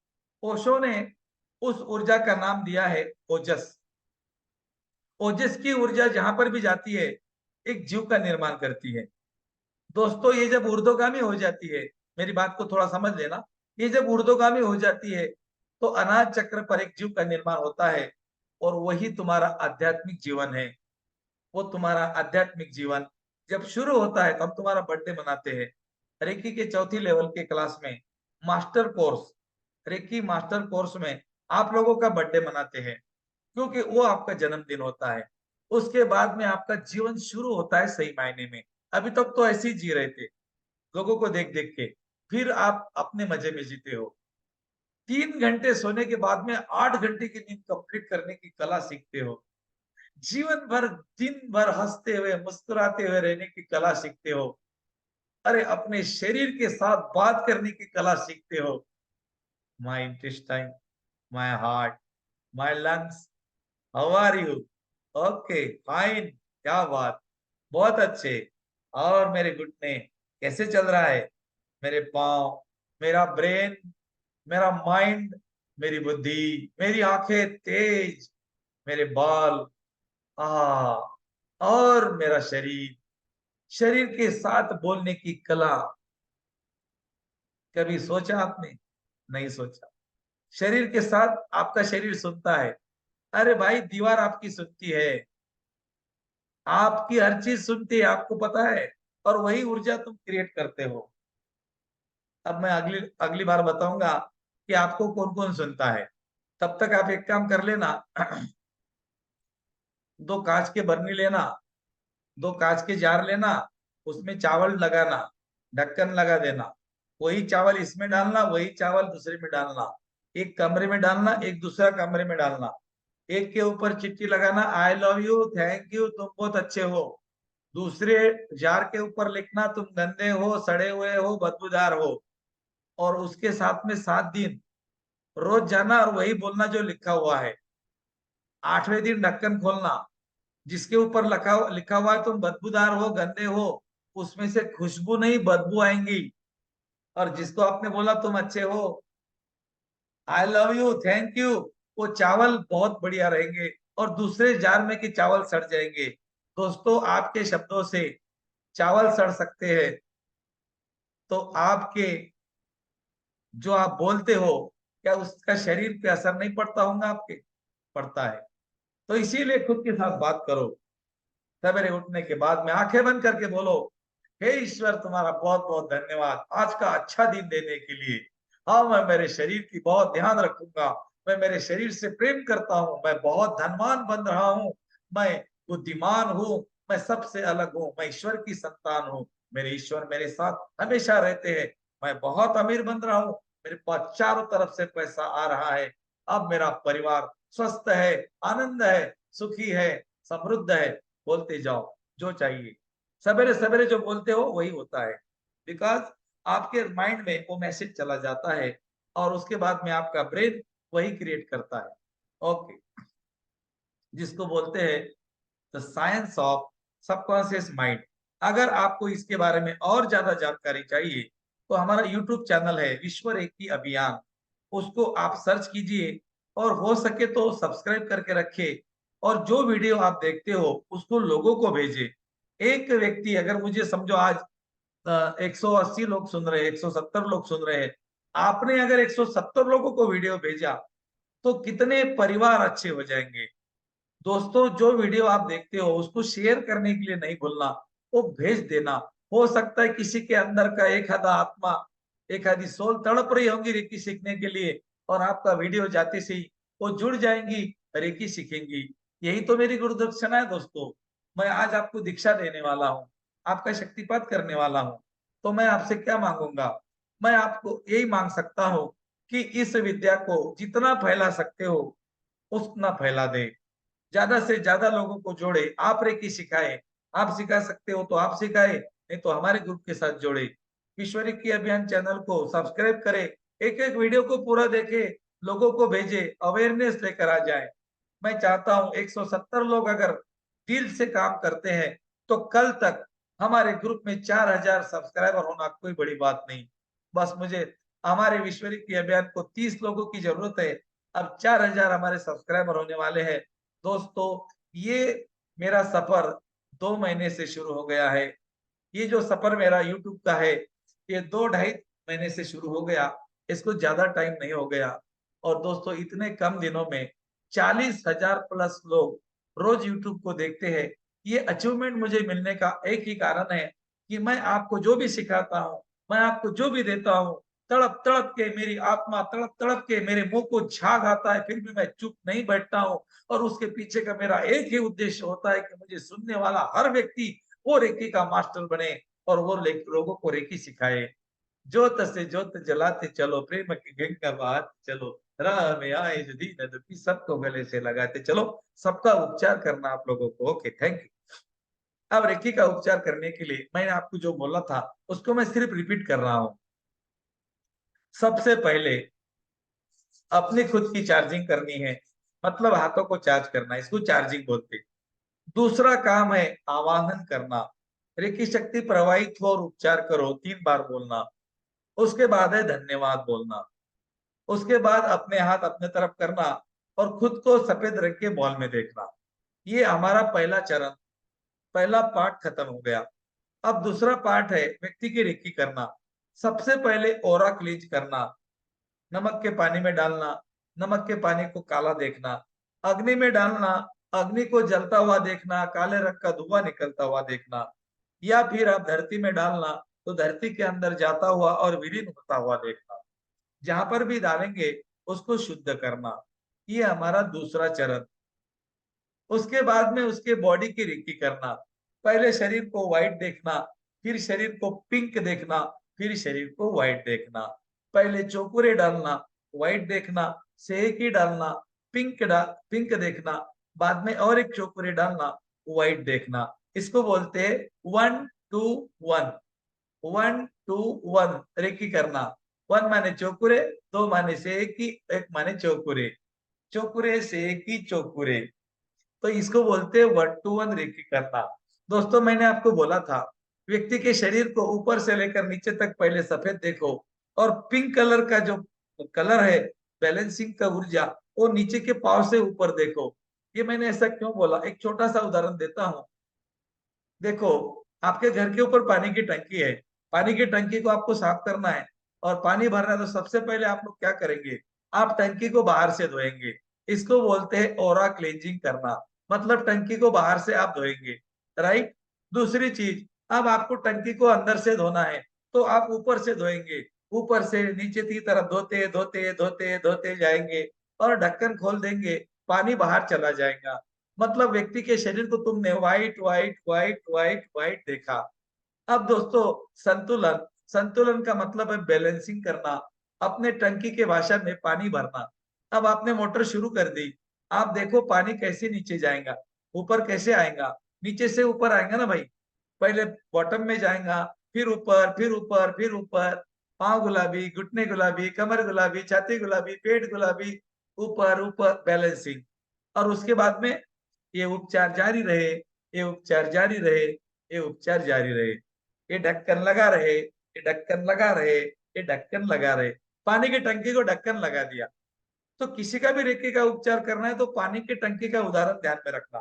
ओशो ने उस ऊर्जा का नाम दिया है ओजस। ओजस की ऊर्जा जहां पर भी जाती है, एक जीव का निर्माण करती है। दोस्तों, ये जब ऊर्ध्वगामी हो जाती है, मेरी बात को थोड़ा समझ लेना, ये जब ऊर्ध्वगामी हो जाती है, तो अनाज चक्र पर एक जीव का निर्माण होता है और वही तुम्हारा आध्यात्मिक जीवन है। वो तुम्हारा आध्यात्मिक जीवन जब शुरू होता है तो हम तुम्हारा बर्थडे मनाते हैं। रेकी के चौथी लेवल के क्लास में master course, reiki master course में आप लोगों का बर्थडे मनाते हैं क्योंकि वो आपका जन्मदिन होता है। उसके बाद में आपका जीवन शुरू होता है सही मायने में। अभी तक तो ऐसे ही जी रहे थे लोगों को देख देख के, फिर आप अपने मजे में जीते हो। 3 घंटे सोने के बाद में 8 घंटे की नींद कंप्लीट करने की कला सीखते हो। जीवन भर दिन भर हंसते हुए मुस्कुराते हुए रहने की कला सीखते हो। अरे अपने शरीर के साथ बात करने की कला सीखते हो। My intestine, my heart, my lungs, how are you? Okay, fine, क्या बात, बहुत अच्छे। और मेरे घुटने कैसे चल रहा है? मेरे पाँव, मेरा ब्रेन, मेरा माइंड, मेरी बुद्धि, मेरी आंखें तेज, मेरे बाल, आ और मेरा शरीर, शरीर के साथ बोलने की कला। कभी सोचा आपने? नहीं सोचा। शरीर के साथ आपका शरीर सुनता है। अरे भाई दीवार आपकी सुनती है, आपकी हर चीज सुनती है, आपको पता है, और वही ऊर्जा तुम क्रिएट करते हो। अब मैं अगली अगली बार बताऊंगा कि आपको कौन कौन सुनता है। तब तक आप एक काम कर लेना। 2 कांच के बर्नी लेना, 2 कांच के जार लेना, उसमें चावल लगाना, ढक्कन लगा देना, वही चावल इसमें डालना, वही चावल दूसरे में डालना, एक कमरे में डालना, एक दूसरा कमरे में डालना, एक के ऊपर चिट्ठी लगाना, I love you, thank you, तुम बहुत अच्छे हो। दूसरे जार के ऊपर लिखना, तुम गंदे हो, सड़े हुए हो, बदबूदार हो। और उसके साथ में 7 दिन रोज जाना और वही बोलना जो लिखा हुआ है। 8वें दिन ढक्कन खोलना, जिसके ऊपर लिखा लिखा हुआ है तुम बदबूदार हो, गंदे हो, उसमें से खुशबू नहीं बदबू आएंगी। और जिसको आपने बोला तुम अच्छे हो, I love you, thank you, वो चावल बहुत बढ़िया रहेंगे और दूसरे जार में के चावल सड़ जाएंगे। दोस्तों आपके शब्दों से चावल सड़ सकते हैं, तो आपके जो आप बोलते हो क्या उसका शरीर पे असर नहीं पड़ता होगा आपके? पड़ता है। तो इसीलिए खुद के साथ बात करो। सवेरे उठने के बाद में आंखें बंद करके बोलो, हे ईश्वर तुम्हारा बहुत बहुत धन्यवाद आज का अच्छा दिन देने के लिए। हाँ मैं मेरे शरीर की बहुत ध्यान रखूंगा, मैं मेरे शरीर से प्रेम करता हूँ, मैं बहुत धनवान बन रहा हूँ, मैं बुद्धिमान हूँ, मैं सबसे अलग हूँ, मैं ईश्वर की संतान हूँ, मेरे ईश्वर मेरे साथ हमेशा रहते हैं, मैं बहुत अमीर बन रहा हूँ, मेरे पास चारों तरफ से पैसा आ रहा है, अब मेरा परिवार स्वस्थ है, आनंद है, सुखी है, समृद्ध है। बोलते जाओ जो चाहिए। सवेरे सवेरे जो बोलते हो वही होता है, बिकॉज आपके माइंड में वो मैसेज चला जाता है और उसके बाद में आपका ब्रेन वही क्रिएट करता है। ओके, जिसको बोलते हैं the science of subconscious mind. अगर आपको इसके बारे में और ज्यादा जानकारी चाहिए तो हमारा यूट्यूब चैनल है विश्व रेकी अभियान, उसको आप सर्च कीजिए और हो सके तो सब्सक्राइब करके रखे। और जो वीडियो आप देखते हो उसको लोगों को भेजे। एक व्यक्ति अगर मुझे समझो आज 180 लोग सुन रहे हैं, 170 लोग सुन रहे हैं, आपने अगर 170 लोगों को वीडियो भेजा तो कितने परिवार अच्छे हो जाएंगे। दोस्तों जो वीडियो आप देखते हो उसको शेयर करने के लिए नहीं भूलना, वो भेज देना। हो सकता है किसी के अंदर का एक आधा आत्मा, एक आधी सोल तड़प रही होंगी रेकी सीखने के लिए, और आपका वीडियो जाते से ही वो जुड़ जाएंगी, रेकी सीखेंगी। यही तो मेरी गुरु दक्षिणा है दोस्तों। मैं आज आपको दीक्षा देने वाला हूँ, आपका शक्तिपात करने वाला हूँ, तो मैं आपसे क्या मांगूंगा? मैं आपको यही मांग सकता हूँ कि इस विद्या को जितना फैला सकते हो उतना फैला दे, ज्यादा से ज्यादा लोगों को जोड़े। आप रेकी सिखाए, आप सिखा सकते हो तो आप सिखाए, नहीं तो हमारे ग्रुप के साथ जोड़े। विश्व रेकी अभियान चैनल को सब्सक्राइब करे, एक एक वीडियो को पूरा देखे, लोगों को भेजे, अवेयरनेस लेकर आ जाए। मैं चाहता हूं 170 लोग अगर दिल से काम करते हैं तो कल तक हमारे ग्रुप में 4000 सब्सक्राइबर होना कोई बड़ी बात नहीं। बस मुझे हमारे विश्व रेकी अभियान को 30 लोगों की जरूरत है। अब 4000 हमारे सब्सक्राइबर होने वाले हैं। दोस्तों ये मेरा सफर 2 महीने से शुरू हो गया है। ये जो सफर मेरा यूट्यूब का है ये 2 ढाई महीने से शुरू हो गया, इसको ज्यादा टाइम नहीं हो गया। और दोस्तों इतने कम दिनों में 40,000 प्लस लोग रोज यूट्यूब को देखते हैं। ये अचीवमेंट मुझे मिलने का एक ही कारण है कि मैं आपको जो भी सिखाता हूँ, मैं आपको जो भी देता हूँ, तड़प तड़प के मेरी आत्मा तड़प तड़प के मेरे मुंह को झाग आता है, फिर भी मैं चुप नहीं बैठता हूँ। और उसके पीछे का मेरा एक ही उद्देश्य होता है कि मुझे सुनने वाला हर व्यक्ति वो रेकी का मास्टर बने और वो लोगों को रेकी सिखाए। ज्योत से ज्योत जलाते चलो, प्रेम की गंगा बहाते चलो, राह में आए जो दीन दुखी सबको गले से लगाते चलो। सबका उपचार करना आप लोगों को। Okay, thank you. अब रेकी का उपचार करने के लिए मैंने आपको जो बोला था उसको मैं सिर्फ रिपीट कर रहा हूँ। सबसे पहले अपनी खुद की चार्जिंग करनी है, मतलब हाथों को चार्ज करना, इसको चार्जिंग बोलते हैं। दूसरा काम है आवाहन करना, रेकी शक्ति प्रवाहित हो और उपचार करो, 3 बार बोलना। उसके बाद है धन्यवाद बोलना। उसके बाद अपने हाथ अपने तरफ करना और खुद को सफेद रंग के बॉल में देखना। ये हमारा पहला चरण, पहला पार्ट खत्म हो गया। अब दूसरा पार्ट है व्यक्ति की रेकी करना। सबसे पहले ओरा क्लींज करना, नमक के पानी में डालना, नमक के पानी को काला देखना, अग्नि में डालना, अग्नि को जलता हुआ देखना, काले रंग का धुआं निकलता हुआ देखना, या फिर आप धरती में डालना तो धरती के अंदर जाता हुआ और विलीन होता हुआ देखना। जहां पर भी डालेंगे उसको शुद्ध करना। ये हमारा दूसरा चरण। उसके बाद में उसके बॉडी की रेकी करना। पहले शरीर को व्हाइट देखना, फिर शरीर को पिंक देखना, फिर शरीर को व्हाइट देखना। पहले चौकुरे डालना, व्हाइट देखना, सेहकी डालना, पिंक देखना, बाद में और एक चौकुरे डालना, व्हाइट देखना। इसको बोलते हैं 1 2 1। 1 2 1 रेकी करना। 1 माने चौकुरे, 2 माने सेहकी, 1 माने चौकुरे। चौकुरे सेहकी चौकुरे, तो इसको बोलते हैं 1 to 1 रेकी करना। दोस्तों मैंने आपको बोला था व्यक्ति के शरीर को ऊपर से लेकर नीचे तक पहले सफेद देखो, और पिंक कलर का जो कलर है बैलेंसिंग का ऊर्जा, वो नीचे के पाव से ऊपर देखो। ये मैंने ऐसा क्यों बोला, एक छोटा सा उदाहरण देता हूँ। देखो, आपके घर के ऊपर पानी की टंकी है, पानी की टंकी को आपको साफ करना है और पानी भरना है, तो सबसे पहले आप लोग क्या करेंगे, आप टंकी को बाहर से धोएंगे। इसको बोलते हैं ओरा क्लींजिंग करना, मतलब टंकी को बाहर से आप धोएंगे, राइट। दूसरी चीज, अब आपको टंकी को अंदर से धोना है तो आप ऊपर से धोएंगे, ऊपर से नीचे की तरफ धोते धोते धोते धोते जाएंगे और ढक्कन खोल देंगे, पानी बाहर चला जाएगा। मतलब व्यक्ति के शरीर को तुमने white white white white white देखा। अब दोस्तों संतुलन, संतुलन का मतलब है बैलेंसिंग करना, अपने टंकी के भाषा में पानी भरना। अब आपने मोटर शुरू कर दी, आप देखो पानी कैसे नीचे जाएगा, ऊपर कैसे आएगा, नीचे से ऊपर आएगा ना भाई। पहले बॉटम में जाएगा, फिर ऊपर फिर ऊपर फिर ऊपर, पांव गुलाबी, घुटने गुलाबी, कमर गुलाबी, छाती गुलाबी, पेट गुलाबी, ऊपर ऊपर बैलेंसिंग। और उसके बाद में ये उपचार जारी रहे, ये उपचार जारी रहे, ये उपचार जारी रहे, ये ढक्कन लगा रहे, ये ढक्कन लगा रहे, ये ढक्कन लगा रहे। पानी की टंकी को ढक्कन लगा दिया। तो किसी का भी रेकी का उपचार करना है तो पानी की टंकी का उदाहरण ध्यान में रखना।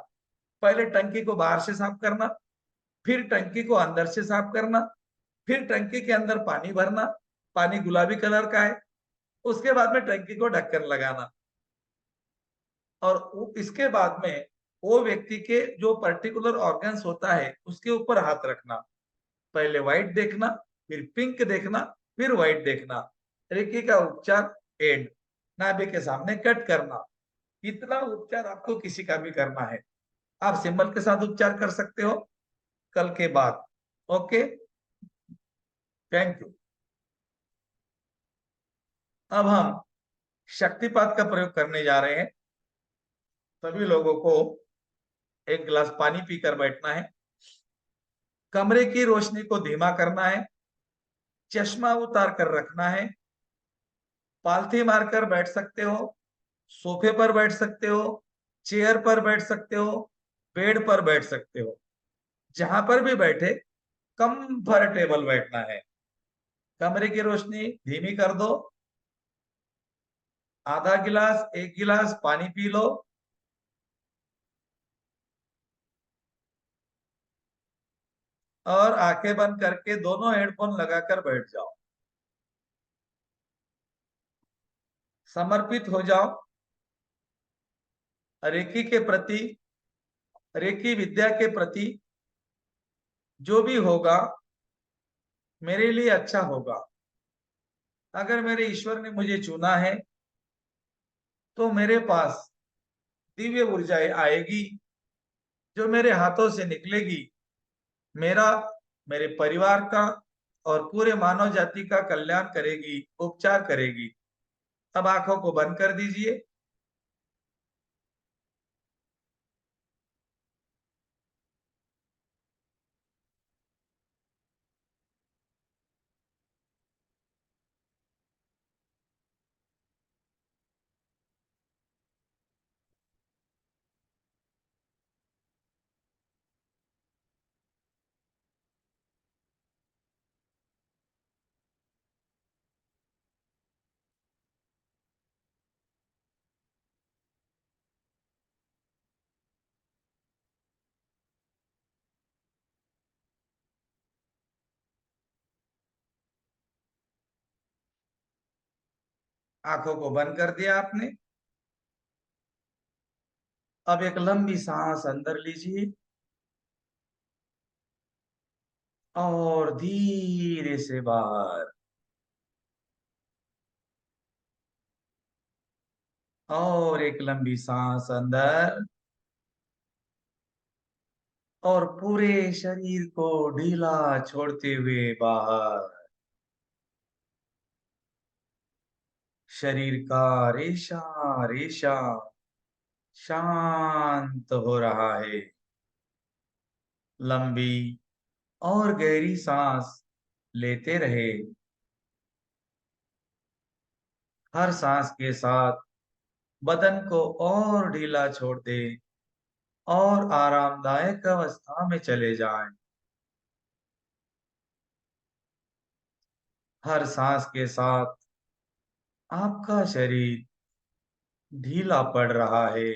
पहले टंकी को बाहर से साफ करना, फिर टंकी को अंदर से साफ करना, फिर टंकी के अंदर पानी भरना, पानी गुलाबी कलर का है, उसके बाद में टंकी को ढक्कन लगाना। और इसके बाद में वो व्यक्ति के जो पर्टिकुलर ऑर्गन्स होता है उसके ऊपर हाथ रखना। पहले व्हाइट देखना, फिर पिंक देखना, फिर व्हाइट देखना। रेकी का उपचार एंड, नाभि के सामने कट करना। इतना उपचार आपको किसी का भी करना है, आप सिंबल के साथ उपचार कर सकते हो कल के बाद। Okay, thank you. अब हम शक्तिपात का प्रयोग करने जा रहे हैं। सभी लोगों को एक गिलास पानी पीकर बैठना है, कमरे की रोशनी को धीमा करना है, चश्मा उतार कर रखना है, पालथी मारकर बैठ सकते हो, सोफे पर बैठ सकते हो, चेयर पर बैठ सकते हो, बेड पर बैठ सकते हो, जहां पर भी बैठे कंफर्टेबल बैठना है। कमरे की रोशनी धीमी कर दो, आधा गिलास 1 गिलास पानी पी लो, और आंखें बंद करके दोनों हेडफोन लगाकर बैठ जाओ। समर्पित हो जाओ रेकी के प्रति, रेकी विद्या के प्रति। जो भी होगा मेरे लिए अच्छा होगा। अगर मेरे ईश्वर ने मुझे चुना है तो मेरे पास दिव्य ऊर्जाएं आएगी, जो मेरे हाथों से निकलेगी, मेरा, मेरे परिवार का और पूरे मानव जाति का कल्याण करेगी, उपचार करेगी। अब आंखों को बंद कर दीजिए। आंखों को बंद कर दिया आपने। अब एक लंबी सांस अंदर लीजिए और धीरे से बाहर। और एक लंबी सांस अंदर और पूरे शरीर को ढीला छोड़ते हुए बाहर। शरीर का रेशा रेशा शांत हो रहा है। लंबी और गहरी सांस लेते रहे। हर सांस के साथ बदन को और ढीला छोड़ दे और आरामदायक अवस्था में चले जाएं। हर सांस के साथ आपका शरीर ढीला पड़ रहा है,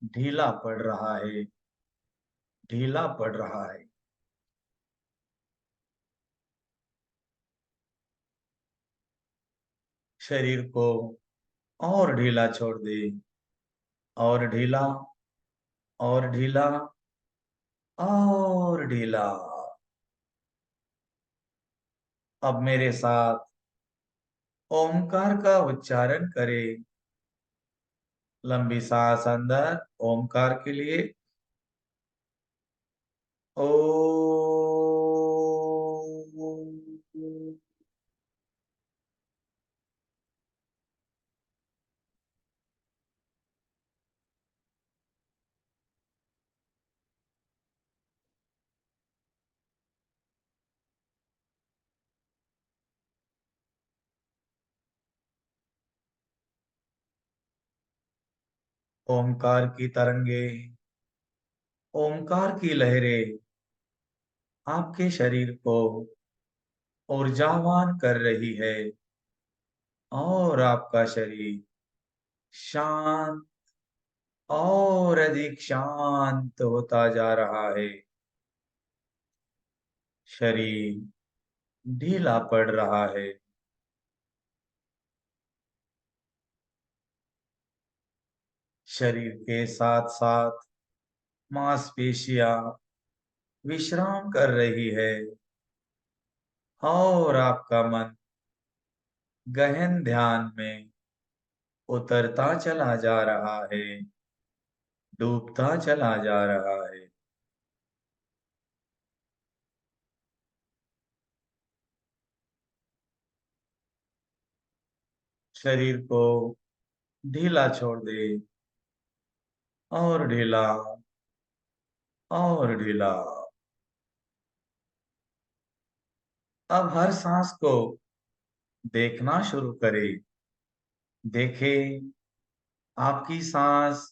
ढीला पड़ रहा है, ढीला पड़ रहा है। शरीर को और ढीला छोड़ दे, और ढीला, और ढीला, और ढीला। अब मेरे साथ ओमकार का उच्चारण करें। लंबी सांस अंदर ओमकार के लिए। ओ। ओमकार की तरंगे, ओमकार की लहरें आपके शरीर को ऊर्जावान कर रही है और आपका शरीर शांत और अधिक शांत होता जा रहा है। शरीर ढीला पड़ रहा है। शरीर के साथ साथ मांसपेशियां विश्राम कर रही है और आपका मन गहन ध्यान में उतरता चला जा रहा है, डूबता चला जा रहा है। शरीर को ढीला छोड़ दे, और ढीला, और ढीला। अब हर सांस को देखना शुरू करें। देखें आपकी सांस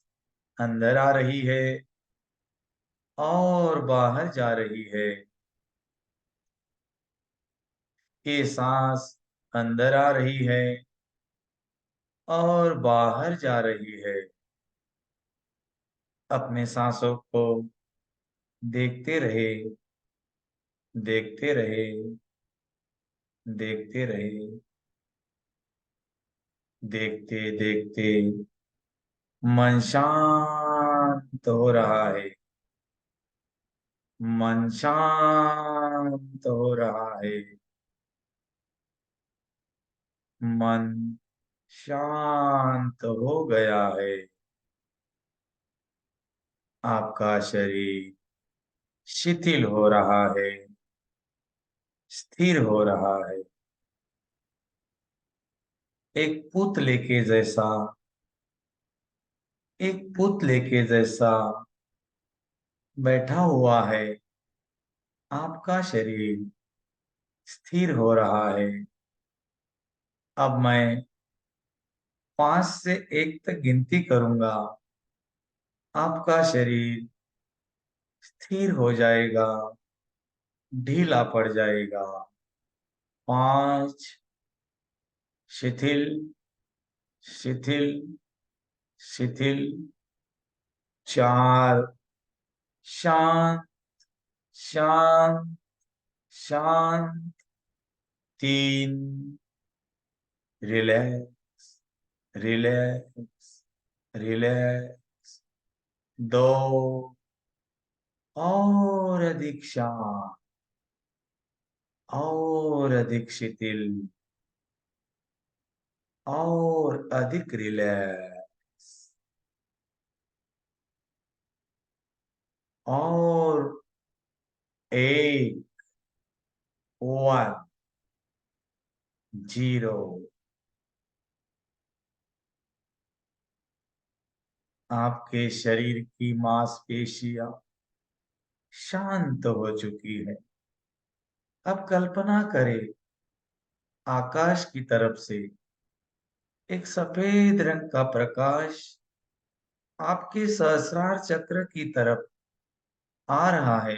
अंदर आ रही है और बाहर जा रही है। ये सांस अंदर आ रही है और बाहर जा रही है। अपने सांसों को देखते रहे, देखते रहे, देखते रहे। देखते देखते मन शांत हो रहा है। मन शांत हो रहा है। मन शांत हो गया है। आपका शरीर शिथिल हो रहा है, स्थिर हो रहा है। एक पुतले के जैसा, एक पुतले के जैसा बैठा हुआ है। आपका शरीर स्थिर हो रहा है। अब मैं 5 से 1 तक गिनती करूंगा। आपका शरीर स्थिर हो जाएगा, ढीला पड़ जाएगा। 5, शिथिल, शिथिल, शिथिल। 4, शांत, शांत, शांत। 3, रिलैक्स, रिलैक्स, रिलैक्स। 2, और अधिक शांत, और अधिक शिथिल, और अधिक रिलैक्स। और 1, 1, 0। आपके शरीर की मांसपेशियां शांत हो चुकी है। अब कल्पना करें, आकाश की तरफ से एक सफेद रंग का प्रकाश आपके सहस्रार चक्र की तरफ आ रहा है,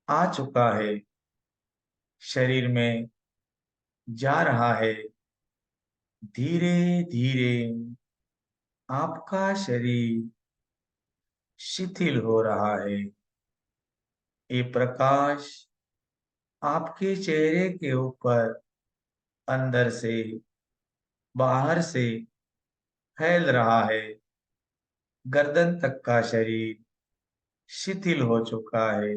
आ चुका है, शरीर में जा रहा है। धीरे धीरे आपका शरीर शिथिल हो रहा है। ये प्रकाश आपके चेहरे के ऊपर, अंदर से, बाहर से फैल रहा है। गर्दन तक का शरीर शिथिल हो चुका है।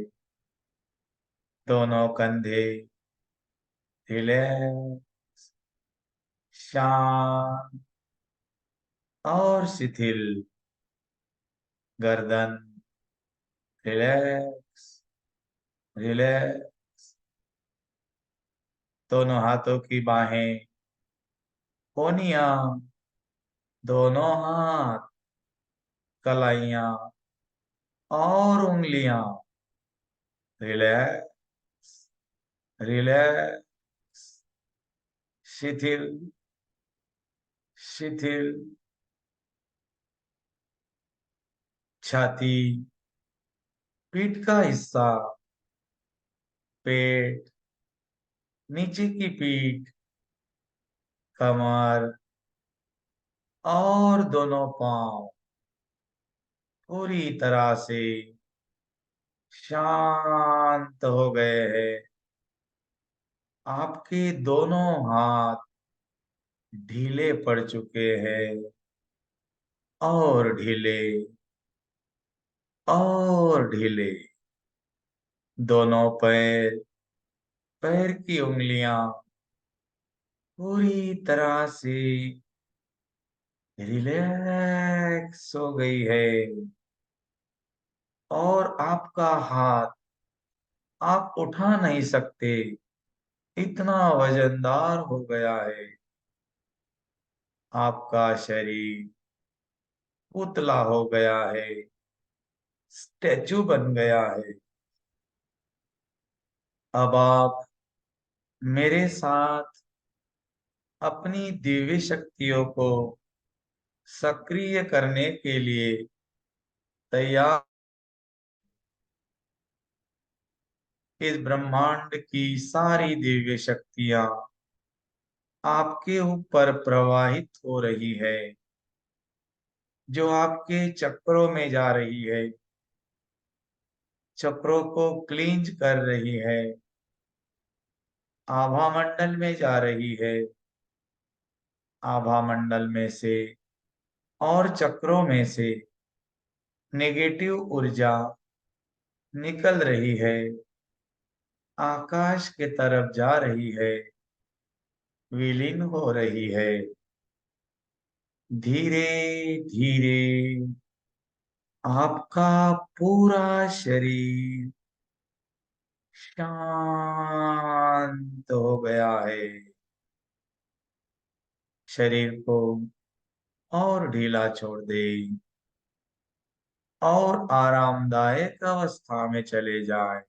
दोनों कंधे रिलैक्स, शांत और शिथिल। गर्दन रिलैक्स, रिलैक्स। दोनों हाथों की बाहें, कोहनियां, दोनों हाथ, कलाइयां और उंगलियां रिलैक्स, रिलैक्स, शिथिल, शिथिल। छाती, पीठ का हिस्सा, पेट, नीचे की पीठ, कमर और दोनों पांव पूरी तरह से शांत हो गए हैं। आपके दोनों हाथ ढीले पड़ चुके हैं, और ढीले, और ढीले। दोनों पैर, पैर की उंगलियां पूरी तरह से रिलैक्स हो गई है। और आपका हाथ आप उठा नहीं सकते, इतना वजनदार हो गया है। आपका शरीर पुतला हो गया है, स्टैचू बन गया है। अब आप मेरे साथ अपनी दिव्य शक्तियों को सक्रिय करने के लिए तैयार। इस ब्रह्मांड की सारी दिव्य शक्तियां आपके ऊपर प्रवाहित हो रही है, जो आपके चक्रों में जा रही है, चक्रों को क्लींज कर रही है, आभा मंडल में जा रही है, आभा मंडल में से और चक्रों में से नेगेटिव ऊर्जा निकल रही है, आकाश के तरफ जा रही है, विलीन हो रही है। धीरे धीरे आपका पूरा शरीर शांत हो गया है। शरीर को और ढीला छोड़ दे और आरामदायक अवस्था में चले जाए।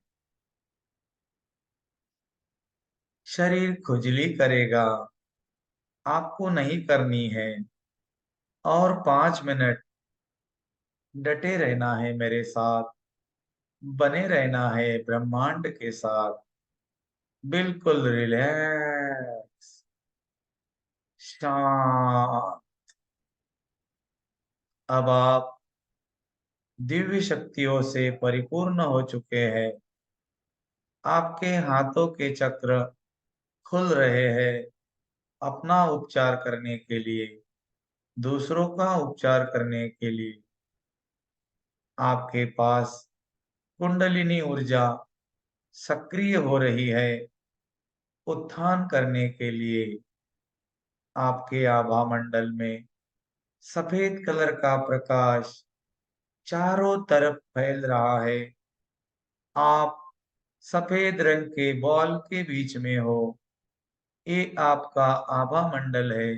शरीर खुजली करेगा, आपको नहीं करनी है। और 5 मिनट डटे रहना है मेरे साथ, बने रहना है ब्रह्मांड के साथ, बिल्कुल रिलैक्स, शांत। अब आप दिव्य शक्तियों से परिपूर्ण हो चुके हैं। आपके हाथों के चक्र खुल रहे हैं अपना उपचार करने के लिए, दूसरों का उपचार करने के लिए। आपके पास कुंडलिनी ऊर्जा सक्रिय हो रही है उत्थान करने के लिए। आपके आभा मंडल में सफेद कलर का प्रकाश चारों तरफ फैल रहा है। आप सफेद रंग के बॉल के बीच में हो। ये आपका आभा मंडल है।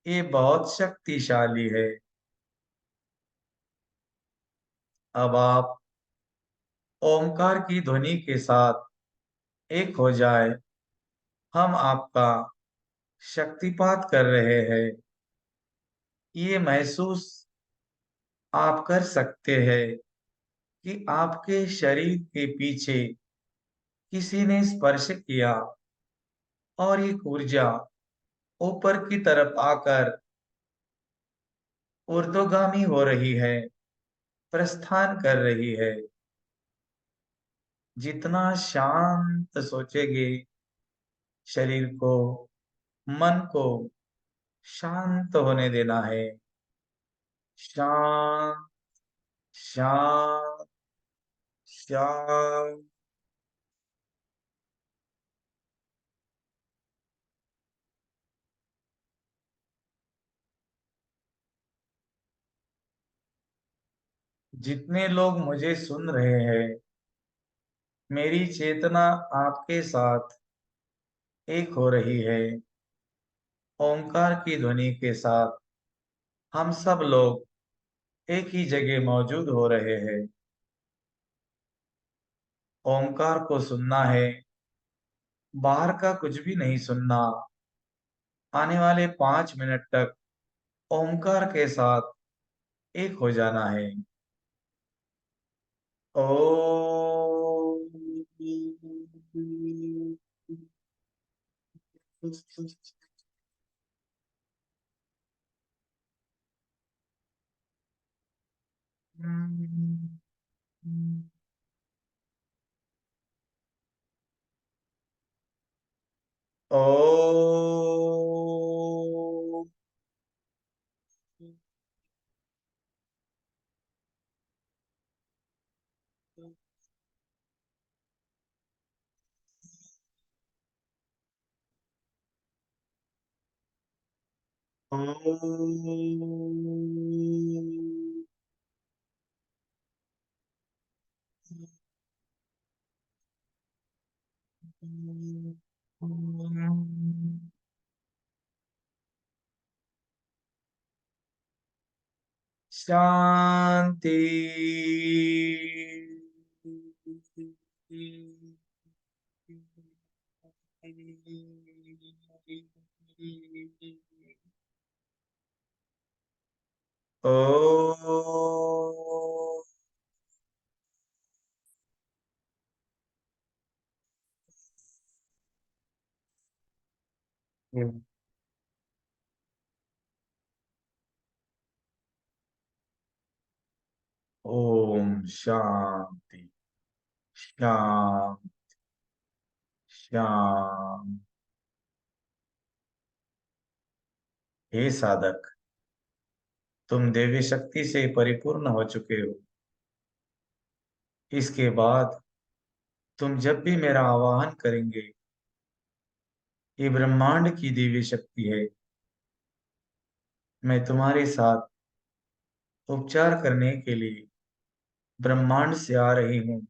ये बहुत शक्तिशाली है। अब आप ओमकार की ध्वनि के साथ एक हो जाए। हम आपका शक्तिपात कर रहे हैं। ये महसूस आप कर सकते हैं कि आपके शरीर के पीछे किसी ने स्पर्श किया और एक ऊर्जा ऊपर की तरफ आकर ऊर्ध्वगामी हो रही है, प्रस्थान कर रही है। जितना शांत सोचेंगे, शरीर को, मन को शांत होने देना है। शांत, शांत, शांत। जितने लोग मुझे सुन रहे हैं, मेरी चेतना आपके साथ एक हो रही है। ओंकार की ध्वनि के साथ हम सब लोग एक ही जगह मौजूद हो रहे हैं। ओंकार को सुनना है, बाहर का कुछ भी नहीं सुनना। आने वाले 5 मिनट तक ओंकार के साथ एक हो जाना है। ओ। ओ। शांति। ओ। ओम शांति। शांति। शांति। हे साधक, तुम देवी शक्ति से परिपूर्ण हो चुके हो। इसके बाद तुम जब भी मेरा आवाहन करेंगे, ये ब्रह्मांड की देवी शक्ति है, मैं तुम्हारे साथ उपचार करने के लिए ब्रह्मांड से आ रही हूँ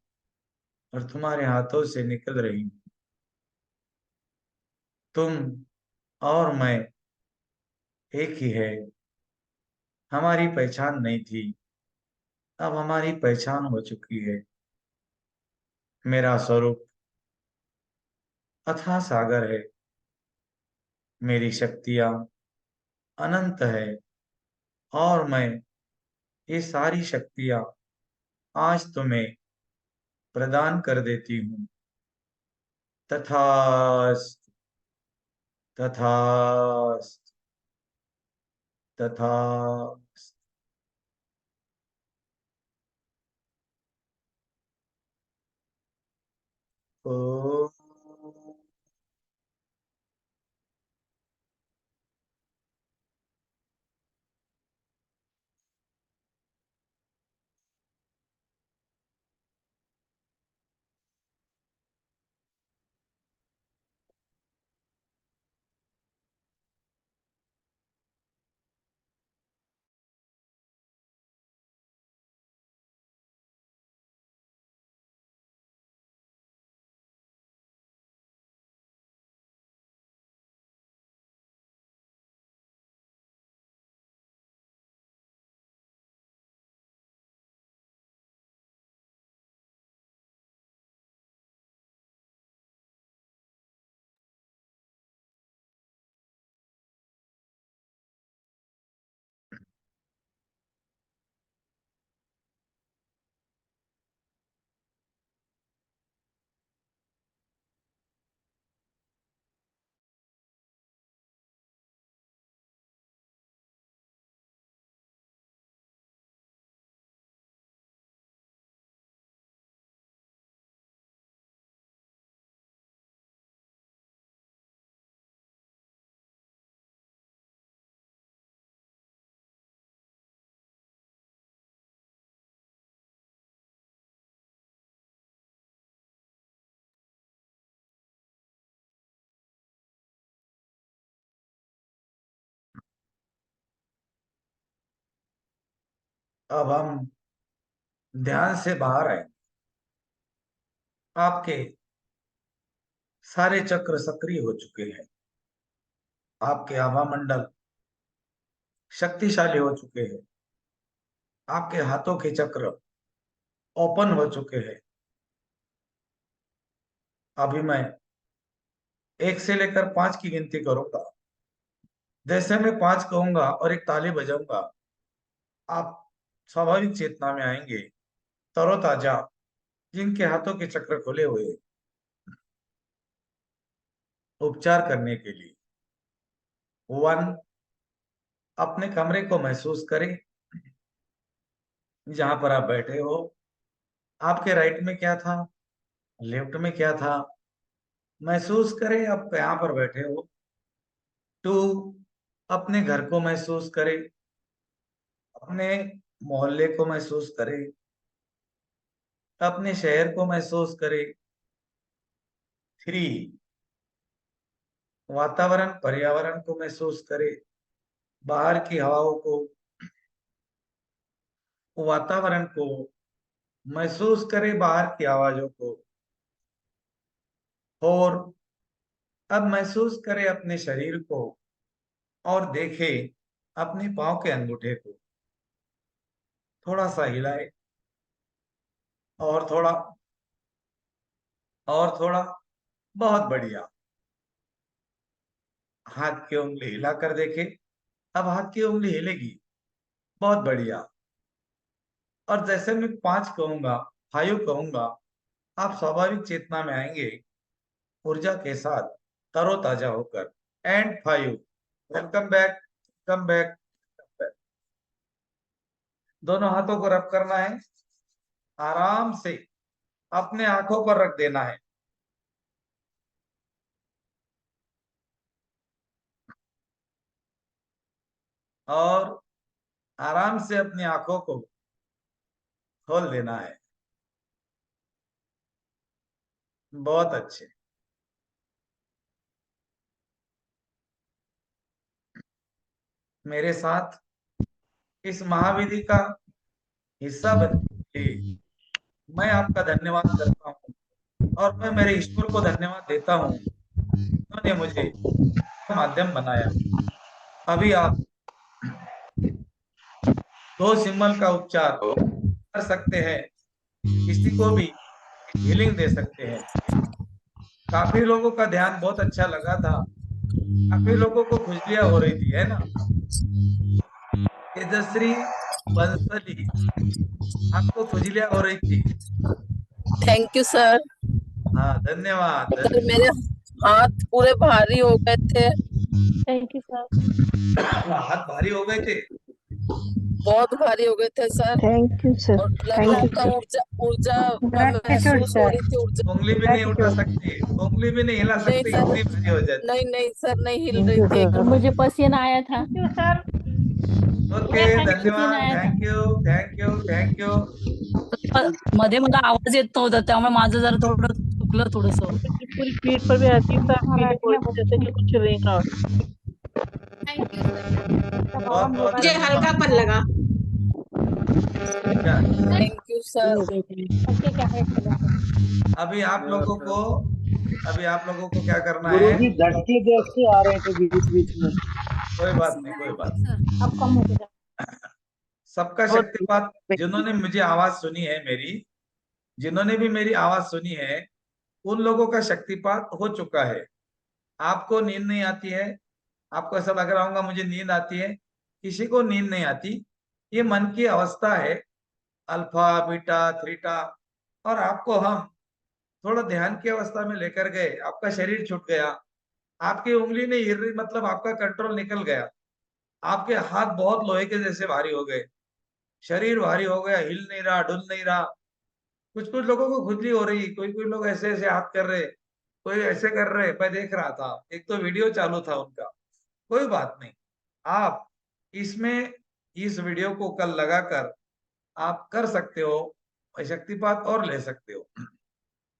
और तुम्हारे हाथों से निकल रही हूँ। तुम और मैं एक ही है। हमारी पहचान नहीं थी, अब हमारी पहचान हो चुकी है। मेरा स्वरूप अथाह सागर है। मेरी शक्तियां अनंत है और मैं ये सारी शक्तियां आज तुम्हें प्रदान कर देती हूँ। तथास्तु, तथास्तु, तथास्तु। ओ, अब हम ध्यान से बाहर आए। आपके सारे चक्र सक्रिय हो चुके हैं। आपके आभा मंडल शक्तिशाली हो चुके हैं। आपके हाथों के चक्र ओपन हो चुके हैं। अभी मैं 1 से लेकर 5 की गिनती करूंगा। जैसे मैं 5 कहूंगा और एक ताली बजाऊंगा, आप स्वाभाविक चेतना में आएंगे, तरोताजा, जिनके हाथों के चक्र खुले हुए उपचार करने के लिए। 1, अपने कमरे को महसूस करें जहां पर आप बैठे हो। आपके राइट में क्या था, लेफ्ट में क्या था, महसूस करें आप कहाँ पर बैठे हो। 2, अपने घर को महसूस करें, अपने मोहल्ले को महसूस करें, अपने शहर को महसूस करें। 3, वातावरण पर्यावरण को महसूस करें, बाहर की हवाओं को, वातावरण को महसूस करें, बाहर की आवाजों को। और अब महसूस करें अपने शरीर को और देखें अपने पाँव के अंगूठे को। थोड़ा सा हिलाए, और थोड़ा, और थोड़ा। बहुत बढ़िया। हाथ की उंगली हिलाकर देखें। अब हाथ की उंगली हिलेगी। बहुत बढ़िया। और जैसे मैं 5 कहूंगा, 5 कहूंगा, आप स्वाभाविक चेतना में आएंगे, ऊर्जा के साथ, तरोताजा होकर। And 5, welcome back, come back. दोनों हाथों को रब करना है, आराम से अपने आंखों पर रख देना है। और आराम से अपनी आंखों को खोल देना है। बहुत अच्छे। मेरे साथ इस महाविधि का हिस्सा बनने के लिए मैं आपका धन्यवाद करता हूँ, और मैं मेरे ईश्वर को धन्यवाद देता हूँ, उन्होंने मुझे माध्यम बनाया। अभी आप 2 सिंबल का उपचार कर सकते हैं, किसी को भी हीलिंग दे सकते हैं। काफी लोगों का ध्यान बहुत अच्छा लगा था, काफी लोगों को खुजलियां हो रही थी, है ना? तेजश्री बंसली, आपको खुजलियां हो रही थी? Thank you sir. हाँ, धन्यवाद सर मेरे हाथ पूरे भारी हो गए थे। Thank you sir. हाथ भारी हो गए थे? बहुत भारी हो गए थे सर। Thank you sir. और थैंक लघु यू का सर। ऊर्जा ऊर्जा ग्रैटिट्यूड महसूस हो सर। रही थी। ऊर्जा उंगली भी नहीं उठा सकते, उंगली भी नहीं हिला नहीं सकते, सर, इतनी भारी हो जाती। नहीं नहीं सर, नहीं हिल थैंक रही यू थी सर। एकदम। मुझे पसीना आया था। Thank you sir. ओके, पसीना धन्यवाद, आया था। Thank you, thank you, thank you. मध्ये मला आवाज येत नव्हता, त्यामुळे माझं जरा थोडं चुकलं थोडस। पूरी पीठ पर भी आती है, पीली बोलते जैसे कि कुछ नहीं का। बहुत बहुत मुझे धन्यवाद। हल्कापन लगा। अच्छा, थैंक यू सर। अभी आप लोगों को अभी आप लोगों को क्या करना है? गुरुजी झटके जैसे आ रहे थे बीच बीच में। कोई बात नहीं, कोई बात नहीं। अब कम हो गया। सबका और शक्तिपात, जिन्होंने मुझे आवाज सुनी है मेरी, जिन्होंने भी मेरी आवाज सुनी है, उन लोगों का शक्तिपात हो चुका है। आपको नींद नहीं आती है, आपको ऐसा लग रहा होगा मुझे नींद आती है, किसी को नींद नहीं आती। ये मन की अवस्था है, अल्फा बीटा थीटा। और आपको हम थोड़ा ध्यान की अवस्था में लेकर गए, आपका शरीर छूट गया, आपकी उंगली नहीं हिल रही, मतलब आपका कंट्रोल निकल गया, आपके हाथ बहुत लोहे के जैसे भारी हो गए, शरीर भारी हो गया, हिल नहीं रहा, डुल नहीं रहा। कुछ कुछ लोगों को खुजली हो रही, कोई कोई लोग ऐसे ऐसे हाथ कर रहे, कोई ऐसे कर रहे, मैं देख रहा था, एक तो वीडियो चालू था उनका। कोई बात नहीं, आप इसमें इस वीडियो को कल लगाकर आप कर सकते हो, शक्तिपात और ले सकते हो।